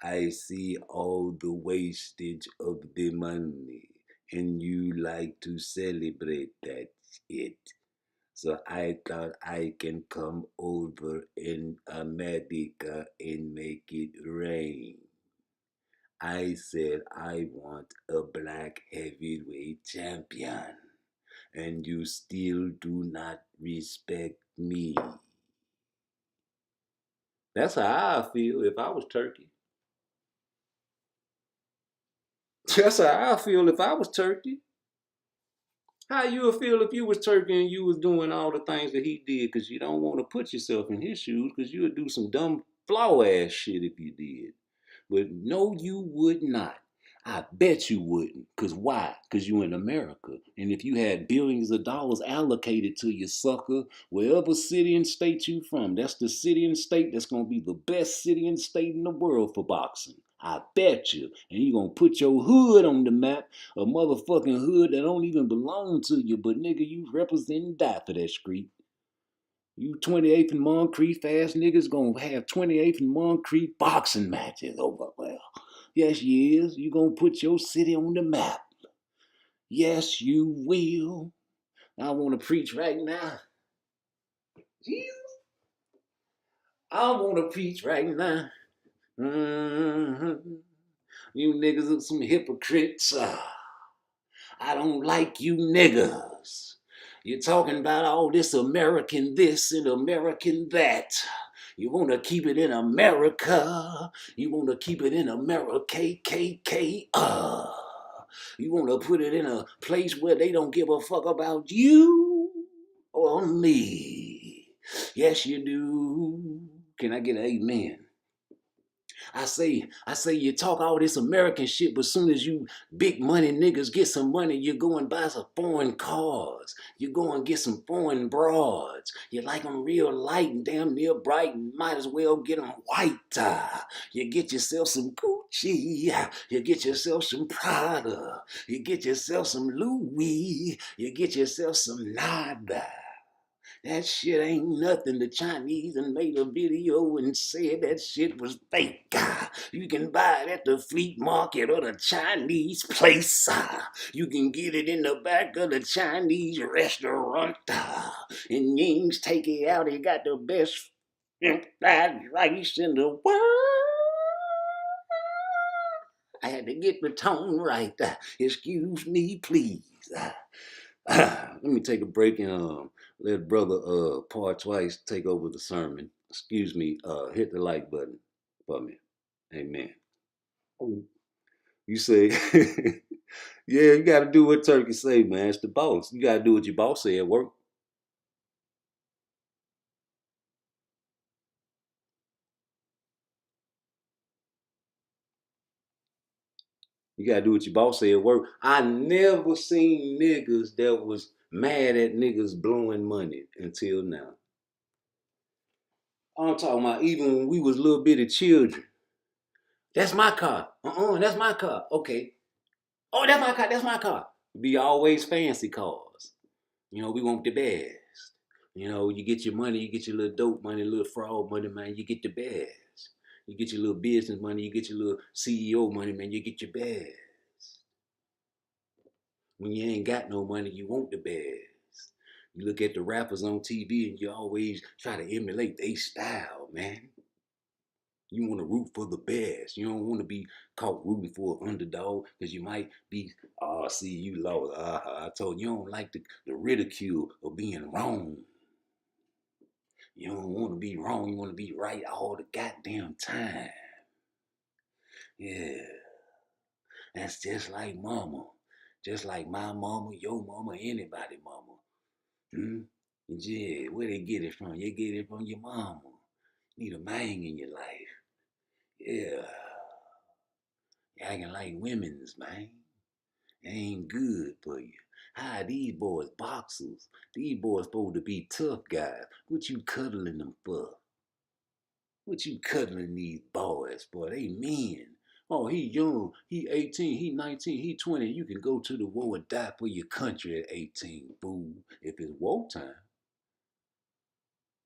I see all the wastage of the money, and you like to celebrate that shit. So I thought I can come over in America and make it rain. I said I want a black heavyweight champion, and you still do not respect me. That's how I feel if I was Turkey. That's how I feel if I was Turkey. How you would feel if you was Turkey and you was doing all the things that he did, because you don't want to put yourself in his shoes, because you would do some dumb flaw ass shit if you did. But no, you would not. I bet you wouldn't. Because why? Because you in America. And if you had billions of dollars allocated to you, sucker, wherever city and state you from, that's the city and state that's going to be the best city and state in the world for boxing. I bet you. And you're going to put your hood on the map, a motherfucking hood that don't even belong to you, but nigga, you represent and die for that street. You 28th and Moncrief ass niggas gonna have 28th and Moncrief boxing matches over there. Yes, you is. You gonna put your city on the map. Yes, you will. I wanna preach right now. Jesus. I wanna preach right now. You niggas are some hypocrites. I don't like you niggas. You're talking about all this American this and American that. You want to keep it in America. You want to keep it in America. KKK. You want to put it in a place where they don't give a fuck about you or me. Yes, you do. Can I get an amen? I say you talk all this American shit, but soon as you big money niggas get some money, you go and buy some foreign cars. You go and get some foreign broads. You like them real light and damn near bright, and might as well get them white. You get yourself some Gucci. You get yourself some Prada. You get yourself some Louis. You get yourself some Nada. That shit ain't nothing. The Chinese and made a video and said that shit was fake. You can buy it at the flea market or the Chinese place. You can get it in the back of the Chinese restaurant. And Ying's take it out. He got the best fried rice in the world. I had to get the tone right. Excuse me, please. Let me take a break and let brother PARTTWICE take over the sermon. Excuse me, hit the like button for me. Amen. You say, yeah, you gotta do what Turkey say, man. It's the boss. You gotta do what your boss say at work. You gotta do what your boss say at work. I never seen niggas that was mad at niggas blowing money until now. I'm talking about even when we was little bitty children. That's my car. That's my car. Okay. Oh, that's my car. That's my car. Be always fancy cars. You know, we want the best. You know, you get your money, you get your little dope money, little fraud money, man, you get the best. You get your little business money, you get your little CEO money, man, you get your best. When you ain't got no money, you want the best. You look at the rappers on TV and you always try to emulate their style, man. You want to root for the best. You don't want to be caught rooting for an underdog because you might be, oh, see, you lost. I told you, you don't like the ridicule of being wrong. You don't want to be wrong. You want to be right all the goddamn time. Yeah. That's just like mama. Just like my mama, your mama, anybody mama. Yeah, where they get it from? You get it from your mama. You need a man in your life. Yeah. You acting like women's, man. It ain't good for you. How these boys boxers? These boys supposed to be tough guys. What you cuddling them for? What you cuddling these boys for? They men. Oh, he young. He 18. He 19. He 20. You can go to the war and die for your country at 18, fool. If it's wartime.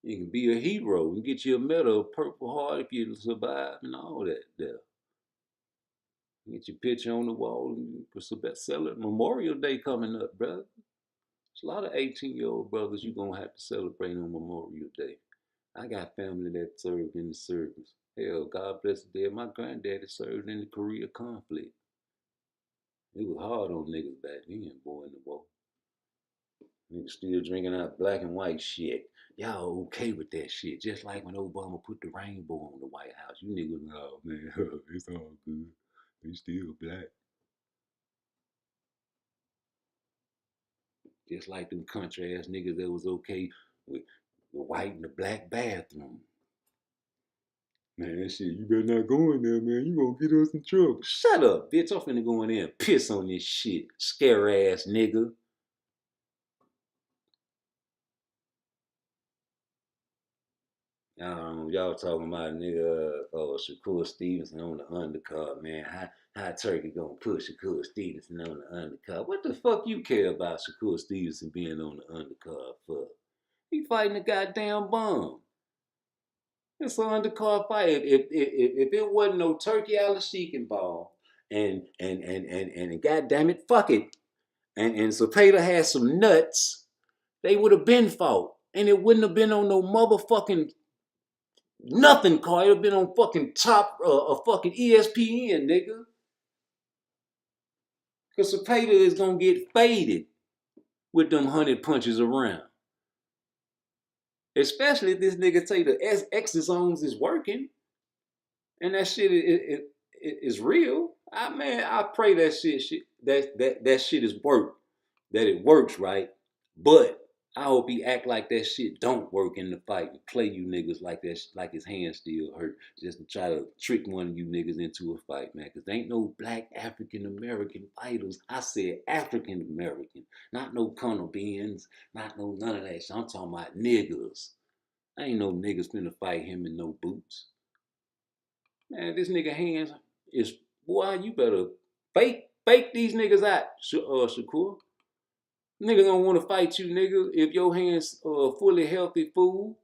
You can be a hero and get you a medal, a Purple Heart if you survive and all that there. Get your picture on the wall and celebrate Memorial Day coming up, brother. There's a lot of 18-year-old brothers you're going to have to celebrate on Memorial Day. I got family that served in the service. Hell, God bless the dead. My granddaddy served in the Korea conflict. It was hard on niggas back then, boy, in the war. Niggas still drinking out black and white shit. Y'all okay with that shit. Just like when Obama put the rainbow on the White House. You niggas, oh man, it's all good. They still black. Just like them country ass niggas that was okay with the white and the black bathroom. Man, that shit, you better not go in there, man. You gonna get us in trouble. Shut up, bitch. I'm finna go in there and piss on this shit. Scare ass nigga. Y'all talking about nigga Shakur Stevenson on the undercard, man. How Turkey gonna push Shakur Stevenson on the undercard? What the fuck you care about Shakur Stevenson being on the undercard for? He fighting a goddamn bum. It's an undercard fight. If it wasn't no Turkey Al-Sheikh involved, and goddamn it, fuck it, and Zepeda had some nuts, they would have been fought, and it wouldn't have been on no motherfucking nothing card. It would have been on fucking top a fucking ESPN, nigga. Cause Zepeda is gonna get faded with them 100 punches around. Especially if this nigga say the exosomes is working. And that shit is real. I pray that shit is work. That it works, right? But I hope he act like that shit don't work in the fight and play you niggas like that, like his hand still hurt, just to try to trick one of you niggas into a fight, man. Cause there ain't no black African American fighters. I said African American, not no Colonel Beans, not no none of that shit. I'm talking about niggas. Ain't no niggas finna fight him in no boots. Man, this nigga hands is, boy, you better fake these niggas out, Shakur. Nigga don't want to fight you, nigga. If your hands fully healthy food,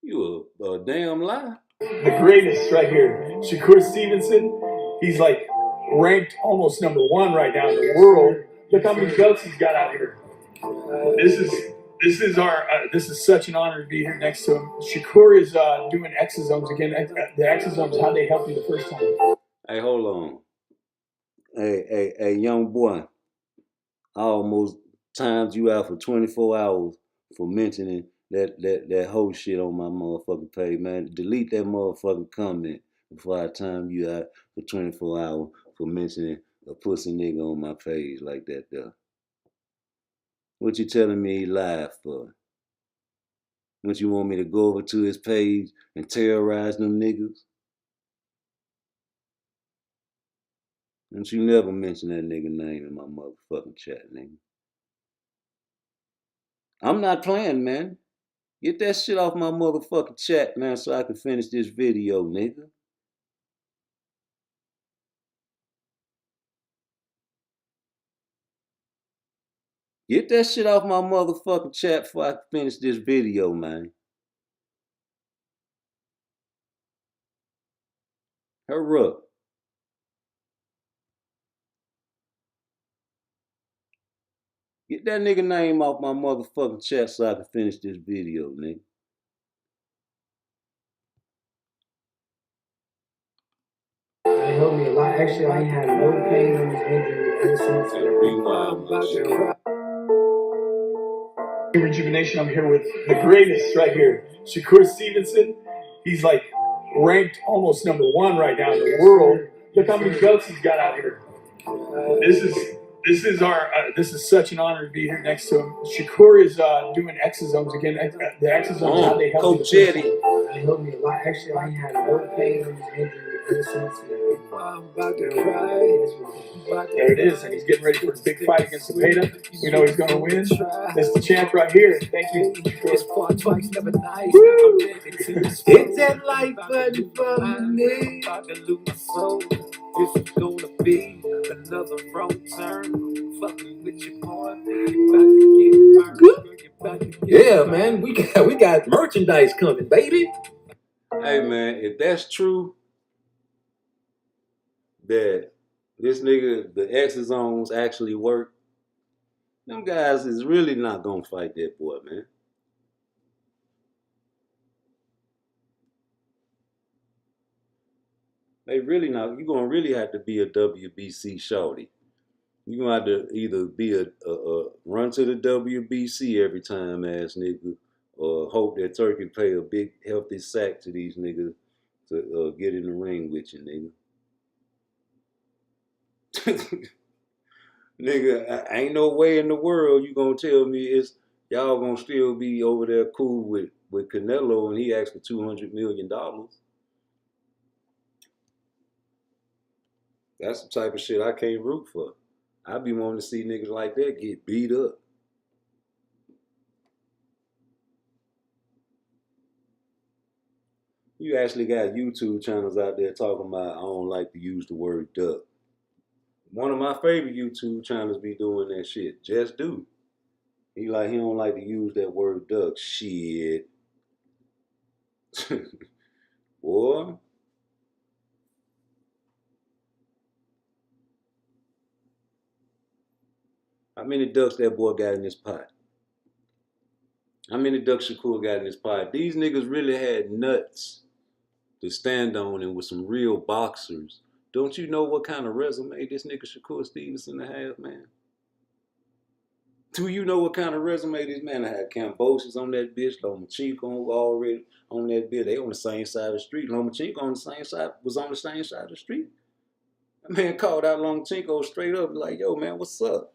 you a damn lie. The greatest right here, Shakur Stevenson. He's like ranked almost #1 right now in the world. Look how many belts he's got out here. This is such an honor to be here next to him. Shakur is doing exosomes again. The exosomes, how they help you the first time. Hey, hold on. Hey, young boy. I almost timed you out for 24 hours for mentioning that whole shit on my motherfucking page, man. Delete that motherfucking comment before I time you out for 24 hours for mentioning a pussy nigga on my page like that there. What you telling me he lied for? What you want me to go over to his page and terrorize them niggas? Don't you never mention that nigga name in my motherfucking chat, nigga. I'm not playing, man. Get that shit off my motherfucking chat, man, so I can finish this video, nigga. Get that shit off my motherfucking chat before I can finish this video, man. Hurry up. Get that nigga name off my motherfucking chat so I can finish this video, nigga. It helped me a lot. Actually, I ain't had no pain on this injury ever since. Rewind my shit. Rejuvenation. I'm here with the greatest right here, Shakur Stevenson. He's like ranked almost #1 right now in the world. Look how many belts he's got out here. This is such an honor to be here next to him. Shakur is doing exosomes again. The exosomes, how they help you. It helped me a lot. Actually, I ain't had no pain on this injury ever since. I'm about to cry. There it is, and he's getting ready for his big fight against Cepeda. We know he's gonna win. That's the champ right here. Thank you. It's PARTTWICE, never nice. Hit that like button for me. About to lose my soul. This is gonna be another wrong turn. Fucking with your boy, you about to get burned. Yeah, man, we got merchandise coming, baby. Hey, man, if that's true, that this nigga, the exosomes actually work, them guys is really not gonna fight that boy, man. They really not. You're gonna really have to be a WBC shorty. You're gonna have to either be a run to the WBC every time ass nigga, or hope that Turkey pay a big healthy sack to these niggas to get in the ring with you, nigga. Nigga, ain't no way in the world you gonna tell me it's y'all gonna still be over there cool with Canelo and he asked for $200 million. That's the type of shit I can't root for. I be wanting to see niggas like that get beat up. You actually got YouTube channels out there talking about I don't like to use the word duck. One of my favorite YouTube channels be doing that shit. Just do. He don't like to use that word duck. Shit. Boy. How many ducks that boy got in his pot? How many ducks Shakur got in his pot? These niggas really had nuts to stand on and with some real boxers. Don't you know what kind of resume this nigga Shakur Stevenson has, man? Do you know what kind of resume this man had? Cambodians on that bitch, Lomachenko already on that bitch. They on the same side of the street. Lomachenko was on the same side of the street. That man called out Lomachenko straight up like, yo, man, what's up?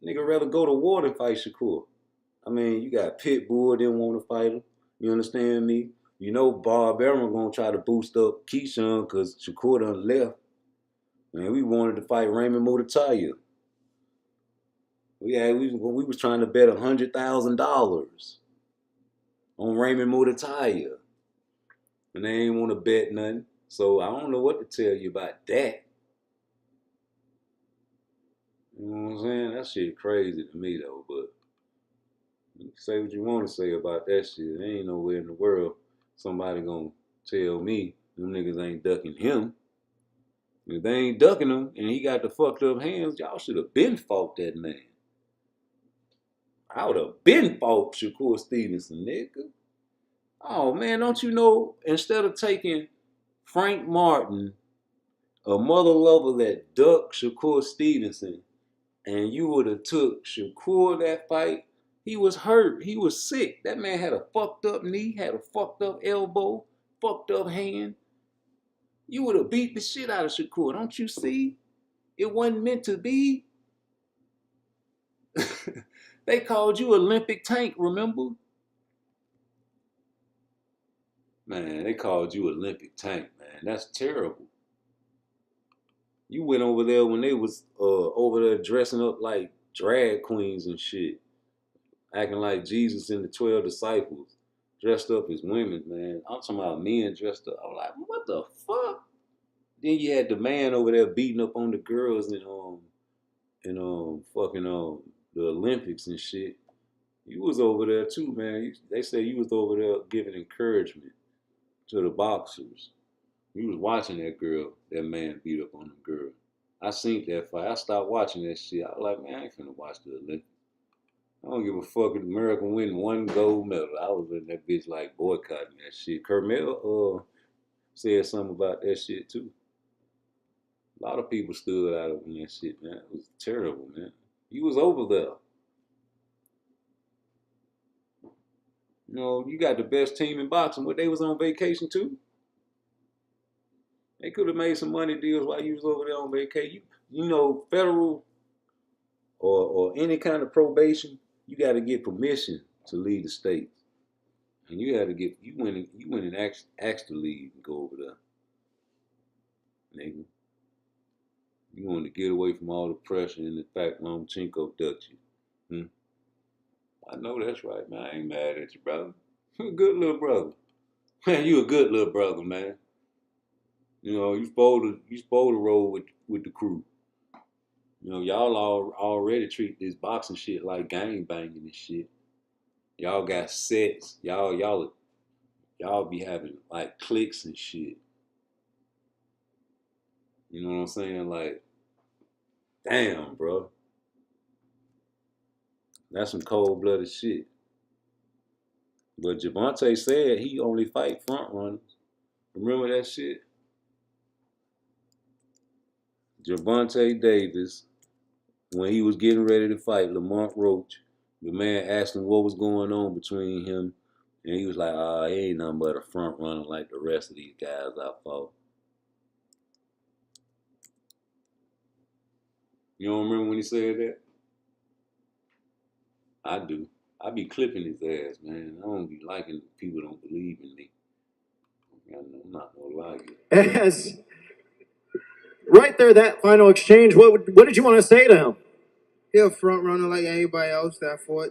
Nigga rather go to war than fight Shakur. I mean, you got Pitbull didn't want to fight him. You understand me? You know Bob Arum gonna try to boost up Keyshawn because Shakur done left. Man, we wanted to fight Raymond Mutataya. We was trying to bet $100,000 on Raymond Mutataya. And they ain't want to bet nothing. So I don't know what to tell you about that. You know what I'm saying? That shit crazy to me though, but you can say what you want to say about that shit. There ain't nowhere in the world somebody gonna tell me them niggas ain't ducking him. If they ain't ducking him and he got the fucked up hands, y'all should have been fought that man. I would have been fought Shakur Stevenson, nigga. Oh man, don't you know, instead of taking Frank Martin, a mother lover that ducked Shakur Stevenson, and you would have took Shakur that fight, he was hurt. He was sick. That man had a fucked up knee, had a fucked up elbow, fucked up hand. You would have beat the shit out of Shakur. Don't you see? It wasn't meant to be. They called you Olympic Tank, remember? Man, they called you Olympic Tank, man. That's terrible. You went over there when they was over there dressing up like drag queens and shit, acting like Jesus and the 12 disciples, dressed up as women, man. I'm talking about men dressed up. I'm like, what the fuck? Then you had the man over there beating up on the girls in fucking the Olympics and shit. You was over there too, man. They say you was over there giving encouragement to the boxers. You was watching that girl, that man beat up on the girl. I seen that fight. I stopped watching that shit. I was like, man, I ain't finna watch the Olympics. I don't give a fuck if America win one gold medal. I was in that bitch like boycotting that shit. Kermel said something about that shit too. A lot of people stood out on that shit, man. It was terrible, man. You was over there. You know, you got the best team in boxing. What, they was on vacation too? They could have made some money deals while you was over there on vacation. You know, federal or any kind of probation, you got to get permission to leave the state. And you had to get, you went and asked to leave and go over there. Nigga. You wanted to get away from all the pressure and the fact Lomachenko ducked you. I know that's right, man. I ain't mad at you, brother. You a good little brother. Man, you a good little brother, man. You know, you supposed to roll with the crew. You know, y'all already treat this boxing shit like gang banging and shit. Y'all got sets. Y'all be having like cliques and shit. You know what I'm saying? Like, damn, bro. That's some cold-blooded shit. But Javante said he only fight front runners. Remember that shit? Javante Davis, when he was getting ready to fight Lamont Roach, the man asked him what was going on between him, and he was like, he ain't nothing but a front runner like the rest of these guys I fought. You don't remember when he said that? I do. I be clipping his ass, man. I don't be liking people don't believe in me. I'm not gonna lie to you. Yes. Right there, that final exchange, what did you want to say to him? He a front runner like anybody else that fought.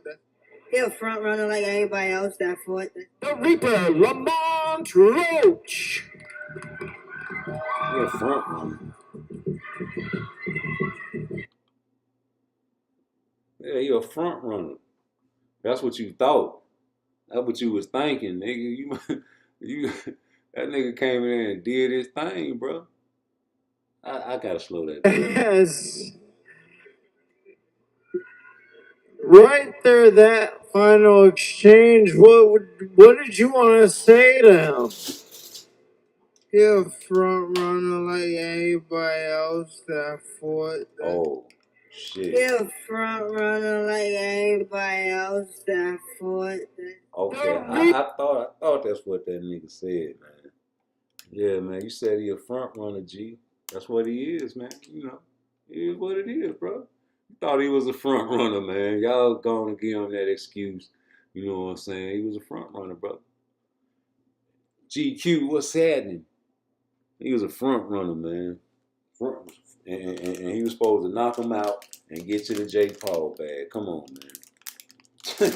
He a front runner like anybody else that fought. The Reaper, Lamont Roach. He a front runner. Yeah, he a front runner. That's what you thought. That's what you was thinking, nigga. You that nigga came in and did his thing, bro. I gotta slow that down. Yes. Right there, that final exchange, what did you want to say to him? He a front runner like anybody else that fought. Oh, shit. He a front runner like anybody else that fought. Okay, I thought that's what that nigga said, man. Yeah, man, you said he a front runner, G. That's what he is, man. You know, it is what it is, bro. You thought he was a front runner, man. Y'all gonna give him that excuse. You know what I'm saying? He was a front runner, bro. GQ, what's happening? He was a front runner, man. And he was supposed to knock him out and get to the Jake Paul bag. Come on, man.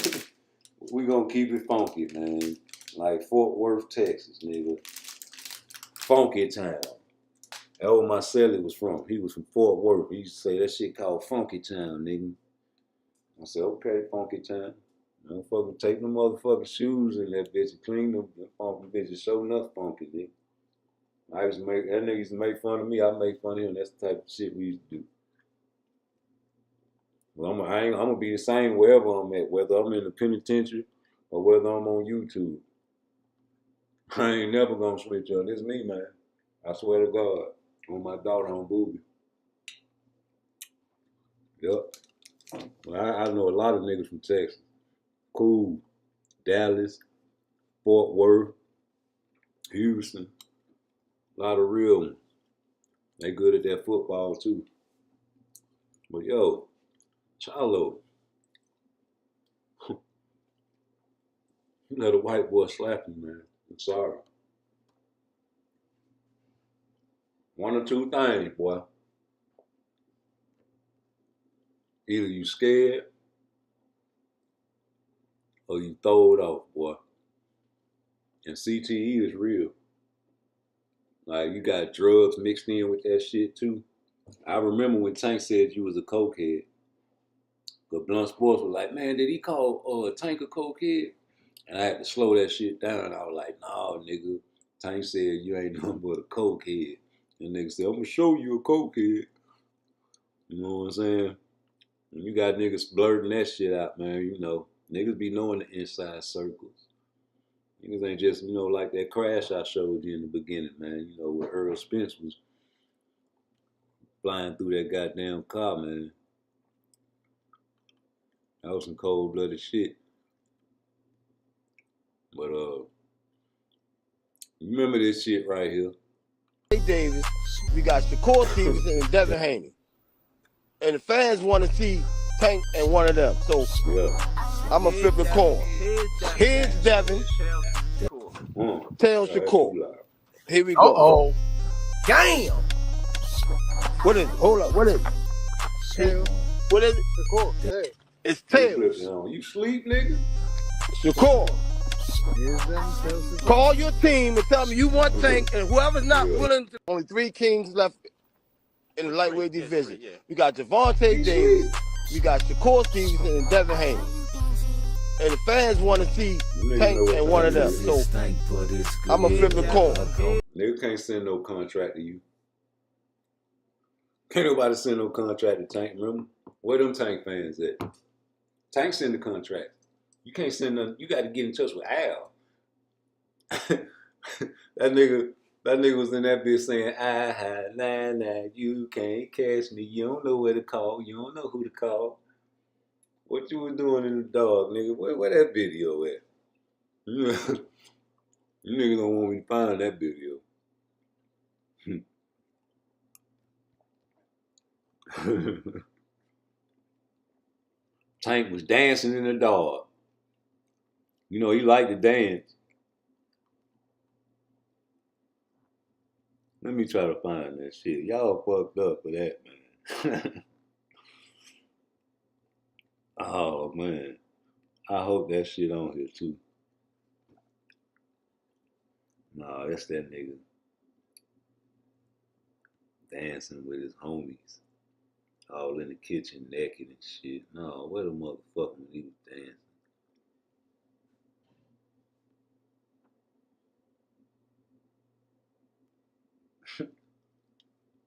We gonna keep it funky, man. Like Fort Worth, Texas, nigga. Funky town. That's where my celly was from. He was from Fort Worth. He used to say that shit called Funky Town, nigga. I said, okay, Funky Town. Motherfucker, take them motherfucking shoes in that bitch and clean them funky bitches. Show enough funky, nigga. I used to make, that nigga used to make fun of me. I make fun of him. That's the type of shit we used to do. Well, I'm gonna be the same wherever I'm at, whether I'm in the penitentiary or whether I'm on YouTube. I ain't never gonna switch up. This me, man. I swear to God. On my daughter, on Booby. Yep. Well, I know a lot of niggas from Texas. Cool. Dallas, Fort Worth, Houston. A lot of real ones. They good at that football too. But yo, Charlo, you let a white boy slap you, man. I'm sorry. One or two things, boy. Either you scared or you throw it off, boy. And CTE is real. Like, you got drugs mixed in with that shit too. I remember when Tank said you was a cokehead. But Blunt Sports was like, man, did he call Tank a cokehead? And I had to slow that shit down. I was like, nah, nigga. Tank said you ain't nothing but a cokehead. And nigga said, I'm gonna show you a cokehead. You know what I'm saying? And you got niggas blurting that shit out, man. You know, niggas be knowing the inside circles. Niggas ain't just, you know, like that crash I showed you in the beginning, man. You know, where Earl Spence was flying through that goddamn car, man. That was some cold-blooded shit. But, remember this shit right here. Davis, we got Shakur Stevenson and Devin Haney. And the fans want to see Tank and one of them. So I'm going to flip the coin. Here's Devin. Tails Shakur. Here we go. Uh-oh. Damn. What is it? Hold up. What is it? Tails. What is it? Shakur. Hey. It's Tails. You sleep, nigga? Shakur. Here's them, Tails. Call your team and tell them you want Tank, and whoever's not willing to. Only 3 kings left in the lightweight division. We got Javante Davis, we got Shakur Stevenson, and Devin Haney. And the fans want to see Tank and one of them. So I'm going to flip the coin. Nigga can't send no contract to you. Can't nobody send no contract to Tank, remember? Where them Tank fans at? Tank send the contract. You can't send none. You got to get in touch with Al. that nigga was in that bitch saying, nah, you can't catch me. You don't know where to call. You don't know who to call. What you was doing in the dog, nigga? Where that video at? You niggas don't want me to find that video. Tank was dancing in the dog. You know, he liked to dance. Let me try to find that shit. Y'all fucked up for that, man. Oh, man. I hope that shit on here, too. Nah, that's that nigga dancing with his homies. All in the kitchen naked and shit. No, where the motherfucker when he was dancing?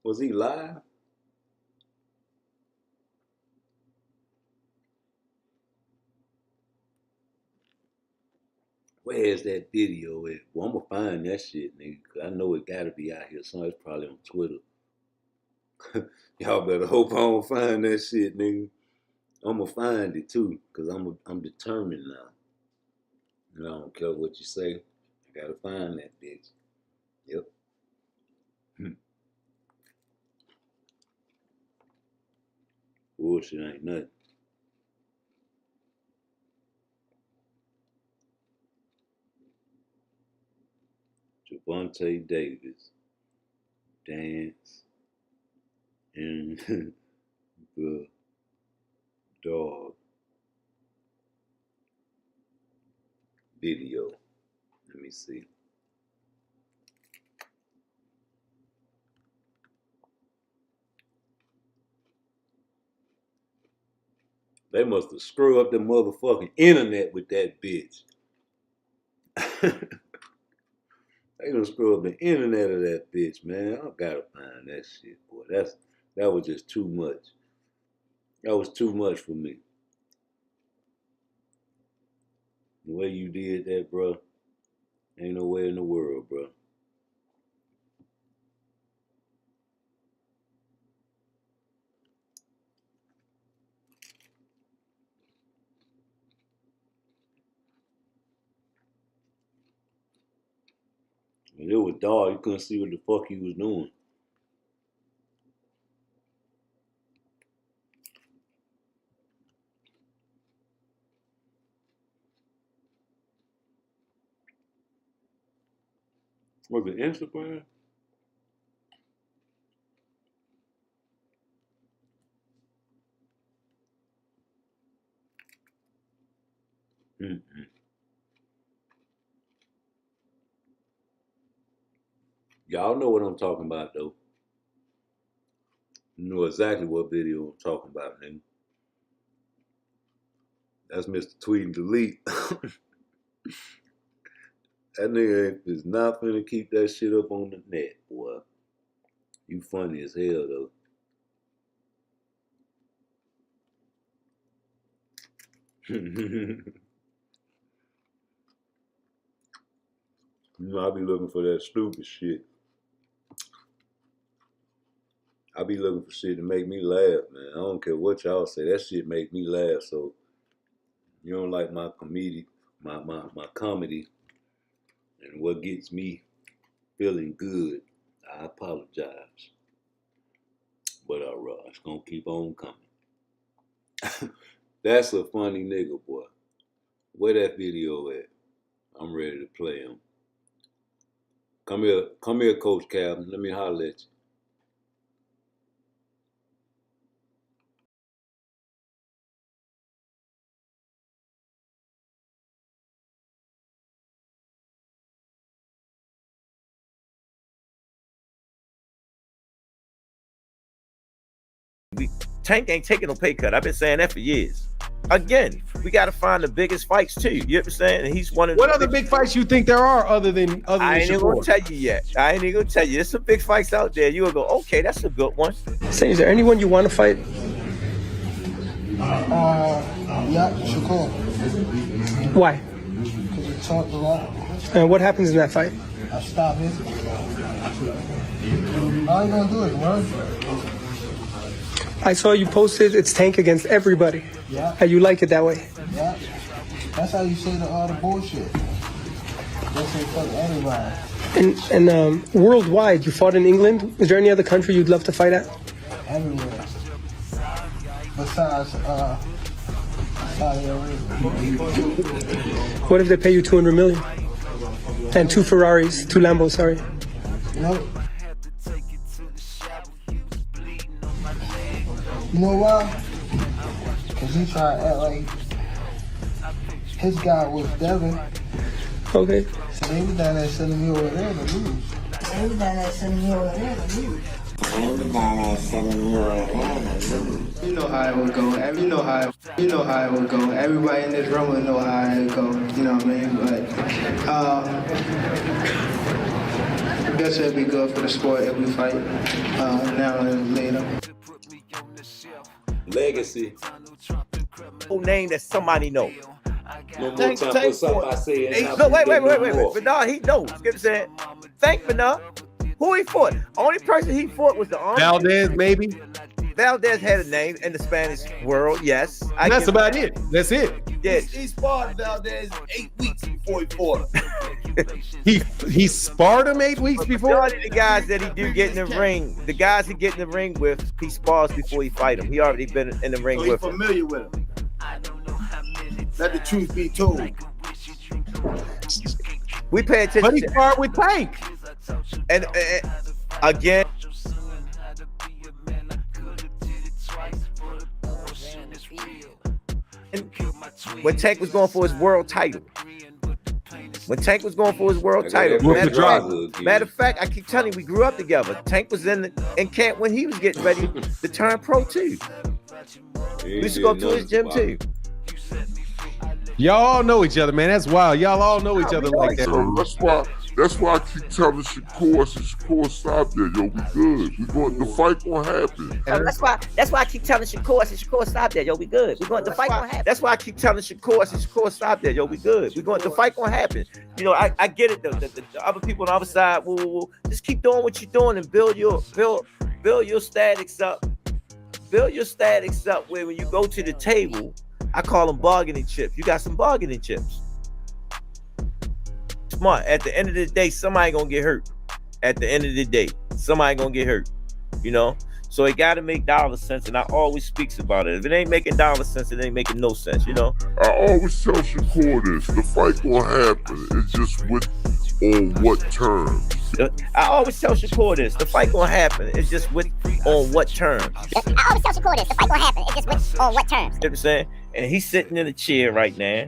Was he live? Where's that video at? Well, I'm gonna find that shit, nigga. Cause I know it gotta be out here somewhere. It's probably on Twitter. Y'all better hope I don't find that shit, nigga. I'm gonna find it too, cause I'm determined now. And I don't care what you say. I gotta find that bitch. Yep. Bullshit ain't nothing. Javante Davis dance in the dog video. Let me see. They must have screwed up the motherfucking internet with that bitch. They gonna screw up the internet of that bitch, man. I gotta find that shit, boy. That was just too much. That was too much for me. The way you did that, bro, ain't no way in the world, bro. When it was dark, you couldn't see what the fuck he was doing. Was it Instagram? Mm-mm. Y'all know what I'm talking about, though. You know exactly what video I'm talking about, nigga. That's Mr. Tweet and Delete. That nigga is not finna keep that shit up on the net, boy. You funny as hell, though. You know, I be looking for that stupid shit. I be looking for shit to make me laugh, man. I don't care what y'all say. That shit make me laugh. So you don't like my comedy, my comedy, and what gets me feeling good, I apologize. But it's gonna keep on coming. That's a funny nigga, boy. Where that video at? I'm ready to play him. Come here, Coach Calvin. Let me holler at you. Tank ain't taking no pay cut. I've been saying that for years. Again, we got to find the biggest fights too. You know what I'm saying? And he's one of the What other big fights you think there are other than I ain't even Shakur? gonna tell you yet. I ain't even gonna tell you. There's some big fights out there. You will go, okay, that's a good one. Say, is there anyone you want to fight? Yeah, Shakur. Why? Because we talked a lot. And what happens in that fight? I stopped it. All you gonna do is run. I saw you posted it's Tank against everybody. Yeah. And you like it that way. Yeah. That's how you say all the bullshit. They say fuck everybody. And worldwide, you fought in England. Is there any other country you'd love to fight at? Everywhere. Besides Saudi Arabia. What if they pay you $200 million? And 2 Ferraris, 2 Lambos, sorry. Nope. You know why? Because he tried to act like his guy was Devin. Okay. So they was down there sending me over there to lose. They was down there sending me over there to lose. They was down there sending me over there to lose. You know how it would go. You know how it would go. Everybody in this room would know how it would go. You know what I mean? But I guess it'd be good for the sport if we fight now and later. Legacy. No name that somebody knows. No more time for something I say. No, wait. Bernard, he knows. You know what I'm saying? Thank Bernard. Who he fought? Only person he fought was the army. Valdez, maybe. Valdez had a name in the Spanish world, yes. That's about it. That's it. Yes. He sparred Valdez 8 weeks before he fought him. He sparred him 8 weeks before? Majority of the guys that he do get in the ring, the guys he get in the ring with, he spars before he fight him. He already been in the ring So with he's him. familiar with him. Let the truth be told. We pay attention. But he sparred with Tank. And again, when Tank was going for his world title. Matter of fact, I keep telling you, we grew up together. Tank was in camp when he was getting ready to turn pro too. We used to go to his gym too. Y'all all know each other, man. That's wild. Y'all all know each other like that. That's why I keep telling Shakur, Shakur, stop there, yo. We good. The fight gonna happen. That's why I keep telling Shakur, stop there, yo. We good. The fight gonna happen. That's why I keep telling Shakur, stop there, yo. We good. The fight gonna happen. You know, I get it though. The other people on the other side, woo. Just keep doing what you're doing and build your statics up. Build your statics up where when you go to the table, I call them bargaining chips. You got some bargaining chips. Smart. At the end of the day, somebody gonna get hurt. At the end of the day, somebody gonna get hurt. You know? So it gotta make dollar sense, and I always speaks about it. If it ain't making dollar sense, it ain't making no sense, you know? I always tell Shakur this, the fight gonna happen. It's just on what terms. I always tell Shakur this, the fight gonna happen. It's just on what terms. I always tell Shakur this, the fight gonna happen. It's just on what terms. You know what I'm saying? And he's sitting in a chair right now.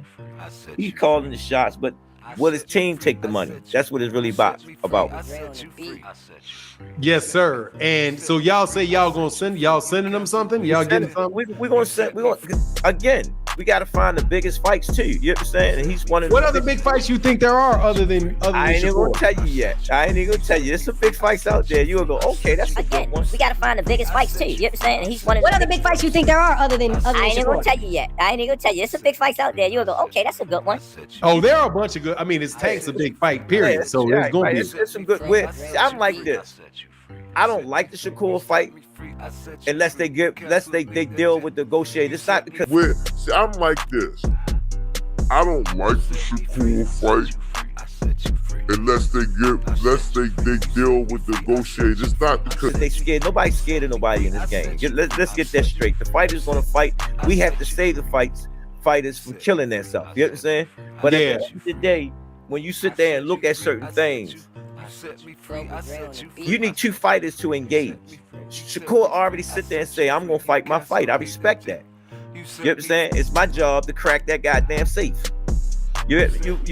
He's calling the shots, but will his team take the money? That's what it's really about. Yes, sir. And so y'all say y'all sending them something? Y'all getting something? We're gonna send. Again. We gotta find the biggest fights too. You know what I'm saying? And he's one of. What other big fights you think there are other than I ain't even gonna tell you yet. There's some big fights out there. You'll go, okay, that's a good one. We gotta find the biggest fights too. You know what I'm saying? And he's one of. What other big fights you think there are other than I ain't even gonna tell you yet. There's some big fights out there. You'll go, okay, that's a good one. Oh, there are a bunch of good. I mean, it's Tank's a big fight, period. Yeah, so it's gonna be. It's some good. I'm like this. I don't like the Shakur fight unless they deal with the negotiate. It's not because I'm like this. I don't like the Shakur fight unless they deal with the negotiate. It's not because they scared. Nobody's scared of nobody in this game. Let's get that straight. The fighter's gonna fight. We have to save the fighters from killing themselves. You know what I'm saying? But at the end of the day, when you sit there and look at certain things, you need two fighters to engage. Shakur already sit there and say, I'm gonna fight my fight. I respect that. You know what I'm saying? It's my job to crack that goddamn safe. You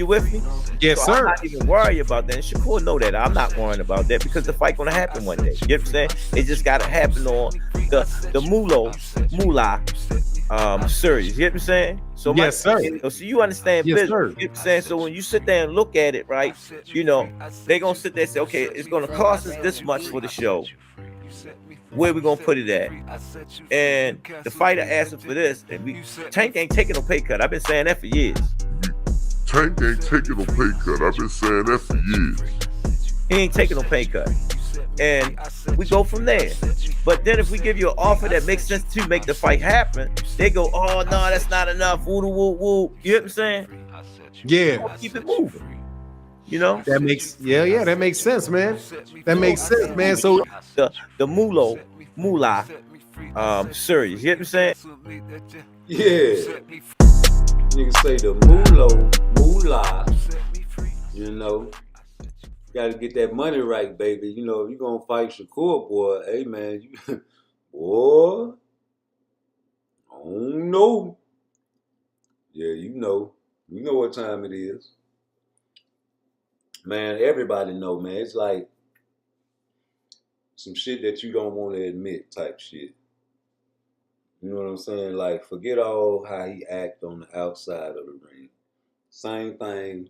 with me? Yes, so sir. I'm not even worried about that. And Shakur know that. I'm not worrying about that because the fight gonna happen one day. You know what I'm saying? It just gotta happen on the moolah series. You know what I'm saying? So yes, sir. So you understand business. Sir. You know what I'm saying? So when you sit there and look at it, right, you know, they gonna sit there and say, okay, it's gonna cost us this much for the show. Where we gonna put it at? And the fighter asking for this, and Tank ain't taking no pay cut. I've been saying that for years. Tank ain't taking no pay cut. I've been saying that for years. He ain't taking no pay cut. And we go from there. But then if we give you an offer that makes sense to make the fight happen, they go, oh no, that's not enough. Woo woo woo. You know what I'm saying? Yeah. Keep it moving. You know? That makes that makes sense, man. That makes sense, man. So the moolah series. You know what I'm saying? Yeah. Niggas say the moolah, you know. Gotta get that money right, baby. You know, if you gonna fight Shakur, boy, hey man, boy, I don't know. Yeah, you know what time it is. Man, everybody know, man. It's like some shit that you don't want to admit type shit. You know what I'm saying? Like, forget all how he act on the outside of the ring. Same thing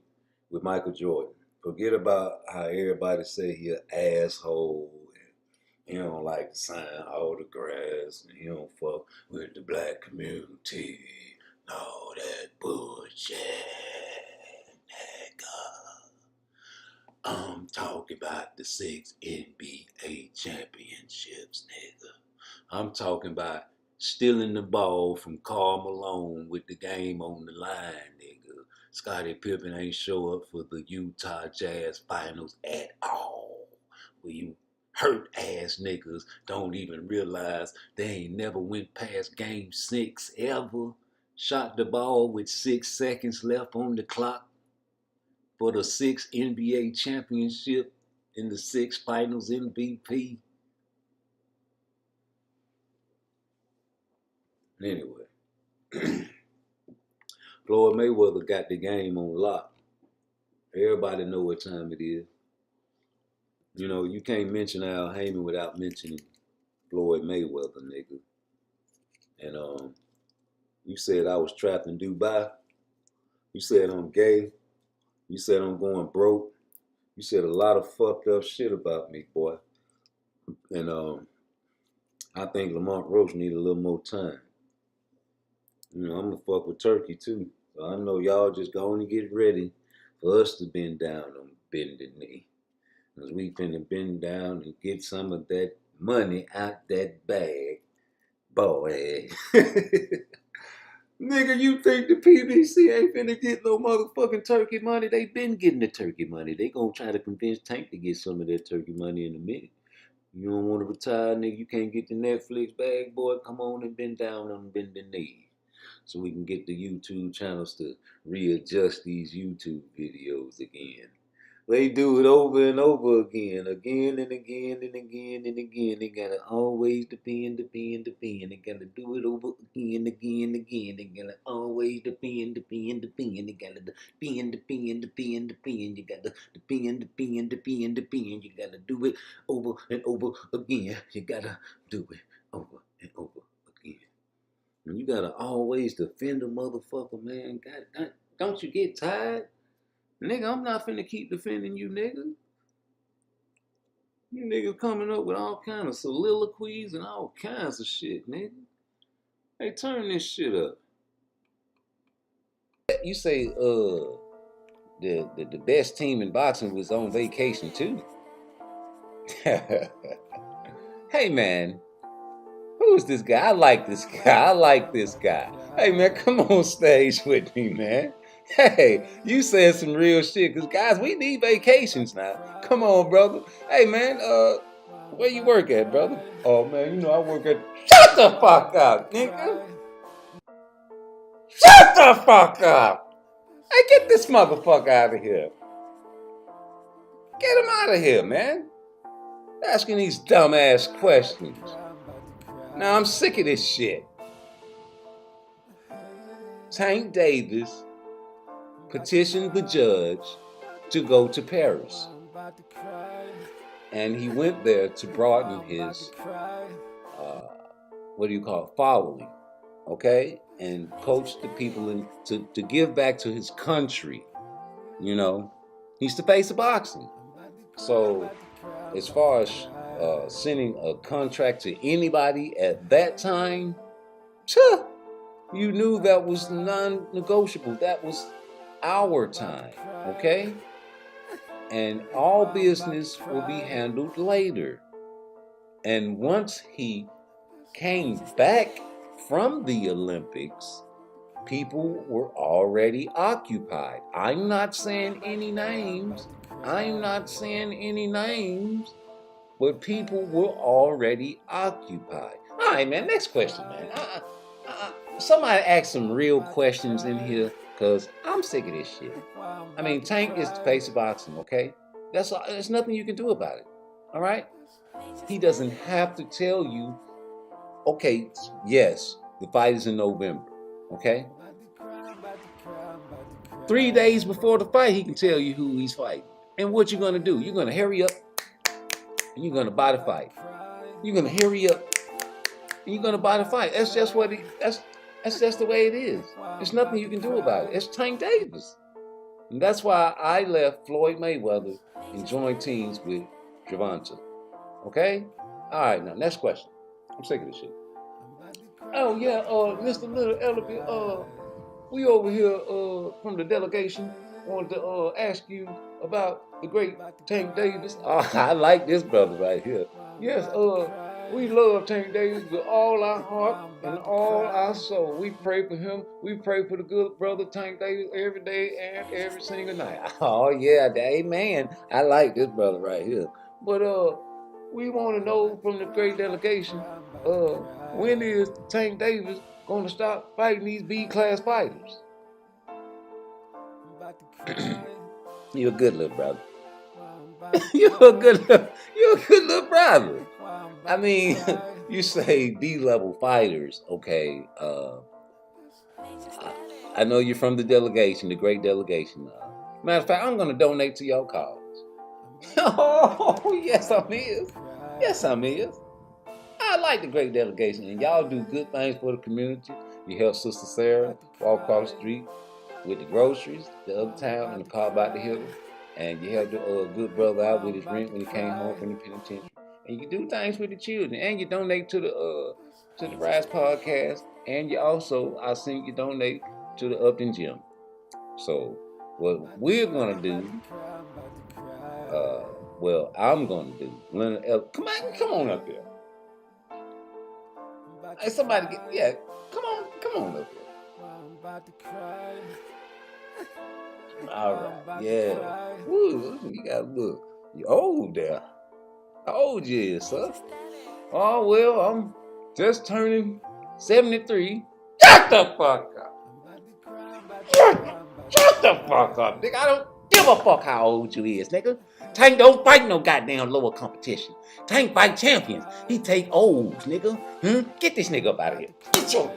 with Michael Jordan. Forget about how everybody say he an asshole and he don't like to sign autographs and he don't fuck with the black community and all that bullshit, nigga. I'm talking about the 6 NBA championships, nigga. I'm talking about stealing the ball from Karl Malone with the game on the line, nigga. Scottie Pippen ain't show up for the Utah Jazz finals at all. Where you hurt ass niggas don't even realize they ain't never went past game 6 ever. Shot the ball with 6 seconds left on the clock for the 6th NBA championship and the 6th finals MVP. Anyway, Floyd Mayweather got the game on lock. Everybody know what time it is. You know, you can't mention Al Heyman without mentioning Floyd Mayweather, nigga. And you said I was trapped in Dubai. You said I'm gay. You said I'm going broke. You said a lot of fucked up shit about me, boy. And I think Lamont Roach need a little more time. You know, I'm gonna fuck with Turkey too. So I know y'all just going to get ready for us to bend down on bended knee. Because we finna bend down and get some of that money out that bag. Boy. Nigga, you think the PBC ain't finna get no motherfucking turkey money? They been getting the turkey money. They gonna try to convince Tank to get some of that turkey money in a minute. You don't want to retire, nigga. You can't get the Netflix bag, boy. Come on and bend down on bending knee. So we can get the YouTube channels to readjust these YouTube videos again. They do it over and over again, again and again and again and again. They gotta always depend. They gotta do it over again. They gotta always depend. They gotta depend. You gotta depend. You gotta do it over and over again. You gotta do it over and over again. And you gotta always defend a motherfucker, man. God, don't you get tired? Nigga, I'm not finna keep defending you, nigga. You niggas coming up with all kinds of soliloquies and all kinds of shit, nigga. Hey, turn this shit up. You say, the best team in boxing was on vacation too. Hey, man. Who is this guy? I like this guy. Hey, man, come on stage with me, man. Hey, you said some real shit, because, guys, we need vacations now. Come on, brother. Hey, man, where you work at, brother? Oh, man, you know I work at... Shut the fuck up, nigga! Shut the fuck up! Hey, get this motherfucker out of here. Get him out of here, man. Asking these dumbass questions. Now, I'm sick of this shit. Tank Davis petitioned the judge to go to Paris. And he went there to broaden his, following, okay? And coach the people to give back to his country, you know? He's the face of boxing. So, as far as sending a contract to anybody at that time, you knew that was non-negotiable. That was our time, okay? And all business will be handled later. And once he came back from the Olympics, people were already occupied. I'm not saying any names, but people were already occupied. All right, man, next question, man. Somebody ask some real questions in here, because I'm sick of this shit. I mean, Tank is the face of boxing, okay? There's nothing you can do about it, all right? He doesn't have to tell you, okay, yes, the fight is in November, okay? 3 days before the fight, he can tell you who he's fighting. And what you're going to do, you're going to hurry up and you're going to buy the fight. You're going to hurry up and you're going to buy the fight. That's just that's just the way it is. There's nothing you can do about it. It's Tank Davis. And that's why I left Floyd Mayweather and joined teams with Gervonta. Okay? All right, now, next question. I'm sick of this shit. Oh, yeah, Mr. Little Elegant, we over here from the delegation wanted to ask you about the great Tank Davis. Oh, I like this brother right here. Yes, we love Tank Davis with all our heart and all our soul. We pray for him. We pray for the good brother Tank Davis every day and every single night. Oh, yeah, amen. I like this brother right here. But we want to know from the great delegation, when is Tank Davis going to stop fighting these B-class fighters? You're a good little brother. You're a good little brother. I mean, you say B-level fighters, okay. I know you're from the delegation, the great delegation. Matter of fact, I'm going to donate to your cause. Oh, yes, I is. Yes, I is. I like the great delegation, and y'all do good things for the community. You help Sister Sarah walk across the street with the groceries, the other town, and the car about to hit her. And you help the good brother out with his rent when he came home from the penitentiary. And you do things with the children, and you donate to the Rise podcast, and you also, I seen you donate to the Upton Gym. So what we're gonna do, I'm gonna do. Leonard L. Come on up here. Hey, somebody come on up here. All right, yeah. Ooh, you gotta look. You old there. How old you is, sir? Oh well, I'm just turning 73. Shut the fuck up. Shut the fuck up, nigga. I don't give a fuck how old you is, nigga. Tank don't fight no goddamn lower competition. Tank fight champions. He take olds, nigga. Get this nigga up out of here. Get your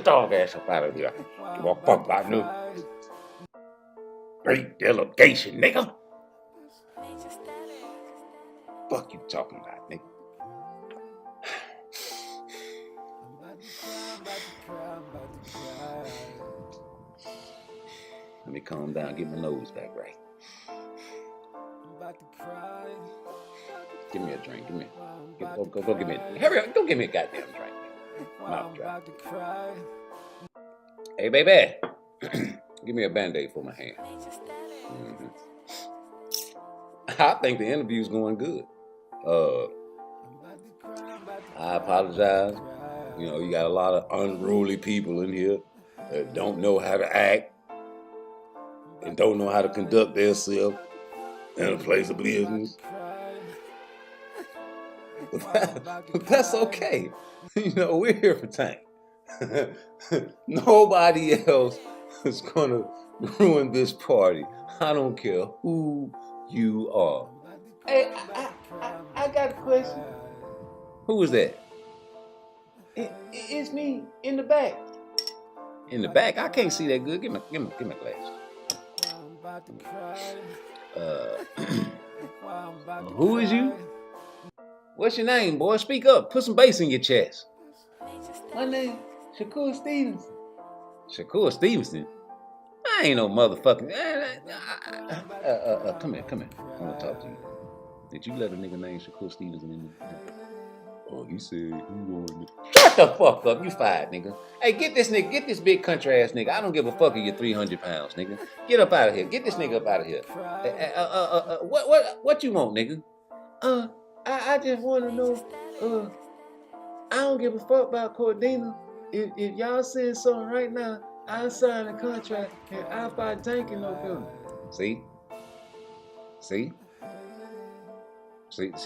dog ass up out of here. Give a fuck about no great delegation, nigga. Fuck you talking about, nigga. Let me calm down, get my nose back right. Give me a drink, go give me a, hurry up, go give me a goddamn drink. Mouth dry. Hey, baby, give me a Band-Aid for my hand. I think the interview's going good. I apologize. You know, you got a lot of unruly people in here that don't know how to act and don't know how to conduct themselves in a place of business. But that's okay. You know, we're here for Tank. Nobody else is gonna ruin this party. I don't care who you are. Hey, I got a question. Who was that? It's me in the back. In the back? I can't see that good. Give me glass. Who is you? What's your name, boy? Speak up. Put some bass in your chest. My name, Shakur Stevenson. Shakur Stevenson? I ain't no motherfucking. Come here. I want to talk to you. Did you let a nigga named Shakur Stevenson in the? Oh, he said he wanted. Shut the fuck up. You fired, nigga. Hey, get this big country ass nigga. I don't give a fuck if you're 300 pounds, nigga. Get up out of here. Get this nigga up out of here. What you want, nigga? I just want to know. I don't give a fuck about Cordina. If y'all saying something right now, I sign a contract and I fight Tank in November. See,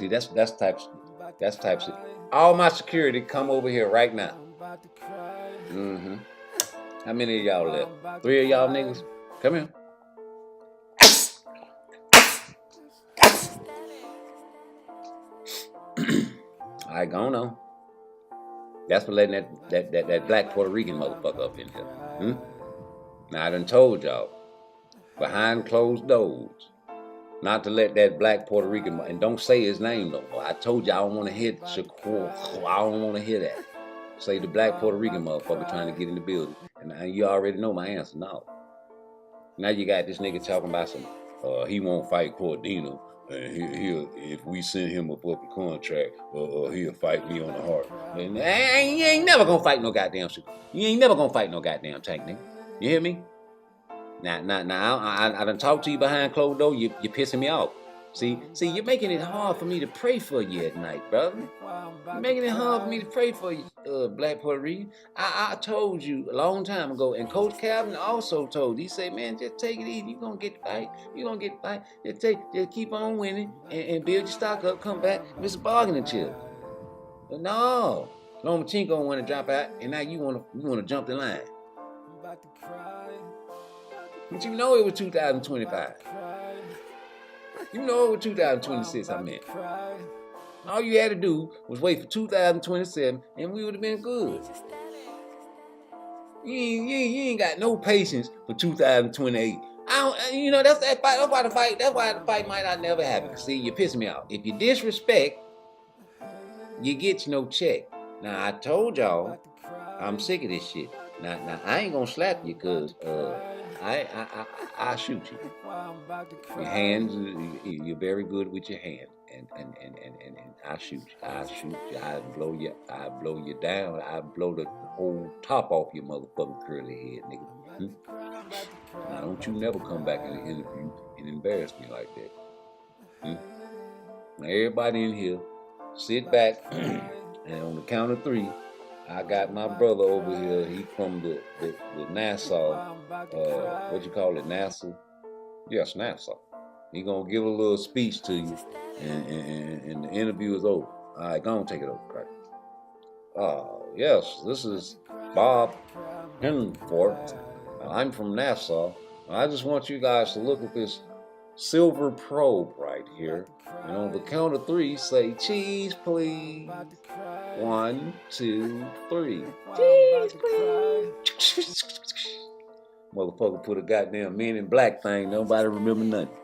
that's type shit. All my security come over here right now. How many of y'all left? 3 of y'all niggas? Come here. All right, go on. That's for letting that black Puerto Rican motherfucker up in here. Now, I done told y'all, behind closed doors, not to let that black Puerto Rican, and don't say his name no more. I told you I don't want to hear Shakur. I don't want to hear that. Say the black Puerto Rican motherfucker trying to get in the building. And you already know my answer, no. Now you got this nigga talking about some, he won't fight Cordina. And he'll if we send him a fucking contract, he'll fight me on the heart. And you ain't never gonna fight no goddamn shit. You ain't never gonna fight no goddamn Tank, nigga. You hear me? Now, I done talked to you behind closed door. You're pissing me off. See, you're making it hard for me to pray for you at night, brother. You're making it hard for me to pray for you, Black Puerto Rican. I told you a long time ago, and Coach Calvin also told you. He said, man, just take it easy. You're going to get the fight. You're going to get the fight. Just keep on winning and build your stock up. Come back. It's a bargaining chip. But no. Lomachenko want to drop out, and now you want to jump the line. But you know it was 2025. You know it was 2026, I meant. All you had to do was wait for 2027 and we would have been good. You ain't got no patience for 2028. That's why the fight might not never happen. See, you're pissing me off. If you disrespect you get no check. Now I told y'all I'm sick of this shit. Now I ain't gonna slap you because I shoot you. Your hands, you're very good with your hands, and I shoot you. I blow you down. I blow the whole top off your motherfucking curly head, nigga. Now don't you never come back in the interview and embarrass me like that. Now everybody in here, sit back, and on the count of 3, I got my brother over here. He from the Nassau, what you call it, Nassau? Yes, Nassau. He gonna give a little speech to you, and the interview is over. All right, go on, take it over, Craig. Yes, this is Bob Henfort. I'm from Nassau. I just want you guys to look at this silver probe right here. And on the count of 3, say cheese, please. 1, 2, 3. Cheese, please. Motherfucker put a goddamn Men in Black thing. Nobody remember nothing.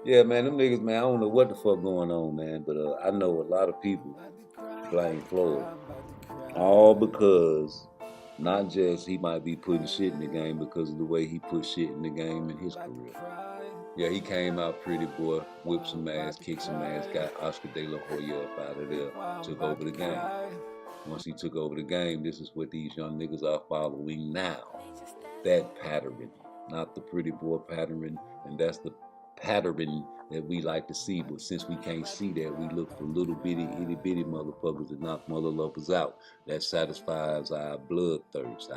Yeah, man, them niggas, man, I don't know what the fuck going on, man. But I know a lot of people blame Floyd. All because, not just he might be putting shit in the game because of the way he put shit in the game in his career. Yeah, he came out pretty, boy, whipped some ass, kicked some ass, got Oscar De La Hoya up out of there, took over the game. Once he took over the game, this is what these young niggas are following now. That pattern, not the pretty boy pattern, and that's the pattern that we like to see. But since we can't see that, we look for little bitty, itty bitty motherfuckers that knock mother lovers out. That satisfies our bloodthirst,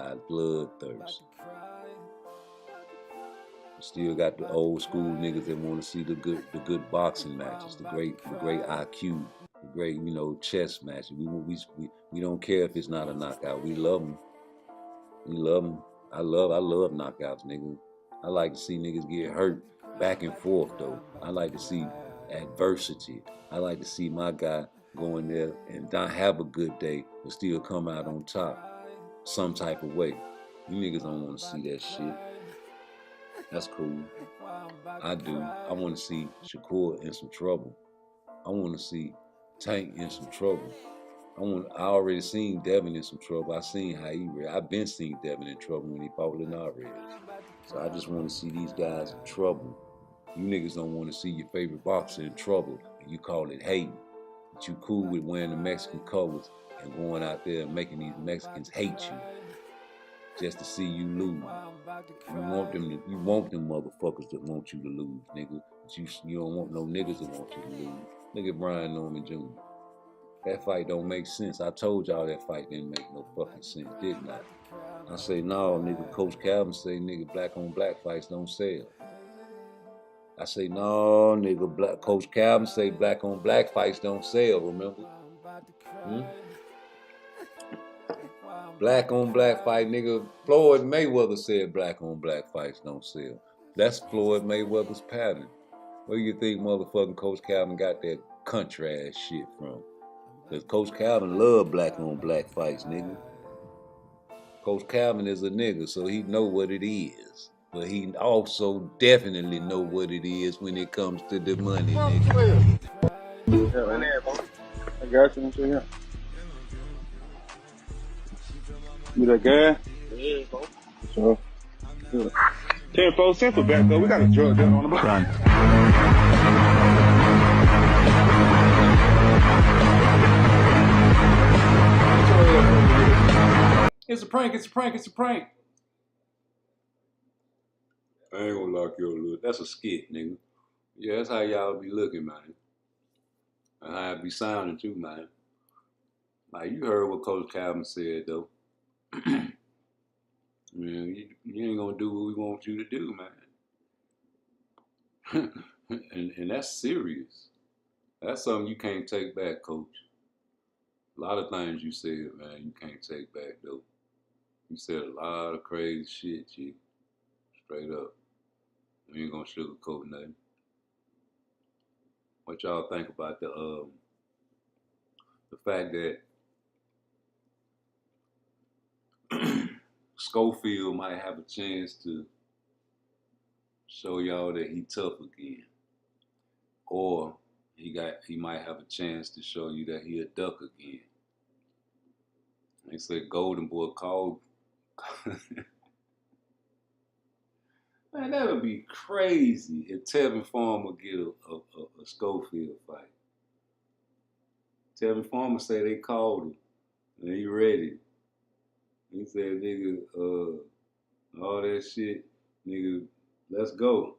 Still got the old school niggas that want to see the good boxing matches, the great IQ, the great chess matches. We don't care if it's not a knockout. We love them. We love them. I love knockouts, nigga. I like to see niggas get hurt back and forth though. I like to see adversity. I like to see my guy go in there and not have a good day but still come out on top some type of way. You niggas don't want to see that shit. That's cool. I do. I want to see Shakur in some trouble. I want to see Tank in some trouble. I already seen Devin in some trouble. I seen how he read. I've been seeing Devin in trouble when he fought Linares. So I just want to see these guys in trouble. You niggas don't want to see your favorite boxer in trouble, and you call it hating. But you cool with wearing the Mexican colors and going out there and making these Mexicans hate you just to see you lose. You want them motherfuckers that want you to lose, nigga. But you don't want no niggas that want you to lose. Look at Brian Norman Jr. That fight don't make sense. I told y'all that fight didn't make no fucking sense, didn't I? I say, no, nigga. Coach Calvin say, nigga, black on black fights don't sell. I say, no, nigga. Coach Calvin say black on black fights don't sell, remember? Black on black fight, nigga. Floyd Mayweather said black on black fights don't sell. That's Floyd Mayweather's pattern. Where do you think motherfucking Coach Calvin got that country ass shit from? Because Coach Calvin love black on black fights, nigga. Coach Calvin is a nigga, so he know what it is. But he also definitely know what it is when it comes to the money, nigga. I got you. Here. You that gas? Yeah, bro. Sure. 10-4 simple back though. We got a drug dealer on the block. It's a prank. It's a prank. It's a prank. I ain't gonna lock your look. That's a skit, nigga. Yeah, that's how y'all be looking, man. And how it be sounding too, man. Like, you heard what Coach Calvin said, though. Man, you ain't gonna do what we want you to do, man. and that's serious. That's something you can't take back, Coach. A lot of things you said, man, you can't take back, though. You said a lot of crazy shit, G. Straight up. You ain't gonna sugarcoat nothing. What y'all think about the fact that Schofield might have a chance to show y'all that he tough again, or he might have a chance to show you that he a duck again. They said Golden Boy called. Man, that would be crazy if Tevin Farmer get a Schofield fight. Tevin Farmer say they called him and he ready. He said, nigga, all that shit, nigga, let's go.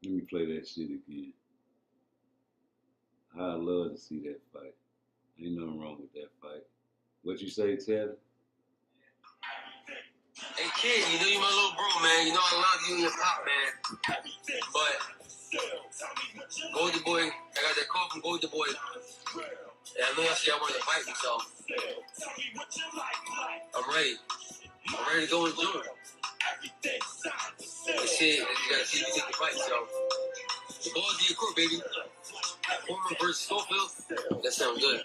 Let me play that shit again. I'd love to see that fight. Ain't nothing wrong with that fight. What you say, Tevin? Hey kid, you know you my little bro, man. You know I love you and your pop, man. But Golden Boy, I got that call from Golden Boy. And I know y'all see I want to fight me, so I'm ready. I'm ready to go and do it. And shit, you gotta see me take the fight, so the ball's in your court, baby. Foreman versus Schofield, that sounds good.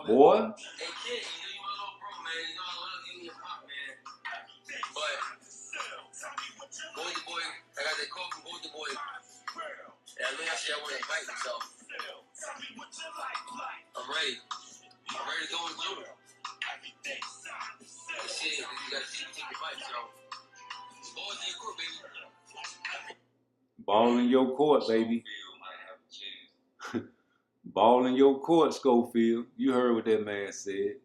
Boy? Hey kid, you know you my little bro, man. You know I love you and your pop, man. But Golden Boy, I got that call from Golden Boy. And I know y'all see I want to fight me, so I'm ready. I'm ready to go and do it. And shit, you gotta see me take the fight, so the ball's in your court, baby. Ball in your court, baby. Ball in your court, Schofield. You heard what that man said.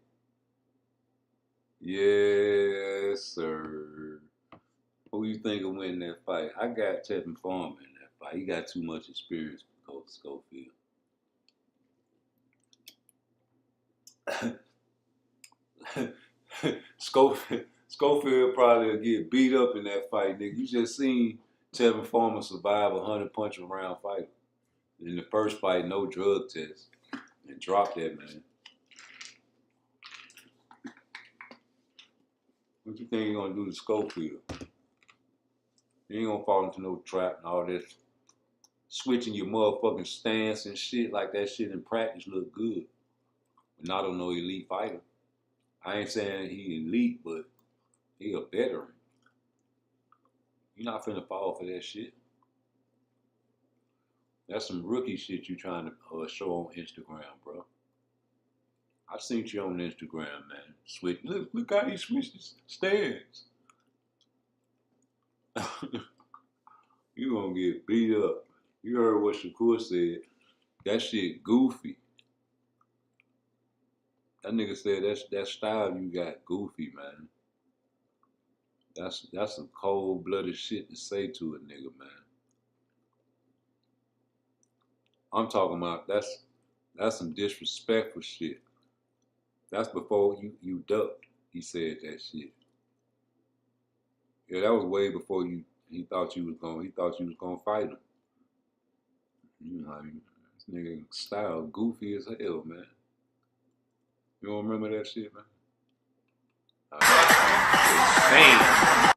Yes, sir. Who you think will win that fight? I got Tevin Farmer in that fight. He got too much experience for Coach Schofield. Schofield probably will get beat up in that fight, nigga. You just seen Tevin Farmer survive a 100-punch round fight. In the first fight, no drug test. And dropped that man. What you think he gonna do to Schofield? He ain't gonna fall into no trap and all this switching your motherfucking stance and shit like that shit in practice look good. But not on no elite fighter. I ain't saying he elite, but he a veteran. You're not finna fall for that shit. That's some rookie shit you trying to show on Instagram, bro. I seen you on Instagram, man. Switch. Look how he switched his stance. You gonna get beat up. You heard what Shakur said. That shit goofy. That nigga said that style you got goofy, man. That's some cold-blooded shit to say to a nigga, man. I'm talking about that's some disrespectful shit. That's before you ducked. He said that shit. Yeah, that was way before he thought you was gonna fight him. You know, this nigga style goofy as hell, man. You don't remember that shit, man? Damn.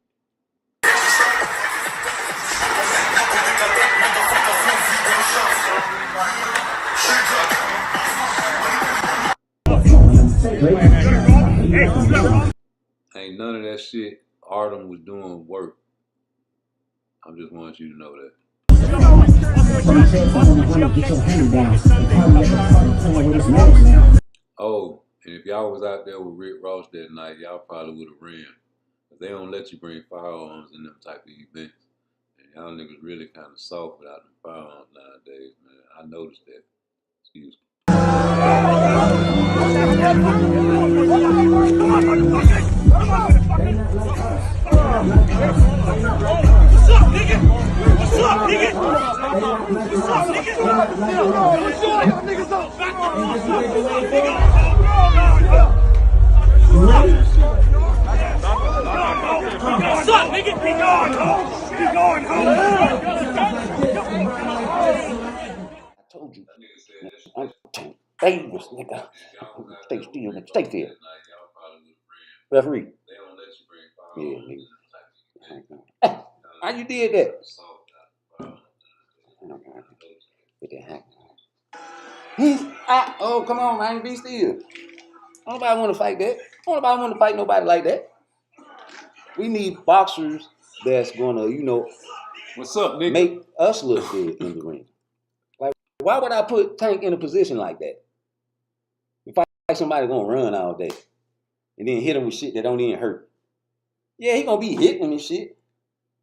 Ain't none of that shit Artem was doing work. I just want you to know that. Oh, and if y'all was out there with Rick Ross that night, y'all probably would have ran. But they don't let you bring firearms in them type of events. And y'all niggas really kind of soft without them firearms nowadays, man. I noticed that. Excuse me. What's up, nigga? What's up, nigga? What's up, nigga? What's up, niggas up? Back on. What's up, nigga? Be going home. Be going home. I told you. I'm dangerous, nigga. Stay still, nigga. Stay still. Referee. Yeah, nigga. How you did that? Oh, come on, man. Be still. Nobody want to fight that. Nobody want to fight nobody like that. We need boxers that's gonna, What's up, nigga? Make us look good in the ring. Like, why would I put Tank in a position like that? If I like somebody gonna run all day and then hit him with shit that don't even hurt. Yeah, he gonna be hitting him and shit.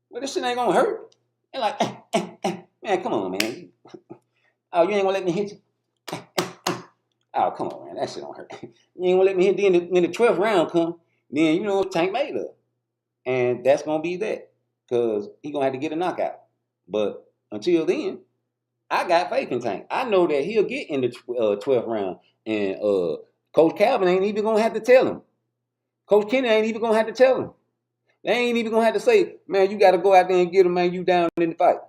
But this shit ain't gonna hurt. And like, man, come on, man. Oh, you ain't gonna let me hit you? Oh, come on, man. That shit don't hurt. You ain't gonna let me hit. Then when the 12th round come, then you know Tank made up. And that's gonna be that. Cause he gonna have to get a knockout. But until then, I got faith in Tank. I know that he'll get in the 12th round. And Coach Calvin ain't even gonna have to tell him. Coach Kenny ain't even gonna have to tell him. They ain't even gonna have to say, man, you gotta go out there and get him, man, you down in the fight.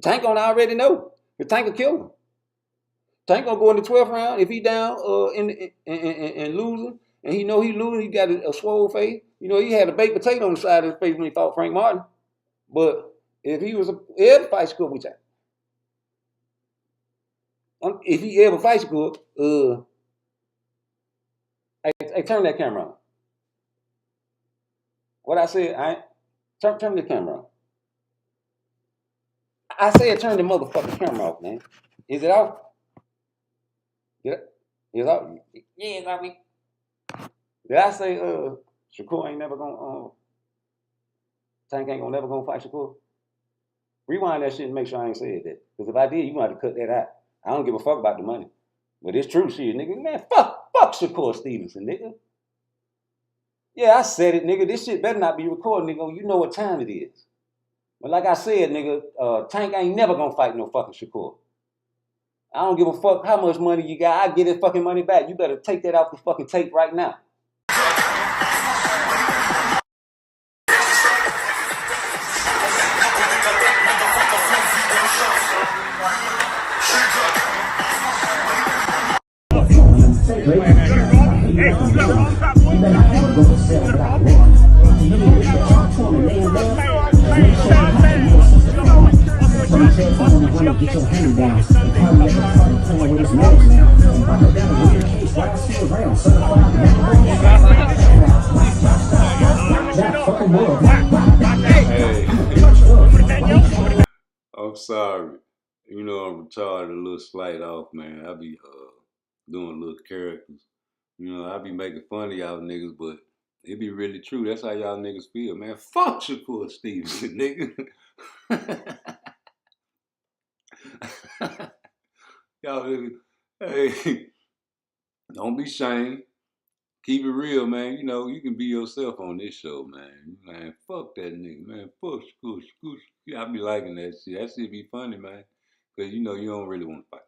Tank gonna already know. The Tank will kill him. Tank gonna go in the 12th round. If he down and losing, and he know he losing, he got a swole face. You know, he had a baked potato on the side of his face when he fought Frank Martin. But if he was ever fight score, we check. If he ever fight score, hey, turn that camera on. What I said, turn the camera on. I said turn the motherfucking camera off, man. Is it off? Yeah, it's off. Yeah, it's off. Did I say Shakur ain't never gonna Tank ain't never gonna fight Shakur? Rewind that shit and make sure I ain't said that. Because if I did, you gonna have to cut that out. I don't give a fuck about the money. But it's true shit, nigga. Man, fuck Shakur Stevenson, nigga. Yeah, I said it, nigga. This shit better not be recorded, nigga. You know what time it is. But like I said, nigga, Tank ain't never gonna fight no fucking Shakur. I don't give a fuck how much money you got. I get his fucking money back. You better take that off the fucking tape right now. Get your hand down. Party at the party playing with his legs now. And rock it down with your case like I see around. That fucking world. Hey. I'm sorry. You know I'm retarded, a little slight off, man. I be doing little characters. You know, I be making fun of y'all niggas, but it be really true. That's how y'all niggas feel, man. Fuck Shakur Stevenson, nigga. Y'all niggas, hey, don't be ashamed. Keep it real, man. You know, you can be yourself on this show, man. Man, fuck that nigga, man. Fuck Shakur. Yeah, I be liking that shit. That shit be funny, man. Because, you know, you don't really want to fight.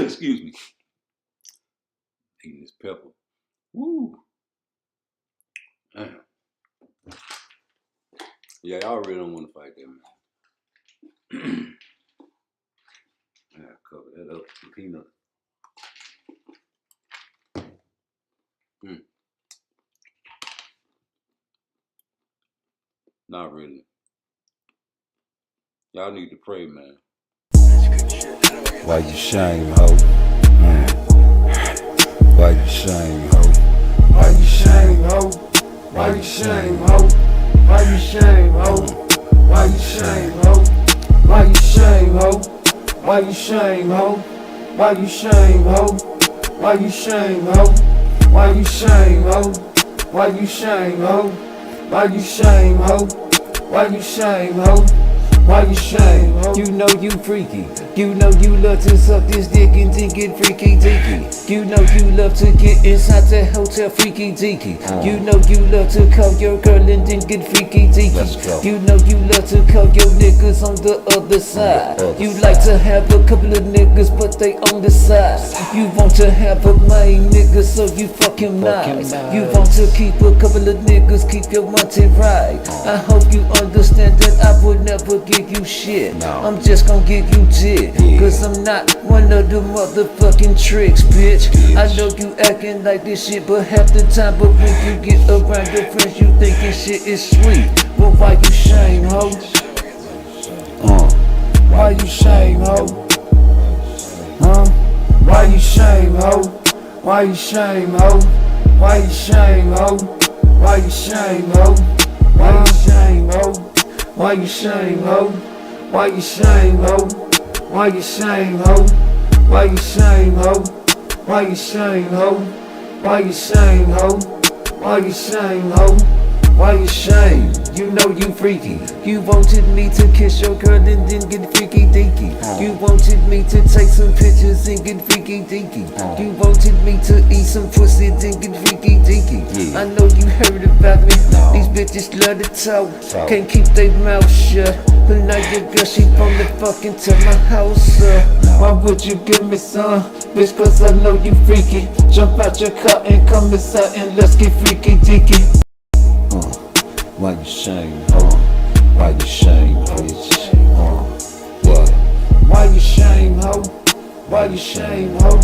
Excuse me. Eating this pepper. Woo. Man. Yeah, y'all really don't want to fight that, man. I gotta cover that up with peanut. Not really. Y'all need to pray, man. Why you shame, ho? Why you shame, ho? Why you shame, ho? Why you shame, ho? Why you shame, ho? Why you shame, ho? Why you shame, ho? Why you shame, ho? Why you shame, ho? Why you shame, ho? Why you shame, ho? Why you shame, ho? Why you shame, ho? Why you shame, ho? Why you shame, ho? You know you freaky. You know you love to suck this dick and think it freaky deaky. You know you love to get inside the hotel freaky deaky. You know you love to call your girl and then get freaky deaky. You know you love to call your niggas on the other side. You like to have a couple of niggas but they on the side. You want to have a main nigga so you fucking nice. You want to keep a couple of niggas, keep your money right. I hope you understand that I would never give you shit. I'm just gonna give you dick. Cause I'm not one of the motherfucking tricks, bitch. I know you acting like this shit, but half the time, but when you get around your friends, you thinking shit is sweet. But why you shame, ho? Why you shame, ho? Why you shame, ho? Why you shame, ho? Why you shame, ho? Why you shame, ho? Why you shame, ho? Why you shame, ho? Why you shame, ho? Why you shame, ho? Why you shame, ho? Why you shame, ho? Why you shame, ho? Why you shame, ho? Why you shame? You know you freaky. You wanted me to kiss your girl and then get freaky deaky. You wanted me to take some pictures and get freaky deaky. You wanted me to eat some pussy and get freaky deaky. I know you heard about me. These bitches love to talk. Can't keep their mouth shut. But now your girl, she wanna fucking to my house up. Why would you give me some? Bitch, cause I know you freaky. Jump out your car and come inside and let's get freaky deaky. Why you shame, ho? Why you shame, bitch? What? Why you shame, ho? Why you shame, ho?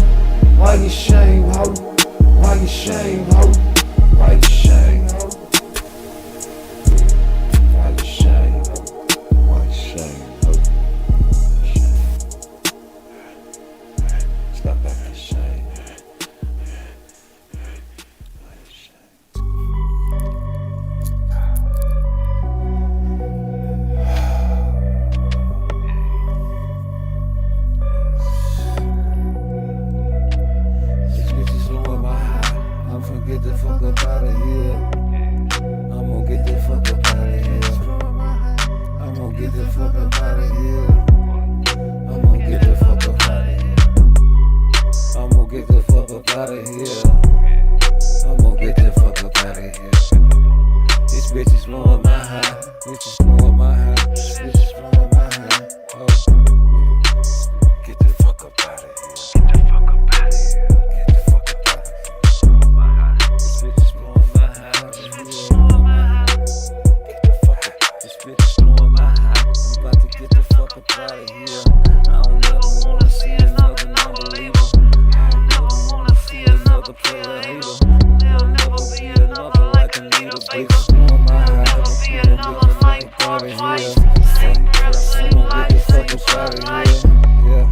Why you shame, ho? Why you shame, ho? Why you shame, ho? Why you shame, ho? Why you shame, ho? Stop acting shame. Get the fuck up out of here. I'm gonna get the fuck up out of here. I'm gonna get the fuck up out of here. I'm gonna get the fuck up out of here. I'm gonna get the fuck up out of here. I'm gonna get the fuck up out of here. This bitch is blowing my high. Bitch is blowing my high. Bitch is blowing my high. Oh, yeah. Get the fuck up out of here. Get the fuck up out of here. Get the fuck up out of here. This bitch is blowing my high. This bitch is blowing my high. Get the fuck up. This bitch is blowing my high. I'm about to get the fuck up out of here. I don't ever wanna see another non-believer. I don't ever wanna see another player hater. There'll never be another like Anita Baker. Blowing my high. There'll never be another like PARTTWICE. Same girl, same life, same life. Yeah,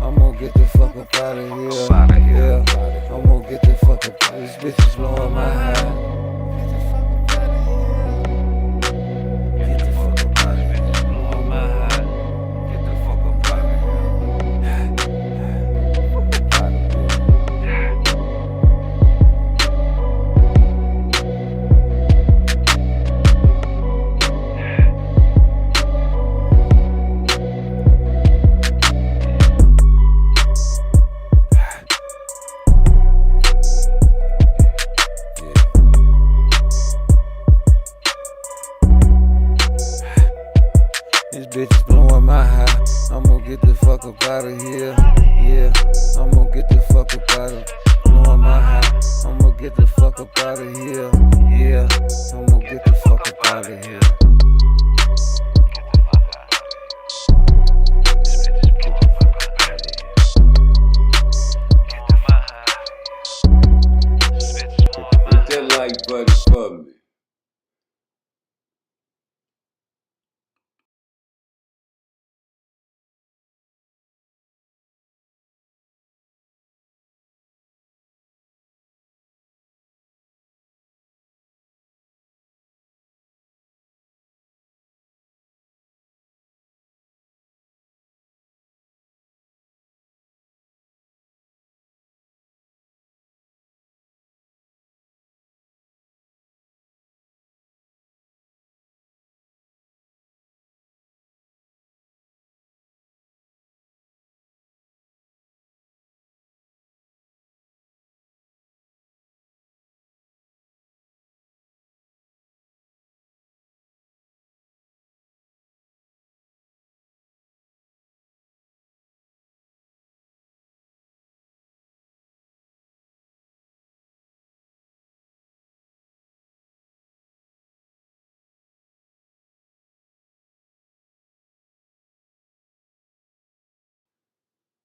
I'm gonna get the fuck up out of here. Yeah, I'm gonna get the fuck up out of here. This bitch is blowing my high. Get the fuck up out of here. Get the fuck up out of here. Blowing my high. Get the fuck up out of here. Fuck out of here. This bitch is blowing my high. I'm gonna get the fuck up out of here. Yeah, I'm gonna get the fuck up out of blowing my high. I'm gonna get the fuck up out of here. Yeah, I'm gonna get the fuck up out of here. Hit that like button for me.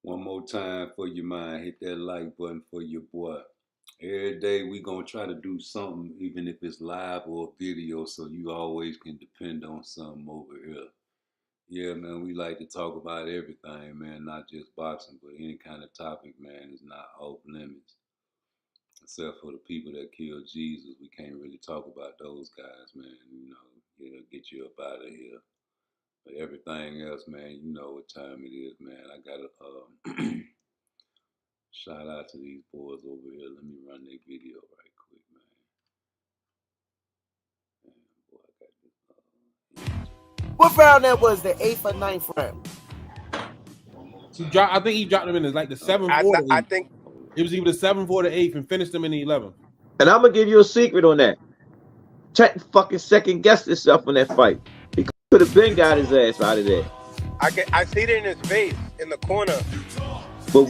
One more time for your mind. Hit that like button for your boy. Every day we gonna try to do something, even if it's live or video, so you always can depend on something over here. Yeah, man, we like to talk about everything, man, not just boxing, but any kind of topic, man, is not off limits. Except for the people that killed Jesus, we can't really talk about those guys, man. You know, it'll get you up out of here. But everything else, man, you know what time it is, man. I gotta shout out to these boys over here. Let me run their video right quick, man. Boy, I got this. What round that was? The 8th or 9th round? I think he dropped them in like the 7th or the 8th. I think it was either the 7th or the 8th and finished them in the 11th. And I'm gonna give you a secret on that. Check fucking second guess himself on that fight. He could have been got his ass out of there. I see it in his face in the corner. But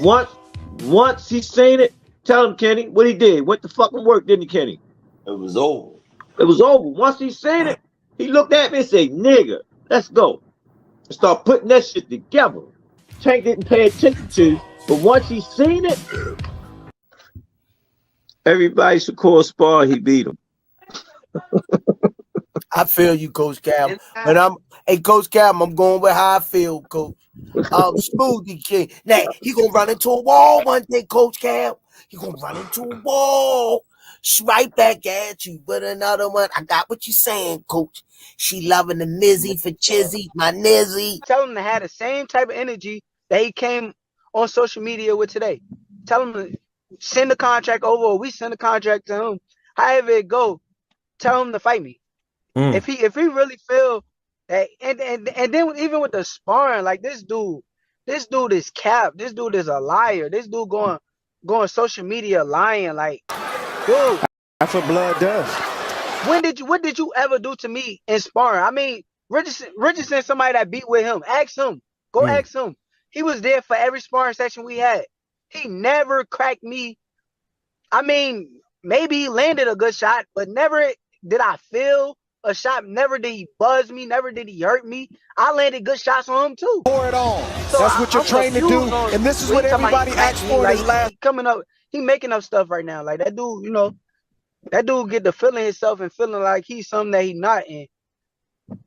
once he seen it, tell him, Kenny, what he did. What the fucking work, didn't he, Kenny? It was over. It was over. Once he seen it, he looked at me and said, nigga, let's go. And start putting that shit together. Tank didn't pay attention to, but once he seen it, everybody Shakur spar, he beat him. I feel you, Coach Cam. But hey, Coach Cam, I'm going with how I feel, Coach. Smoothie King. Now, he gonna run into a wall one day, Coach Cam. He gonna run into a wall. Right back at you with another one. I got what you saying, Coach. She loving the Mizzy for Chizzy, my Nizzy. Tell him to have the same type of energy that he came on social media with today. Tell him to send the contract over, or we send the contract to him. However it go, tell him to fight me. If he really feel that, and then even with the sparring, like this dude is cap. This dude is a liar. This dude going social media lying. Like, dude, That's what blood does. what did you ever do to me in sparring? I mean, Richardson, somebody that beat with him. Ask him. Go ask him. He was there for every sparring session we had. He never cracked me. I mean, maybe he landed a good shot, but never did I feel a shot. Never did he buzz me. Never did he hurt me. I landed good shots on him too. Pour it on. So That's what you're trained to do, and this is what everybody asks for in his last. He coming up, he making up stuff right now. Like that dude, you know, that dude get to feeling himself and feeling like he's something that he's not in.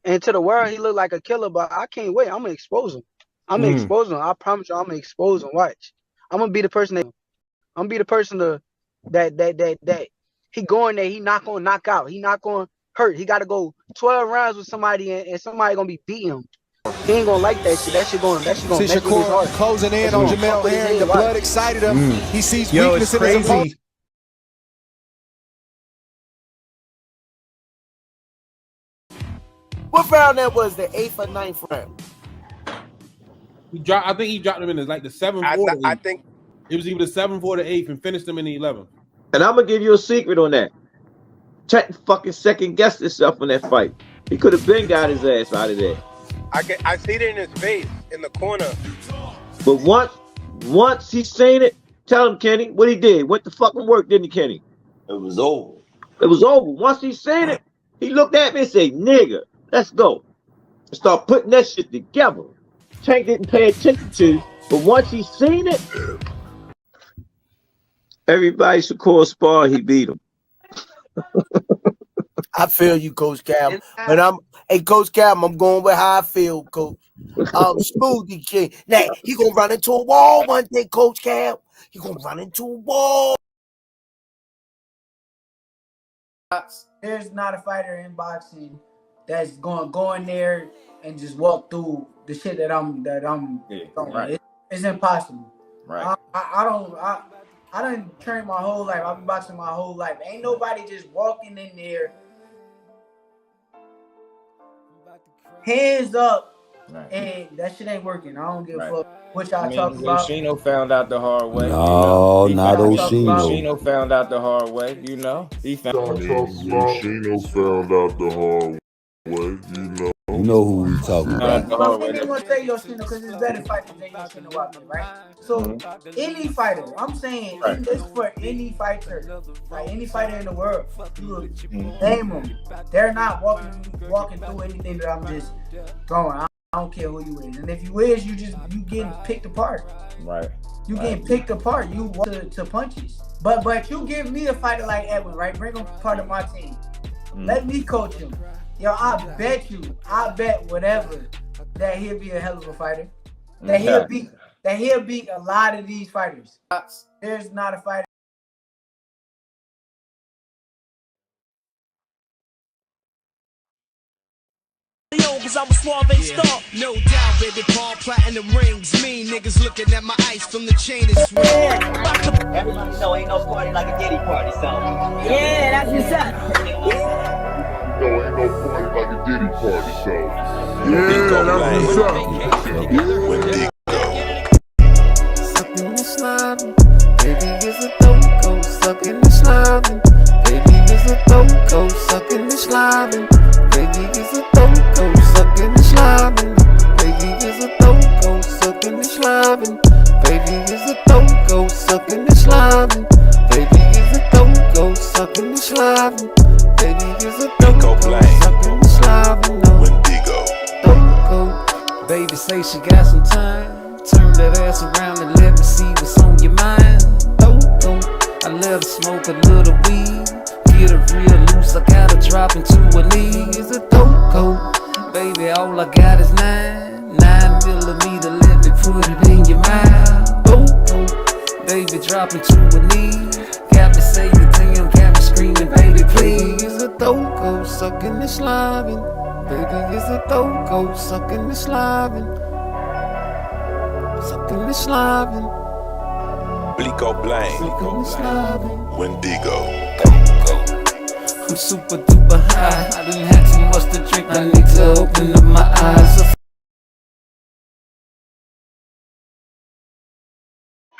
And to the world, he look like a killer, but I can't wait. I'm gonna expose him. I'm gonna expose him. I promise you, I'm gonna expose him. Watch. I'm gonna be the person that he going there, he not gonna knock out. He not gonna hurt. He gotta go 12 rounds with somebody and somebody gonna be beating him. He ain't gonna like that shit. That shit gonna See mess with his Shakur heart. closing in on Jamel Herring. The blood excited him. He sees weakness in his opponent. What round that was? The 8th or 9th round? I think he dropped them in like the 7th or the 8th. I think it was either the 7th or the 8th and finished them in the 11th. And I'm gonna give you a secret on that. Check fucking second guess himself on that fight. He could have been got his ass out of there. I see it in his face in the corner. But once he seen it, tell him, Kenny, what he did. What the fucking work, didn't he, Kenny? It was over. It was over. Once he seen it, he looked at me and said, nigga, let's go. And start putting that shit together. Tank didn't pay attention to, but once he seen it, everybody Shakur spar, he beat him. I feel you, Coach Cam. But hey, Coach Cam, I'm going with how I feel, Coach. Smoothie King. Now, he gonna run into a wall one day, Coach Cam. He gonna run into a wall. There's not a fighter in boxing that's gonna go in there and just walk through the shit that I'm doing. Right. It's impossible. Right. I done trained my whole life. I've been boxing my whole life. Ain't nobody just walking in there, hands up, and that shit ain't working. I don't give a fuck what y'all talking about. Oshino found out the hard way. No, not Oshino. Oshino found out the hard way. You know, he found. Oshino found out the hard way. You know who we talking about. I'm thinking gonna say Yoshino because it's better fighters than Yoshino out there, right? So any fighter, I'm saying this for any fighter, like any fighter in the world, you name them. They're not walking through anything that I'm just throwing. I don't care who you is, and if you is, you getting picked apart. Right. You getting picked apart. You walk to punches. But you give me a fighter like Edwin, right? Bring him part of my team. Let me coach him. Yo, I bet whatever that he'll be a hell of a fighter. That he'll beat a lot of these fighters. There's not a fighter Cause I'm a suave star. No doubt, baby, Paul platinum rings. Me niggas looking at my ice from the chain and swing. Everybody know ain't no party like a Diddy party, so. Yeah, that's what's up. No, ain't no party like a Diddy party, so. Yeah, that's what's up. Sucking and slobbing, baby is a dope go. Sucking and slobbing, baby is a dope go. Sucking and slobbing, baby is a dope go. Sucking and slobbing, baby is a dope go. Sucking and slobbing, baby is a dope go. Sucking and slobbing, baby is a dope go. Sucking and slobbing, baby is a dope go. Sucking and slobbing, no. Dope go, baby say she got some time. Turn that ass around and let me see what's on your mind. Don't. I let her smoke a little weed. Get her real loose, I gotta drop into her knees. A dope coat, baby, all I got is 9mm, let me put it in your mouth. Dope, baby, drop into her knees. Got me saying damn, got me screaming, baby, please. A dope coat, sucking and slobbing. Baby, it's a dope coat, sucking and slobbing. Sucking and slobbing. Blico Blank, Wendigo. I'm super duper high. I didn't have too much to drink. I need to open up my eyes.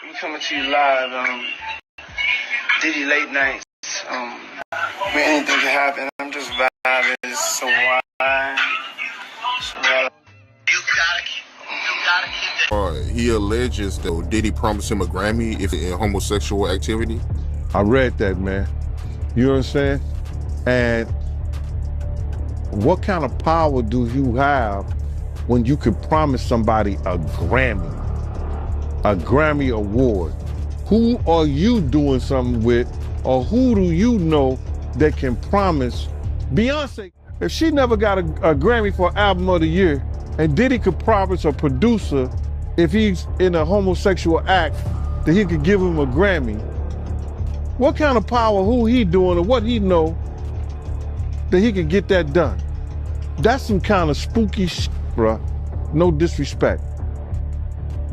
I'm coming to you live. Diddy late nights. Anything can happen. I'm just vibing. It's so wild. He alleges that Diddy promised him a Grammy if in homosexual activity. I read that, man. You know what I'm saying? And what kind of power do you have when you can promise somebody a Grammy award? Who are you doing something with, or who do you know that can promise? Beyonce, if she never got a Grammy for Album of the Year, and Diddy could promise a producer, if he's in a homosexual act, that he could give him a Grammy, what kind of power, who he doing, or what he know that he could get that done? That's some kind of spooky shit, bruh. No disrespect.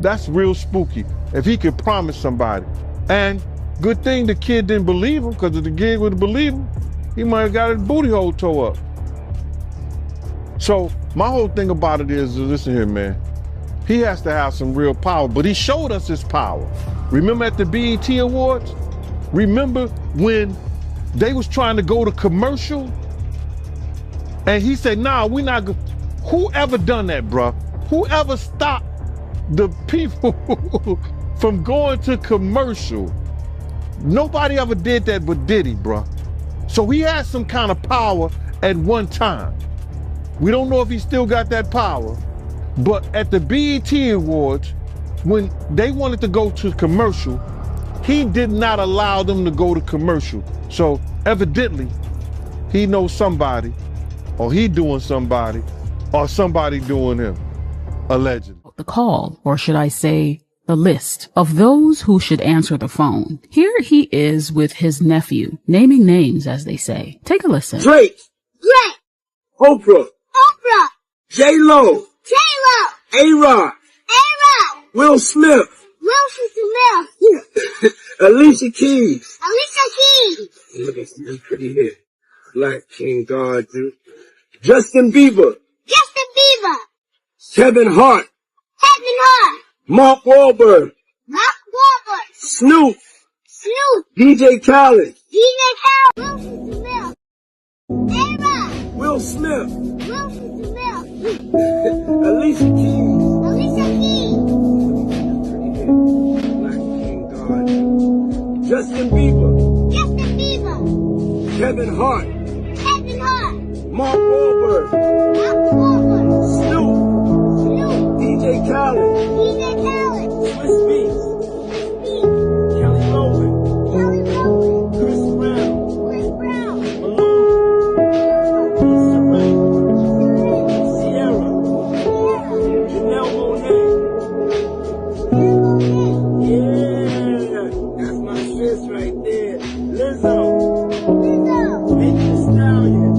That's real spooky. If he could promise somebody. And good thing the kid didn't believe him, because if the kid would have believed him, he might have got his booty hole tore up. So my whole thing about it is, listen here, man. He has to have some real power, but he showed us his power. Remember at the BET Awards? Remember when they was trying to go to commercial? And he said, nah, we not go. Whoever done that, bruh? Whoever stopped the people from going to commercial? Nobody ever did that but Diddy, bruh. So he had some kind of power at one time. We don't know if he still got that power, but at the BET Awards, when they wanted to go to commercial, he did not allow them to go to commercial. So evidently, he knows somebody, or he doing somebody, or somebody doing him, allegedly. The call, or should I say, the list of those who should answer the phone. Here he is with his nephew, naming names, as they say. Take a listen. Drake. Oprah. J-Lo. A-Rod. Will Smith. Alicia Keys. Look at some pretty hair. Black King God, dude. Justin Bieber. Kevin Hart. Mark Wahlberg. Snoop. DJ Khaled. Will Smith. Alicia Keys. Black King God. Justin Bieber. Kevin Hart. Mark Wahlberg. Snoop. DJ Khaled. Swiss Beats. Kelly Rowland. Chris Brown. Sierra. Janelle Monáe. Yeah, that's my sis right there. Lizzo. Megan Thee Stallion.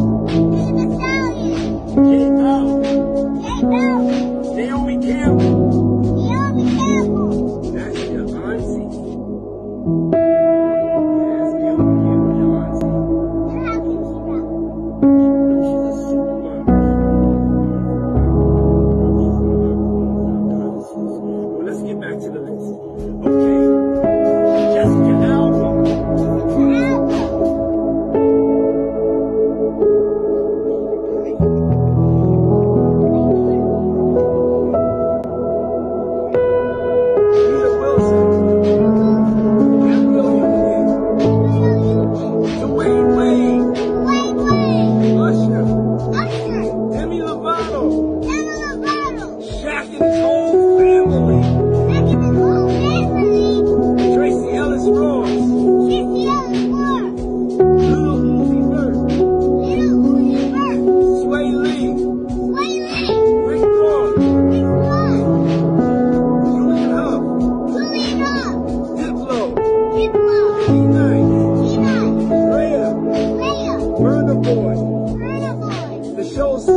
Nicole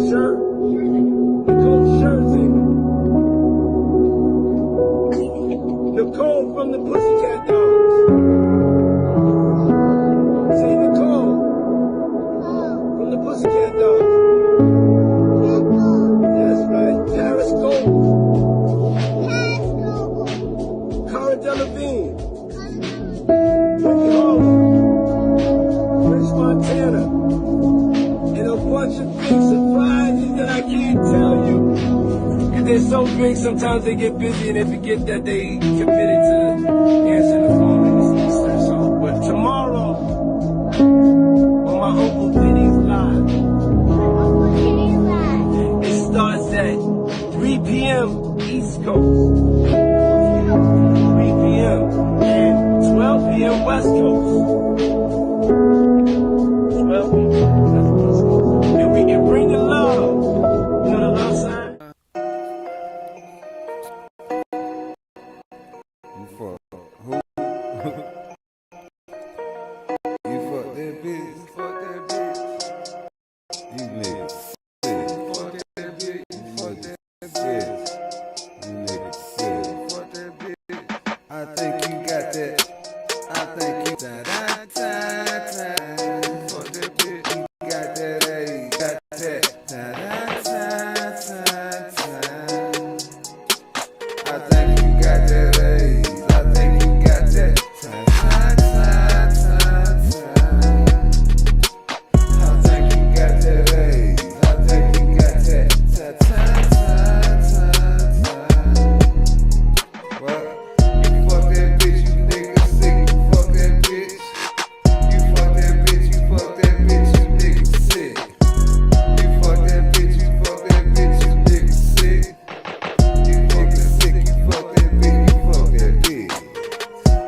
Scherzinger. Nicole Scherzinger. Nicole from the Pussycat Dolls. Say Nicole from the Pussycat Dolls. That's right. Paris Gold. Cara Delevingne. Ricky Harlow. Chris Montana. And a bunch of big surprises that I can't tell you. Because they're so big, sometimes they get busy and they forget that they committed to answering the phone and this Easter. So, but tomorrow, on my Uncle Vinny's Live, it starts at 3 p.m. East Coast, 3 p.m. and 12 p.m. West Coast. 12 p.m. West Coast. And we can bring the love. You know the love sign? You fuck who? You fuck that bitch. You fuck that bitch. You niggas sick. You fuck that bitch. You fuck that bitch. You niggas sick. You fuck that bitch. I think you got that. I think you got that. Fuck that bitch. You got that. Hey, got that. I think you got that. Hey, I think you got that. I think you got that. Hey, I think you got that. Well, you fuck that bitch, you nigga sick. You fuck that bitch. You fuck that bitch, you fuck that bitch, you nigga sick. You fuck that bitch, you fuck that bitch, you nigga sick. You nigga sick, you fuck that bitch, you fuck that bitch.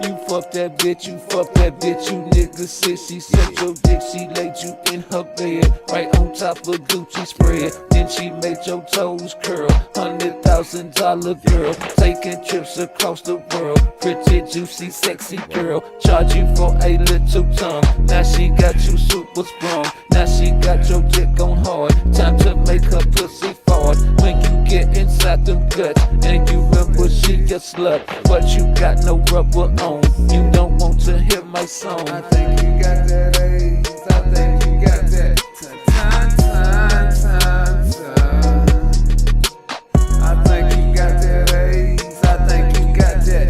You fuck that bitch, you fuck that bitch, you nigga sick. She sucked your dick, she laid you in her bed, right on top of Gucci spread. Then she made your toes curl, $100,000 girl, taking trips across the world. Pretty, juicy, sexy girl, charge you for a little tongue. Now she got you super sprung, now she got your dick on hard. Time to make her pussy fart when you get inside them guts. And you remember she a slut, but you got no rubber on. You don't want to hear my song. I think you got that AIDS, I think you got that. I think you got that AIDS, I think you got that.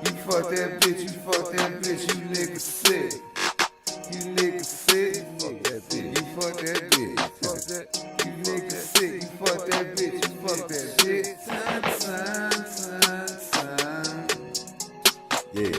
You fuck that bitch, you fuck that bitch, you nigga sick. You nigga sick, you fuck that bitch, you fuck that bitch, fuck that. You nigga sick, you fuck that bitch, you fuck that bitch. Yeah.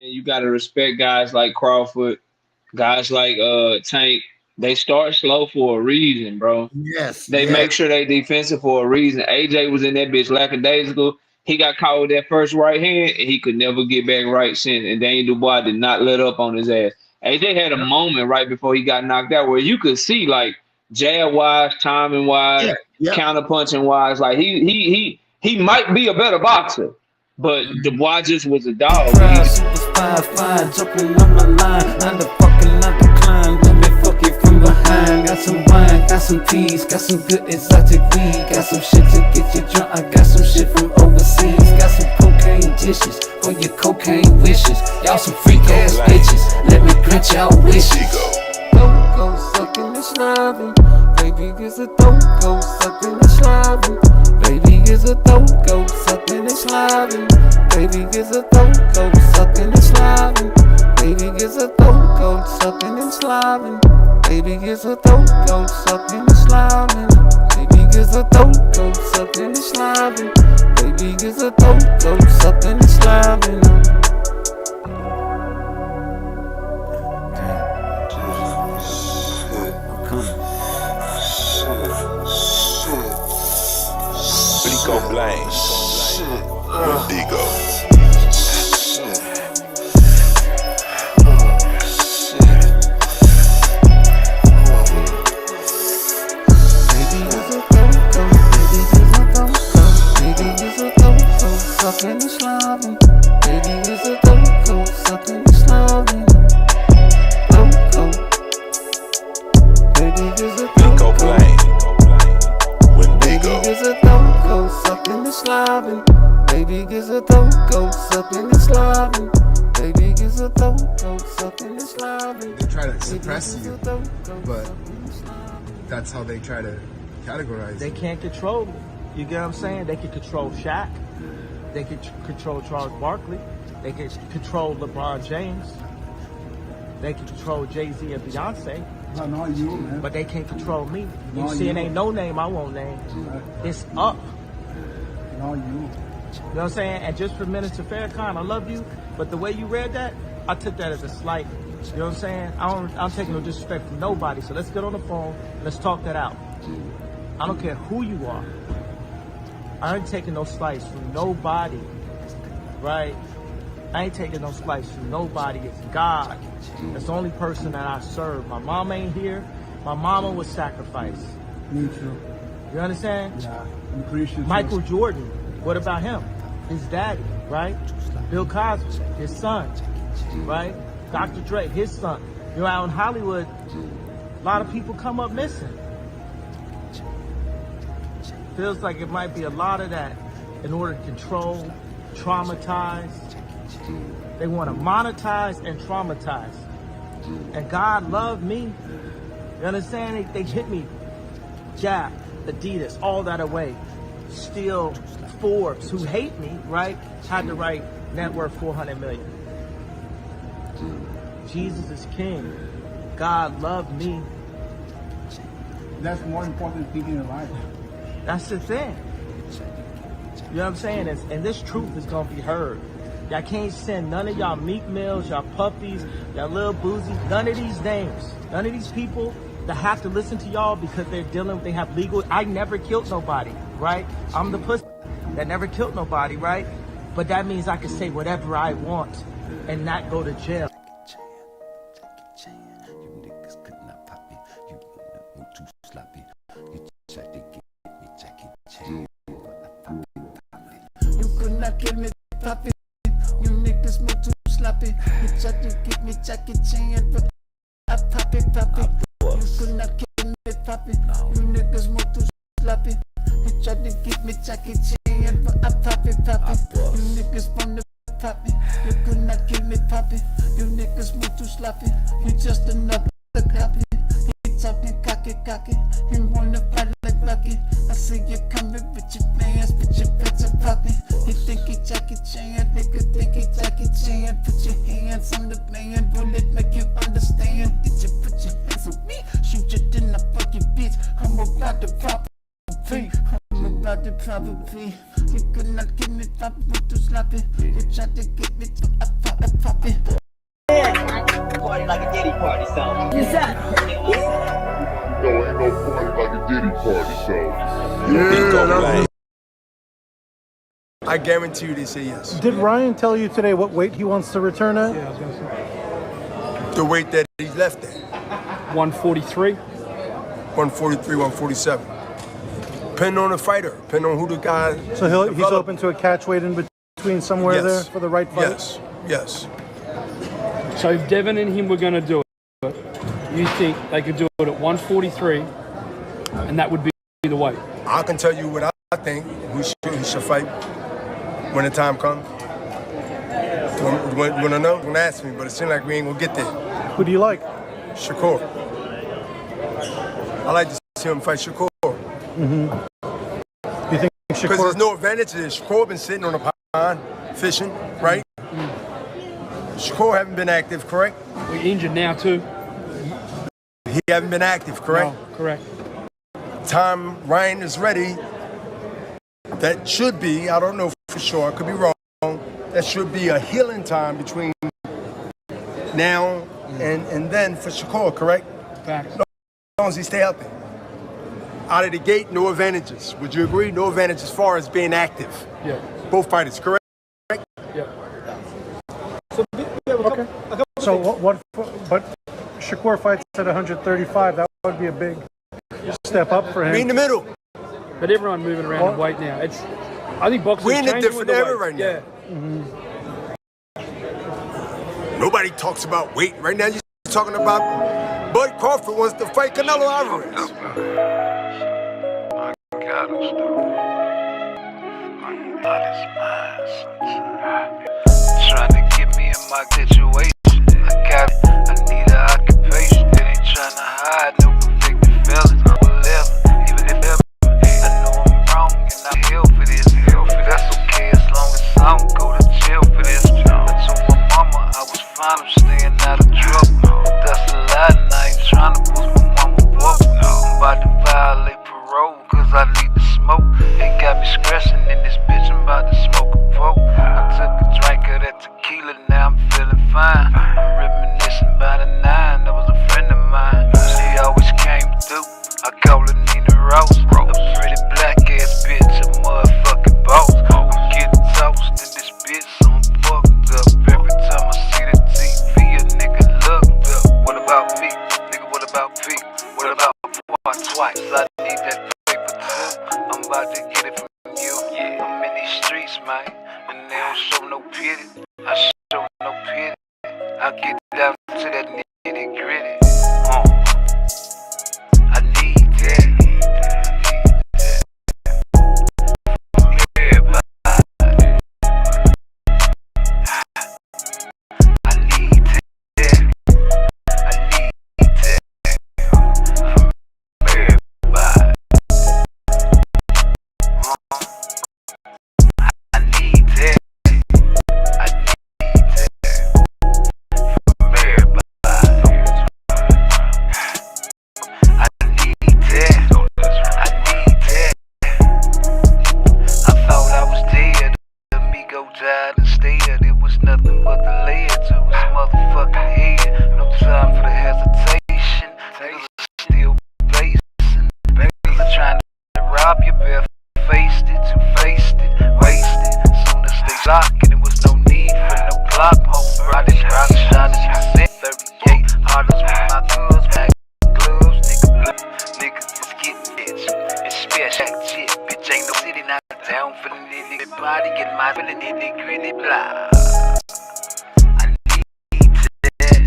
And you got to respect guys like Crawford, guys like Tank. They start slow for a reason, bro. Yes. They make sure they defensive for a reason. AJ was in that bitch lackadaisical. He got caught with that first right hand, and he could never get back right since. And Daniel Dubois did not let up on his ass. AJ had a moment right before he got knocked out where you could see, like, jab-wise, timing-wise, counter-punching-wise. Like, he might be a better boxer. But Dubois just was a dog. Fine, jumping on my line, I'm the fucking line decline, let me fuck it from behind. wine, got some peas, got some good exotic weed, got some shit to get you drunk. I got some shit from overseas, got some cocaine dishes for your cocaine wishes. Y'all some freak ass bitches, let me grant y'all wishes. Don't go sucking and slobbing, baby gets a don't go sucking and slobbing. Baby gets a don't go sucking and slobbing. Baby gets a don't go sucking and slobbing. Baby gets a don't go sucking and slobbing. Baby gets a don't go sucking and slobbing. Baby gets a don't go sucking and slobbing. Baby gets a don't go sucking and slobbing. Blico Blame. Wendigo. Sucking and slobbing, baby is a don't-go, sucking and slobbing, don't-go. Baby is a don't-go, baby is a don't-go, sucking and slobbing. Baby is a don't-go, sucking and slobbing. Baby is a don't-go, sucking and slobbing. They try to suppress you, but that's how they try to categorize you. They can't control me. You get what I'm saying? They can control Shaq. They can control Charles Barkley. They can control LeBron James. They can control Jay-Z and Beyonce. Not you, man. But they can't control me. You Not see, you. it ain't no name I won't name. It's up. Not you. You know what I'm saying? And just for Minister Farrakhan, I love you, but the way you read that, I took that as a slight. You know what I'm saying? I'm taking no disrespect from nobody. So let's get on the phone. Let's talk that out. I don't care who you are. I ain't taking no slice from nobody, right? I ain't taking no slice from nobody. It's God. That's the only person that I serve. My mom ain't here. My mama was sacrificed. Me too. You understand? Yeah, I'm appreciative. Michael Jordan, what about him? His daddy, right? Bill Cosby, his son, right? Dr. Dre, his son. You know, out in Hollywood, a lot of people come up missing. Feels like it might be a lot of that in order to control, traumatize. They want to monetize and traumatize. And God loved me. You understand? They hit me. Gap, Adidas, all that away. Still, Forbes, who hate me, right, had to write net worth 400 million. Jesus is king. God loved me. That's more important thing in your life. That's the thing. You know what I'm saying? And this truth is going to be heard. Y'all can't send none of y'all Meek Mills, y'all Puppies, y'all Lil Boozy, none of these names, none of these people that have to listen to y'all because they have legal. I never killed nobody, right? I'm the pussy that never killed nobody, right? But that means I can say whatever I want and not go to jail. You could not kill me, Poppy. You niggas move too sloppy. You try to get me Jackie Chan, but I pop it. You could not kill me, Poppy. You niggas move too sloppy. You try to get me Jackie Chan, but I pop it. You niggas from the Poppy. You could not kill me, Poppy. You niggas move too sloppy. You just another copy. He talking cocky. He wanna fight like Rocky. I see you coming with your pants, but your pants are popping. He think he Jackie Chan, nigga think he Jackie Chan. Put your hands on the man, bullet make you understand. Did you put your hands on me? Shoot you, then I fuck your bitch. I'm about to pop P. I'm about to pop a P. You could not get me pop with too sloppy. You tried to get me to pop it. Party like a Diddy party song. No, ain't no party like a Diddy party, so. Yeah, I guarantee you they say yes. Did Ryan tell you today what weight he wants to return at? Yeah, I was gonna say. The weight that he left at. 143? 143, 147. Depending on the fighter, depending on who the guy. So he's open to a catch weight in between somewhere there for the right fight? Yes. So if Devin and him were going to do it, you think they could do it at 143, and that would be the weight? I can tell you what I think he should fight when the time comes. You want to know? You're going to ask me, but it seems like we ain't going to get there. Who do you like? Shakur. I like to see him fight Shakur. Mm-hmm. You think Shakur? Because there's no advantage to this. Shakur been sitting on a pond, fishing, right? Shakur haven't been active, correct? We're injured now too. He haven't been active, correct? No, correct. Time Ryan is ready. That should be, I don't know for sure, I could be wrong. That should be a healing time between now and then for Shakur, correct? Facts. As long as he stay healthy. Out of the gate, no advantages. Would you agree? No advantage as far as being active. Yeah. Both fighters, correct? Yeah. Okay. So what? But Shakur fights at 135. That would be a big step up for him. Be in the middle. But everyone moving around in weight now. I think boxing. We're in a different era right now. Yeah. Mm-hmm. Nobody talks about weight right now. You're talking about Bud Crawford wants to fight Canelo Alvarez. Trying to get me in my situation. I need an occupation. It ain't trying to hide no convicted felons. Whatever, even if ever. I know I'm wrong and I'm hell for this. That's okay as long as I don't go to jail for this. I told my mama I was fine, I'm staying out of trouble. That's a lie and I ain't trying to boost my mama bubble. I'm about to violate parole cause I need to smoke. They got me scratching in this bitch, I'm about to smoke a poke. I took a drink of that tequila, now I'm feeling fine. I'm reminiscing about a 9, that was a friend of mine. She always came through, I call her Nina Rose. A pretty black ass bitch, a motherfucking boss. I'm getting toast in this bitch, so I'm fucked up. Every time I see the TV, a nigga looked up. What about me? Nigga, what about P? What about PARTTWICE? I need that paper too. I'm about to get it from you. I'm in these streets, man, and they don't show no pity. I show no pity. I get down to that nitty gritty. I need that. Everybody. I need that. I need that. From everybody. I need that. I need that. From everybody. I need that. I need that. I thought I was dead. The amigo died instead. It was nothing but the lead to his motherfucking head. No time for the hesitation. Niggas are still facing. Niggas are trying to rob you, bare faced it, two-faced it, wasted. Soon as they lock it, it was no need for no clock. Home brought it, rock shot it, percent 38. Hardest with my goods, back gloves, niggas just getting bitch. And special shit, bitch ain't no city, not down for the nitty body, get my feeling nitty gritty blah. I need that.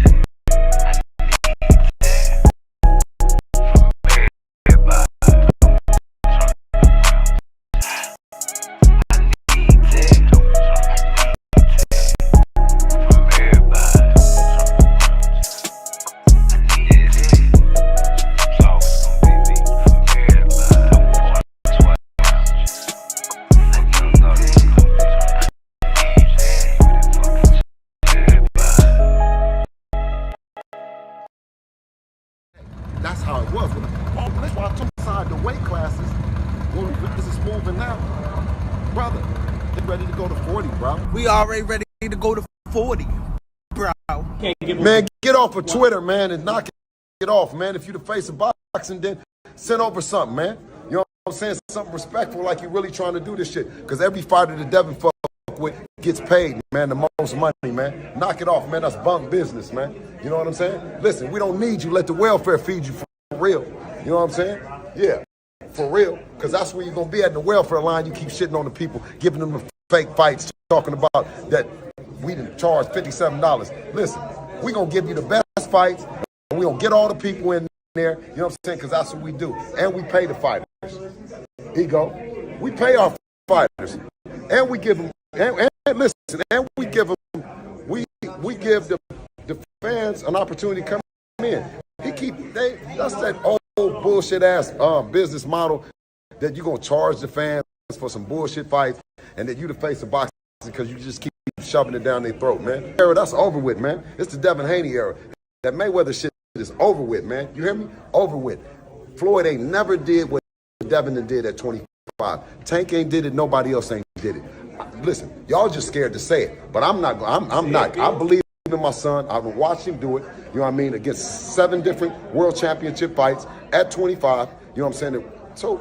From everybody. That's how it was. That's why I took aside the weight classes. When this is moving now, brother, they ready to go to 40, bro. We already ready to go to 40, bro. Man, get off of Twitter, man, and knock it off, man. If you the face of boxing, then send over something, man. You know what I'm saying? Something respectful, like you really trying to do this shit. Because every fighter that Devin fuck with gets paid, man, the most money, man. Knock it off, man. That's bum business, man. You know what I'm saying? Listen, we don't need you. Let the welfare feed you for real. You know what I'm saying? Yeah, for real. Because that's where you're going to be at in the welfare line. You keep shitting on the people, giving them the fake fights, talking about that we didn't charge $57. Listen, we going to give you the best fights. And we don't get all the people in there, you know what I'm saying? Because that's what we do. And we pay the fighters. Here you go. We pay our fighters. And we give them, and listen, and we give them, we give the fans an opportunity to come in. That's that old bullshit ass business model that you're going to charge the fans for some bullshit fights and that you the face of boxing because you just keep shoving it down their throat, man. That's over with, man. It's the Devin Haney era. That Mayweather shit is over with, man. You hear me? Over with. Floyd ain't never did what Devin did at 25. Tank ain't did it. Nobody else ain't did it. Listen, y'all just scared to say it, but I'm not. I'm not. I believe in my son. I've watched him do it. You know what I mean? Against 7 different world championship fights at 25. You know what I'm saying? So,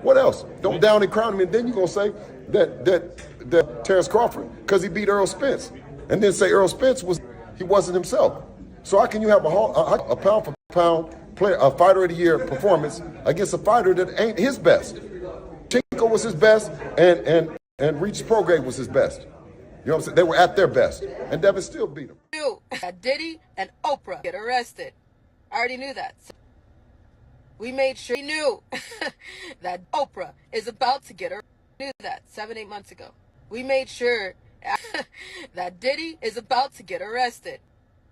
what else? Don't down and crown him, and then you're gonna say that Terrence Crawford because he beat Earl Spence, and then say Earl Spence wasn't himself. So how can you have a pound for pound player, a fighter of the year performance against a fighter that ain't his best? Chico was his best, and Regis Prograis was his best. You know what I'm saying? They were at their best, and Devin still beat him. Diddy and Oprah get arrested. I already knew that. So we made sure we knew that Oprah is about to get arrested. Knew that 7-8 months ago. We made sure that Diddy is about to get arrested.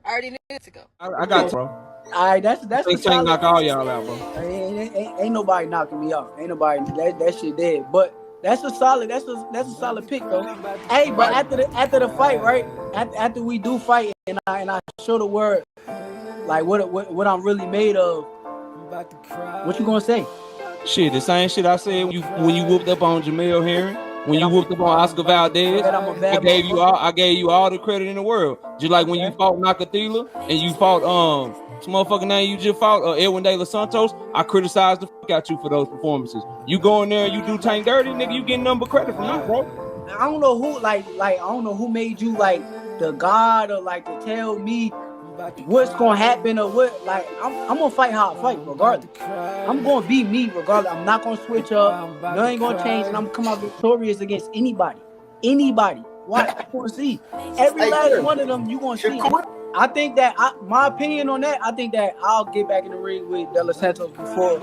I already knew it to go. I got you, bro. All right, that's They can't knock all y'all out, bro. Ain't nobody knocking me off. Ain't nobody that shit dead. But that's a solid pick though. Hey, but after the fight, right? After we do fight and I show the word like what I'm really made of. What you gonna say? Shit, the same shit I said when you whooped up on Jamel Herring. When you whooped up on Oscar Valdez, I gave you all the credit in the world. Just like when you fought Nakathila and you fought some motherfucking name you just fought Edwin De Los Santos, I criticized the fuck out you for those performances. You go in there and you do Tank dirty, nigga, you getting number credit from me, bro. I don't know who I don't know who made you like the god or like to tell me what's gonna happen or what. Like I'm gonna fight how I fight regardless. I'm gonna be me regardless. I'm not gonna switch up. Nothing gonna change, and I'm gonna come out victorious against anybody. Why? I wanna see every last one of them. You gonna see. I think that my opinion on that. I think that I'll get back in the ring with De Los Santos before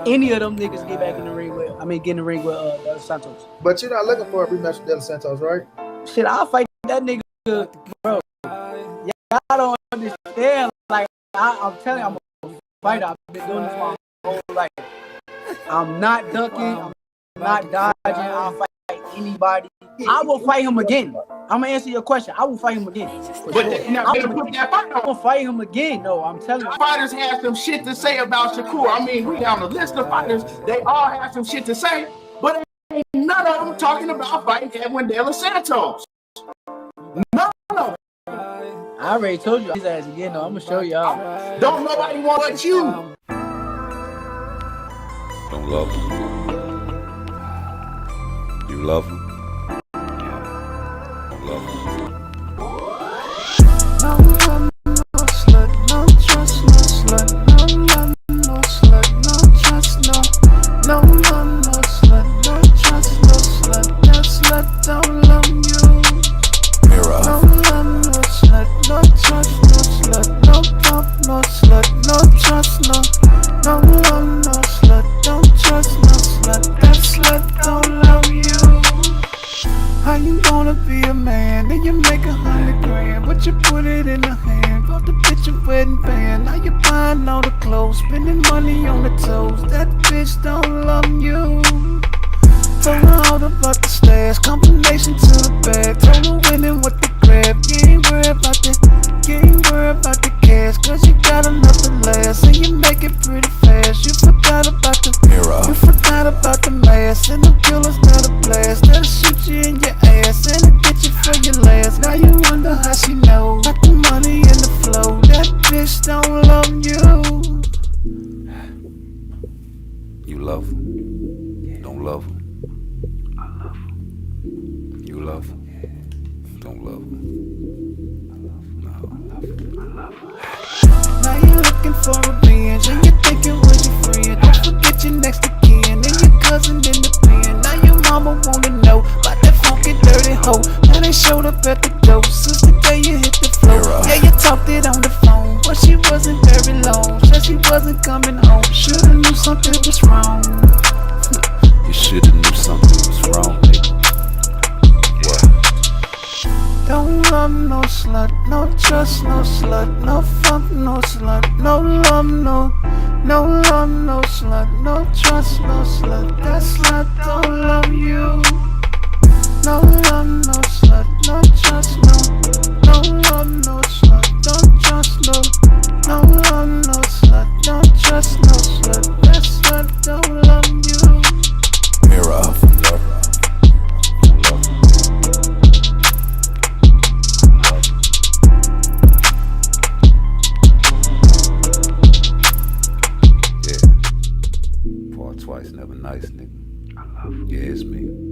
any of them niggas get back in the ring with. Get in the ring with De Los Santos. But you're not looking for a rematch with De Los Santos, right? Shit, I'll fight that nigga, bro. Y'all don't understand. Like I'm telling you, I'm a fighter. I've been doing this my whole life. I'm not ducking. I'm not dodging. I'll fight anybody. I will fight him again. I'm gonna answer your question. I will fight him again. But now they put that fight on. I'm gonna fight him again. No, I'm telling you. Fighters have some shit to say about Shakur. I mean, we on the list of fighters. They all have some shit to say, but ain't none of them talking about fighting Edwin De Los Santos. None of them. I already told you his ass again. No, I'm gonna show y'all. Don't nobody want but you. Don't love him. You love him. Don't love him. No love, no slut, no trust, no slut. No love, no slut, no trust, no. No love, no slut, no trust, no slut. That slut don't love you. Mirror. No love, no slut, no trust, no slut. No pump, no slut, no trust, no. No love, no slut, don't trust, no slut. That slut don't love you. How you gonna be a man? Then you make $100 grand, but you put it in the hand. Bought the bitch a wedding band. Now you buying all the clothes, spending money on the toes. That bitch don't love you. Told her all about the stash, combination to the bag. Told her winning with the grab. You ain't worried about the cash, cause you got enough to last, and you make it pretty fast. You forgot about the mirror. You forgot about the mask, and the killers that'll blast. That'll shoot you in your ass, and it'll get you for your last. Now you wonder how she know, got the money in the flow. That bitch don't love you. You love him. Don't love him. I love him. You love him. Don't love him. Now you're looking for revenge, and you're thinking was your friend. Don't forget your next of kin, and your cousin in the pen. Now your mama wanna know about that funky dirty hoe. Now they showed up at the door since the day you hit the floor. Yeah, you talked it on the phone, but she wasn't very slut, no trust, no slut, no fuck, no slut, no love, no love, no slut, no trust, no slut. That slut don't love you. No love, no slut, no trust, no love, no slut, don't trust, no love, no slut, don't trust, no slut. That slut don't love you. Mirror up. Yeah. PARTTWICE, never nice, nigga. Yeah, it's me.